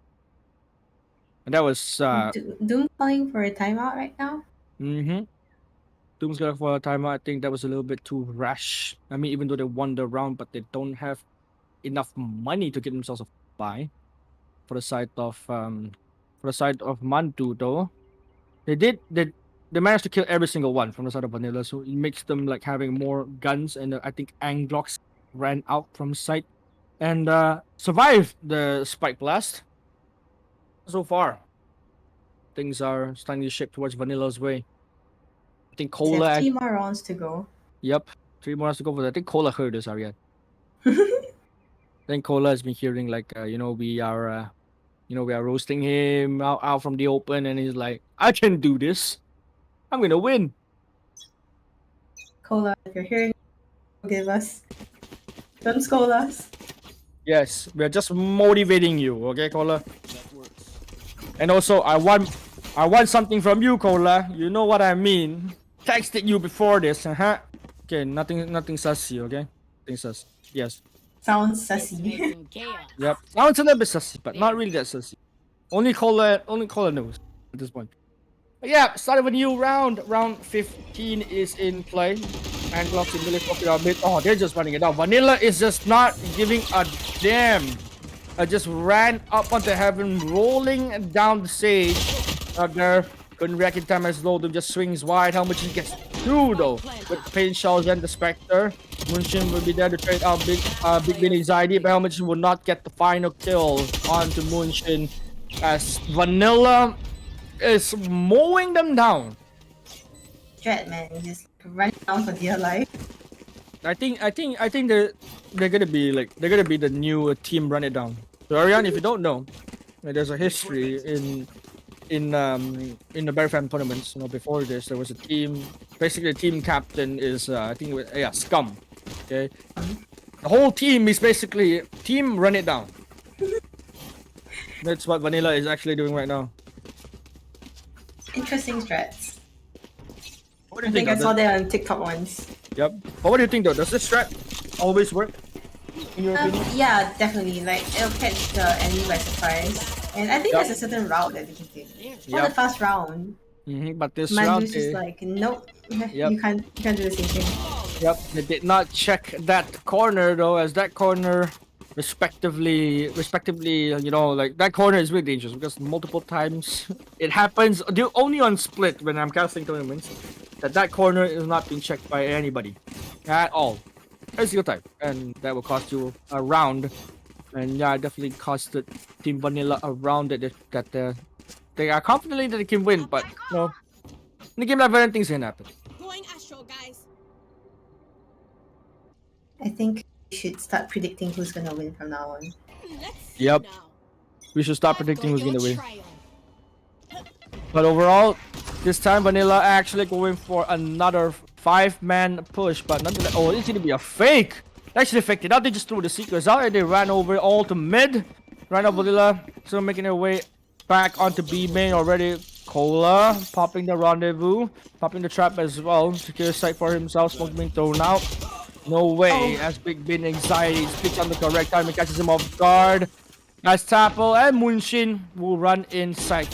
And that was Doom calling for a timeout right now? Doom's going for a timeout. I think that was a little bit too rash. I mean, even though they won the round, but they don't have enough money to get themselves a buy. For the side of Mandu though, they managed to kill every single one from the side of Vanilla, so it makes them like having more guns, and I think Anglocks ran out from sight and survived the spike blast. So far, things are starting to shape towards Vanilla's way. I think Cola. They have 3 more rounds to go. Yep, 3 more rounds to go for that. I think Cola heard us, Ariad. I think Cola has been hearing like, we are You know, we are roasting him out from the open, and he's like, I can do this. I'm gonna win. Cola, if you're hearing, forgive us. Don't scold us. Yes, we're just motivating you, okay, Cola? And also, I want something from you, Cola. You know what I mean. Texted you before this, Okay, nothing sussy, okay? Nothing sus. Yes. Sounds sussy. Yep. Sounds a little bit sussy, but not really that sussy. Only Cola knows at this point. But yeah, start of a new round. Round 15 is in play. And Glocks in really popping out mid. Oh, they're just running it down. Vanilla is just not giving a damn. I just ran up onto heaven, rolling down the stage. Out there, couldn't react in time as Loldum just swings wide. How much he gets through though, with Pain Shells and the Spectre. Munshin will be there to trade out Big Bin Anxiety, but Helmut will not get the final kill onto Munshin as Vanilla is mowing them down. Dread, man, just running down for dear life. I think they're gonna be the new team Run It Down. So Ariane, if you don't know, there's a history in the BerryFam tournaments. You know, before this there was a team. Basically, the team captain is Scum. Okay, the whole team is basically team Run It Down. That's what Vanilla is actually doing right now. Interesting strats. What do you I think I of saw that? that on TikTok once. Yep. But what do you think though? Does this strat always work? In your opinion? Yeah, definitely. Like, it'll catch the enemy by surprise. And I think Yep. there's a certain route that they can take. For Yep. the first round, But this round, Mandu's just like, nope, Yep. you can't do the same thing. Yep, they did not check that corner though, as that corner respectively, you know, like that corner is really dangerous because multiple times it happens only on split when I'm casting tournaments that corner is not being checked by anybody at all. Every single time, and that will cost you a round. And yeah, it definitely costed Team Vanilla a round that they are confident that they can win, but you know, in the game like Valorant, things can happen. Going Astro, guys. I think we should start predicting who's gonna win from now on. Yep. We should stop predicting who's gonna win. But overall, this time Vanilla actually going for another 5-man push, but nonetheless, oh, it's gonna be a fake. Actually faked it out. They just threw the Seekers out and they ran over all to mid. Ran up Vanilla, still making their way back onto B main already. Cola popping the rendezvous, popping the trap as well. Secure sight for himself. Smoke being thrown out. No way, as Big Bin Anxiety speaks on the correct time and catches him off guard. As Tapple and Munshin will run inside.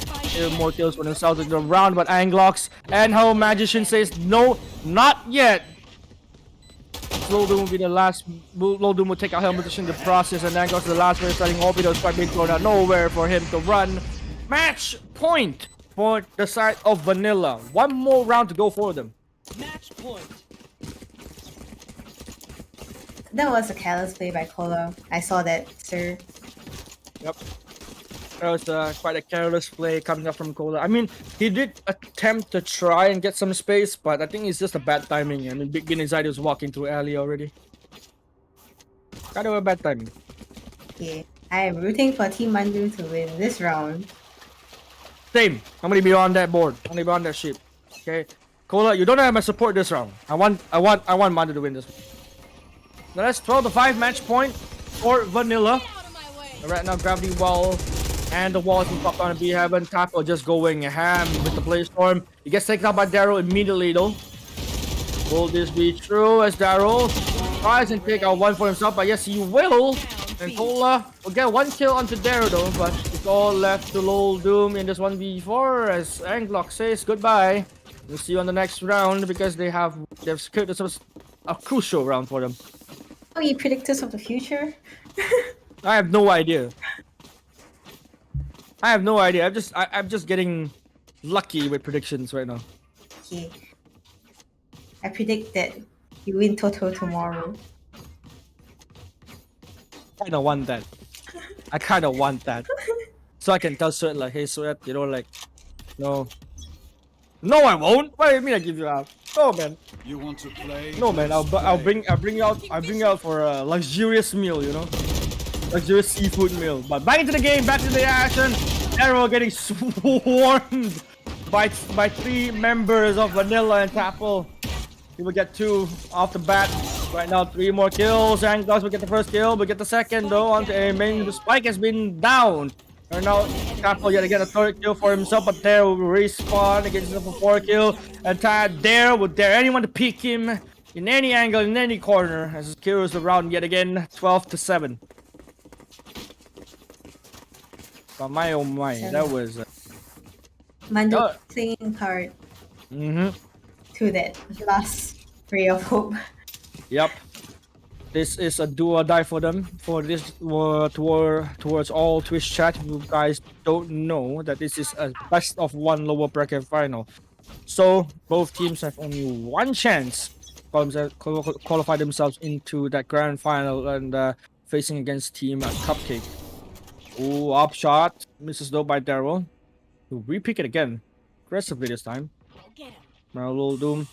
More kills for themselves in the round, but Anglox and Hell Magician says no, not yet. Loldum will be the last. Loldum will take out Hell Magician in the process, and Anglox is the last one starting Orbital Strike being thrown out. Nowhere for him to run. Match point for the side of Vanilla. One more round to go for them. Match point. That was a careless play by Cola. I saw that, sir. Yep. That was quite a careless play coming up from Cola. I mean, he did attempt to try and get some space, but I think it's just a bad timing. I mean, Big Bin Anxiety was walking through alley already. Kind of a bad timing. Yeah, I am rooting for Team Mandu to win this round. Same. I'm gonna be on that board. I'm gonna be on that ship. Okay, Cola, you don't have my support this round. I want Mandu to win this. Now let's 12-5 match point for Vanilla. Right now, Gravity Wall and the walls will pop on B Heaven. Tapo just going ham with the Play Storm. He gets taken out by Daryl immediately though. Will this be true as Daryl tries and take out one for himself? But yes, he will. And Cola will get one kill onto Daryl though, but it's all left to Loldum in this 1v4 as Anglock says goodbye. We'll see you on the next round because they've secured themselves a crucial round for them. Oh, you predictors of the future? I have no idea. I'm just getting lucky with predictions right now. Okay. I predict that you win Toto tomorrow. I kinda want that. So I can tell Sweat like, hey Sweat, you know, like, no, I won't. What do you mean I give you out? No man. You want to play? No man. I'll bring you out for a luxurious meal, you know. luxurious seafood meal. But back into the game, back to the action. Daryl getting swarmed by 3 members of Vanilla and Tapple. He will get 2 off the bat. Right now, 3 more kills. Anglos will get the first kill, but get the second though onto a main. The spike has been down. Right now, Tapple yet again a 3rd kill for himself, but Dare will respawn against him for 4 kill. And Dare would dare anyone to peek him in any angle, in any corner, as his kills the round yet again, 12-7. But my oh my, that was Mandu clinging hard to that last ray of hope. Yep. This is a do or die for them. For this towards all Twitch chat, you guys don't know that this is a best of 1 lower bracket final. So both teams have only 1 chance to qualify themselves into that grand final and facing against team Cupcake. Ooh, up shot. Misses though by Daryl. To repick it again. Aggressively this time. Marvel Doom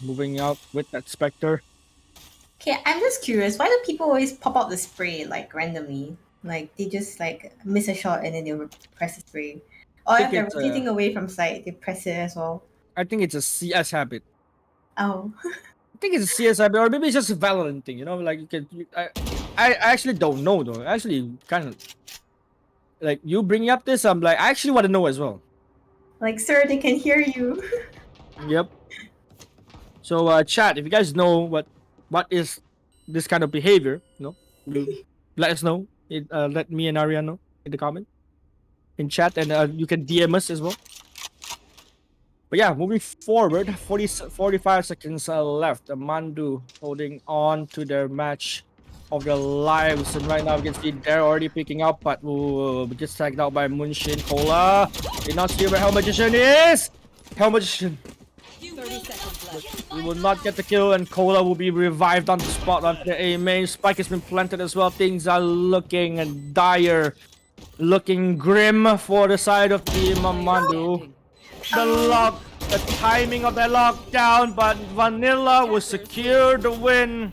moving out with that Spectre. Okay, I'm just curious. Why do people always pop out the spray like randomly? Like they just like miss a shot and then they'll press the spray. Or if they're rotating away from sight, they press it as well. I think it's a CS habit. Oh. I think it's a CS habit, or maybe it's just a Valorant thing. You know, like you can. I actually don't know though. Actually, kind of. Like you bring up this, I'm like, I actually want to know as well. Like, sir, they can hear you. Yep. So, chat, if you guys know what is this kind of behavior, you know, let us know. Let me and Arya know in the comment, in chat, and you can DM us as well. But yeah, moving forward, 45 seconds left. Mandu holding on to their match of their lives, and right now we can see they're already picking up, but gets tagged out by Munshin. Cola did not see where Hell Magician is. Hell Magician. 30 seconds left. We will not get the kill, and Cola will be revived on the spot on the A main. Spike has been planted as well. Things are looking dire, looking grim for the side of Team Mandu. The timing of the lockdown, but Vanilla will secure the win.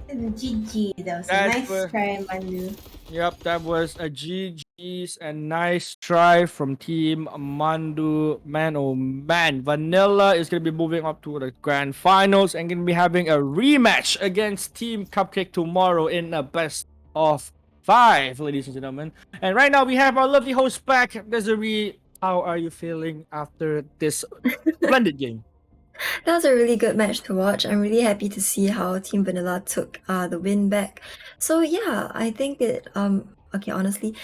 GG, that was a nice try, Mandu. Yep, that was a GG's and nice try from Team Mandu. Man, oh man, Vanilla is going to be moving up to the grand finals and going to be having a rematch against Team Cupcake tomorrow in a best of 5, ladies and gentlemen. And right now we have our lovely host back, Desiree. How are you feeling after this splendid game? That was a really good match to watch. I'm really happy to see how Team Vanilla took the win back. So yeah, I think that okay, honestly,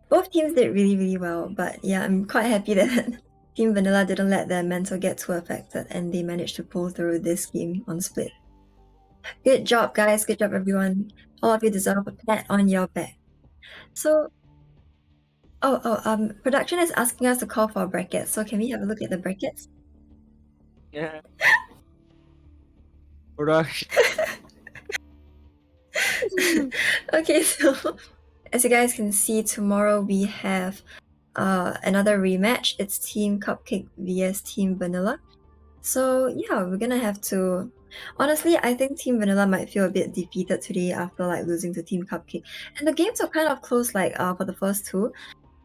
both teams did really well. But yeah, I'm quite happy that Team Vanilla didn't let their mental get too affected and they managed to pull through this game on split. Good job, guys. Good job, everyone. All of you deserve a pat on your back. So, production is asking us to call for a bracket. So can we have a look at the brackets? Yeah. Okay, so as you guys can see, tomorrow we have another rematch. It's Team Cupcake vs Team Vanilla. So yeah, we're gonna have to. Honestly, I think Team Vanilla might feel a bit defeated today after like losing to Team Cupcake, and the games are kind of close, like for the first 2.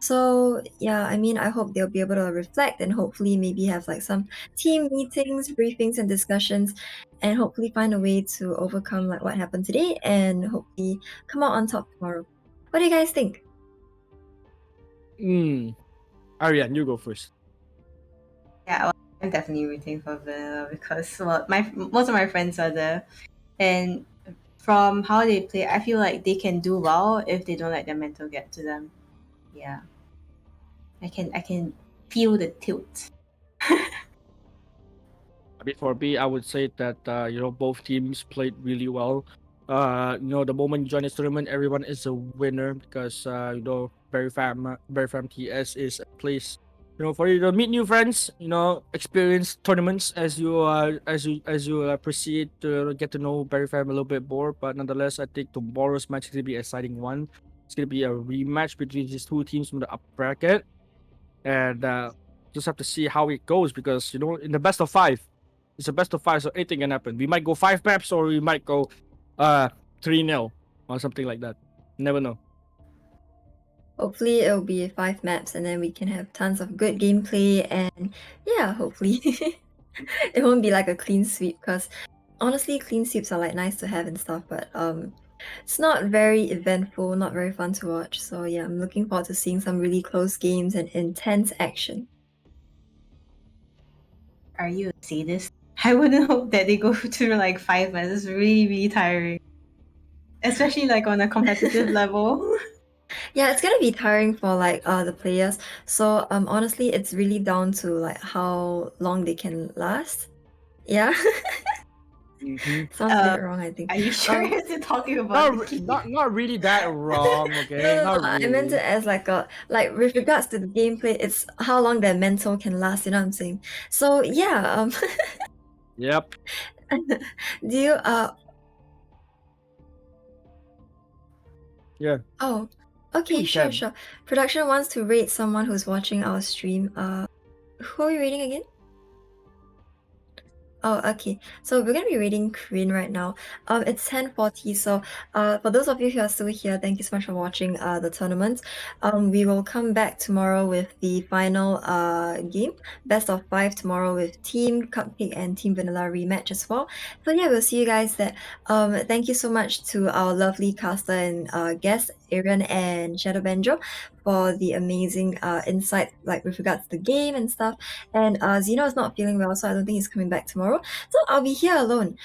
So yeah, I mean, I hope they'll be able to reflect and hopefully maybe have like some team meetings, briefings, and discussions, and hopefully find a way to overcome like what happened today and hopefully come out on top tomorrow. What do you guys think? Ariane, you go first. Yeah, well, I'm definitely rooting for Vanilla because most of my friends are there, and from how they play, I feel like they can do well if they don't let their mental get to them. Yeah, I can feel the tilt. For B, I would say that both teams played really well. The moment you join this tournament, everyone is a winner because BerryFam TS is a place for you to meet new friends, experience tournaments as you proceed to get to know BerryFam a little bit more. But nonetheless, I think tomorrow's match is gonna be an exciting one. It's gonna be a rematch between these 2 teams from the upper bracket, and just have to see how it goes because in the best of 5, it's a best of 5, so anything can happen. We might go 5 maps or we might go 3-0 or something like that. Never know. Hopefully it'll be 5 maps and then we can have tons of good gameplay and yeah, hopefully it won't be like a clean sweep because honestly clean sweeps are like nice to have and stuff, but it's not very eventful, not very fun to watch. So yeah, I'm looking forward to seeing some really close games and intense action. Are you a sadist? I wouldn't hope that they go to like 5 maps. It's really, really tiring. Especially like on a competitive level. Yeah, it's gonna be tiring for like the players. So honestly, it's really down to like how long they can last. Yeah. Sounds a bit wrong, I think. Are you sure you're talking about Not really that wrong, okay? No, Not I really. meant it as like with regards to the gameplay, it's how long their mental can last, you know what I'm saying? So yeah, Yep. do you Yeah. Oh, okay, We sure, can. sure. Production wants to rate someone who's watching our stream. Who are we rating again? Oh, okay. So we're gonna be rating Kryn right now. It's 10:40. So, for those of you who are still here, thank you so much for watching the tournament. We will come back tomorrow with the final game, best of 5 tomorrow with Team Cupcake and Team Vanilla rematch as well. So yeah, we'll see you guys there. Thank you so much to our lovely caster and guests, Aaron and Shadow Banjo, for the amazing insight like with regards to the game and stuff. And Zeno is not feeling well, so I don't think he's coming back tomorrow. So I'll be here alone.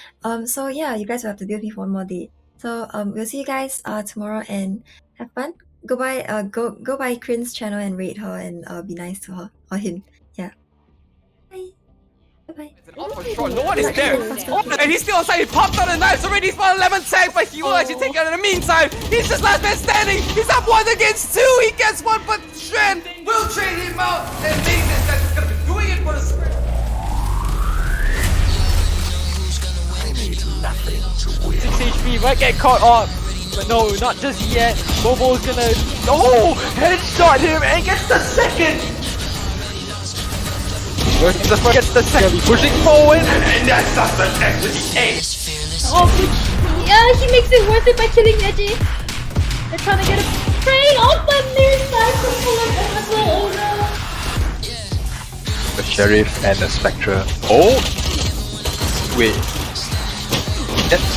So yeah, you guys will have to deal with me for one more day. So we'll see you guys tomorrow and have fun. Go by Kryn's channel and rate her and be nice to her or him. Yeah. Bye. Bye. Sure, no one is there. Oh, and he's still outside. He popped out a knife already. He's about 11 tag, but he will actually take out in the meantime. He's just last man standing. He's up 1 against 2. He gets one, but Shen will trade him out. And Nathan that's going to be doing it for the sprint. I need nothing to win. 6 HP might get caught up. But no, not just yet. Mobo's gonna... Oh! Headshot him and gets the second! Gets the second, pushing forward, and that's just the next with the ace. Oh, yeah, he makes it worth it by killing Neji. They're trying to get a train off the near side to pull him as well. Oh no. The Sheriff and the Spectre. Oh! Wait.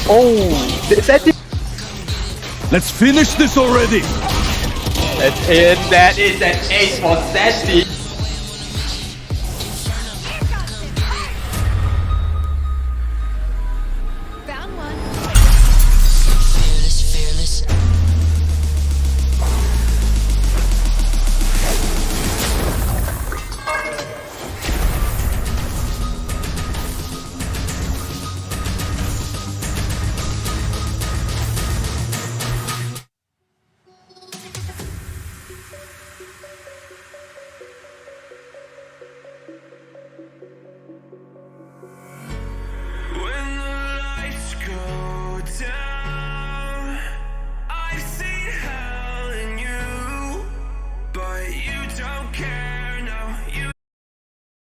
Oh! That Let's finish this already! and that is an ace for Sandy.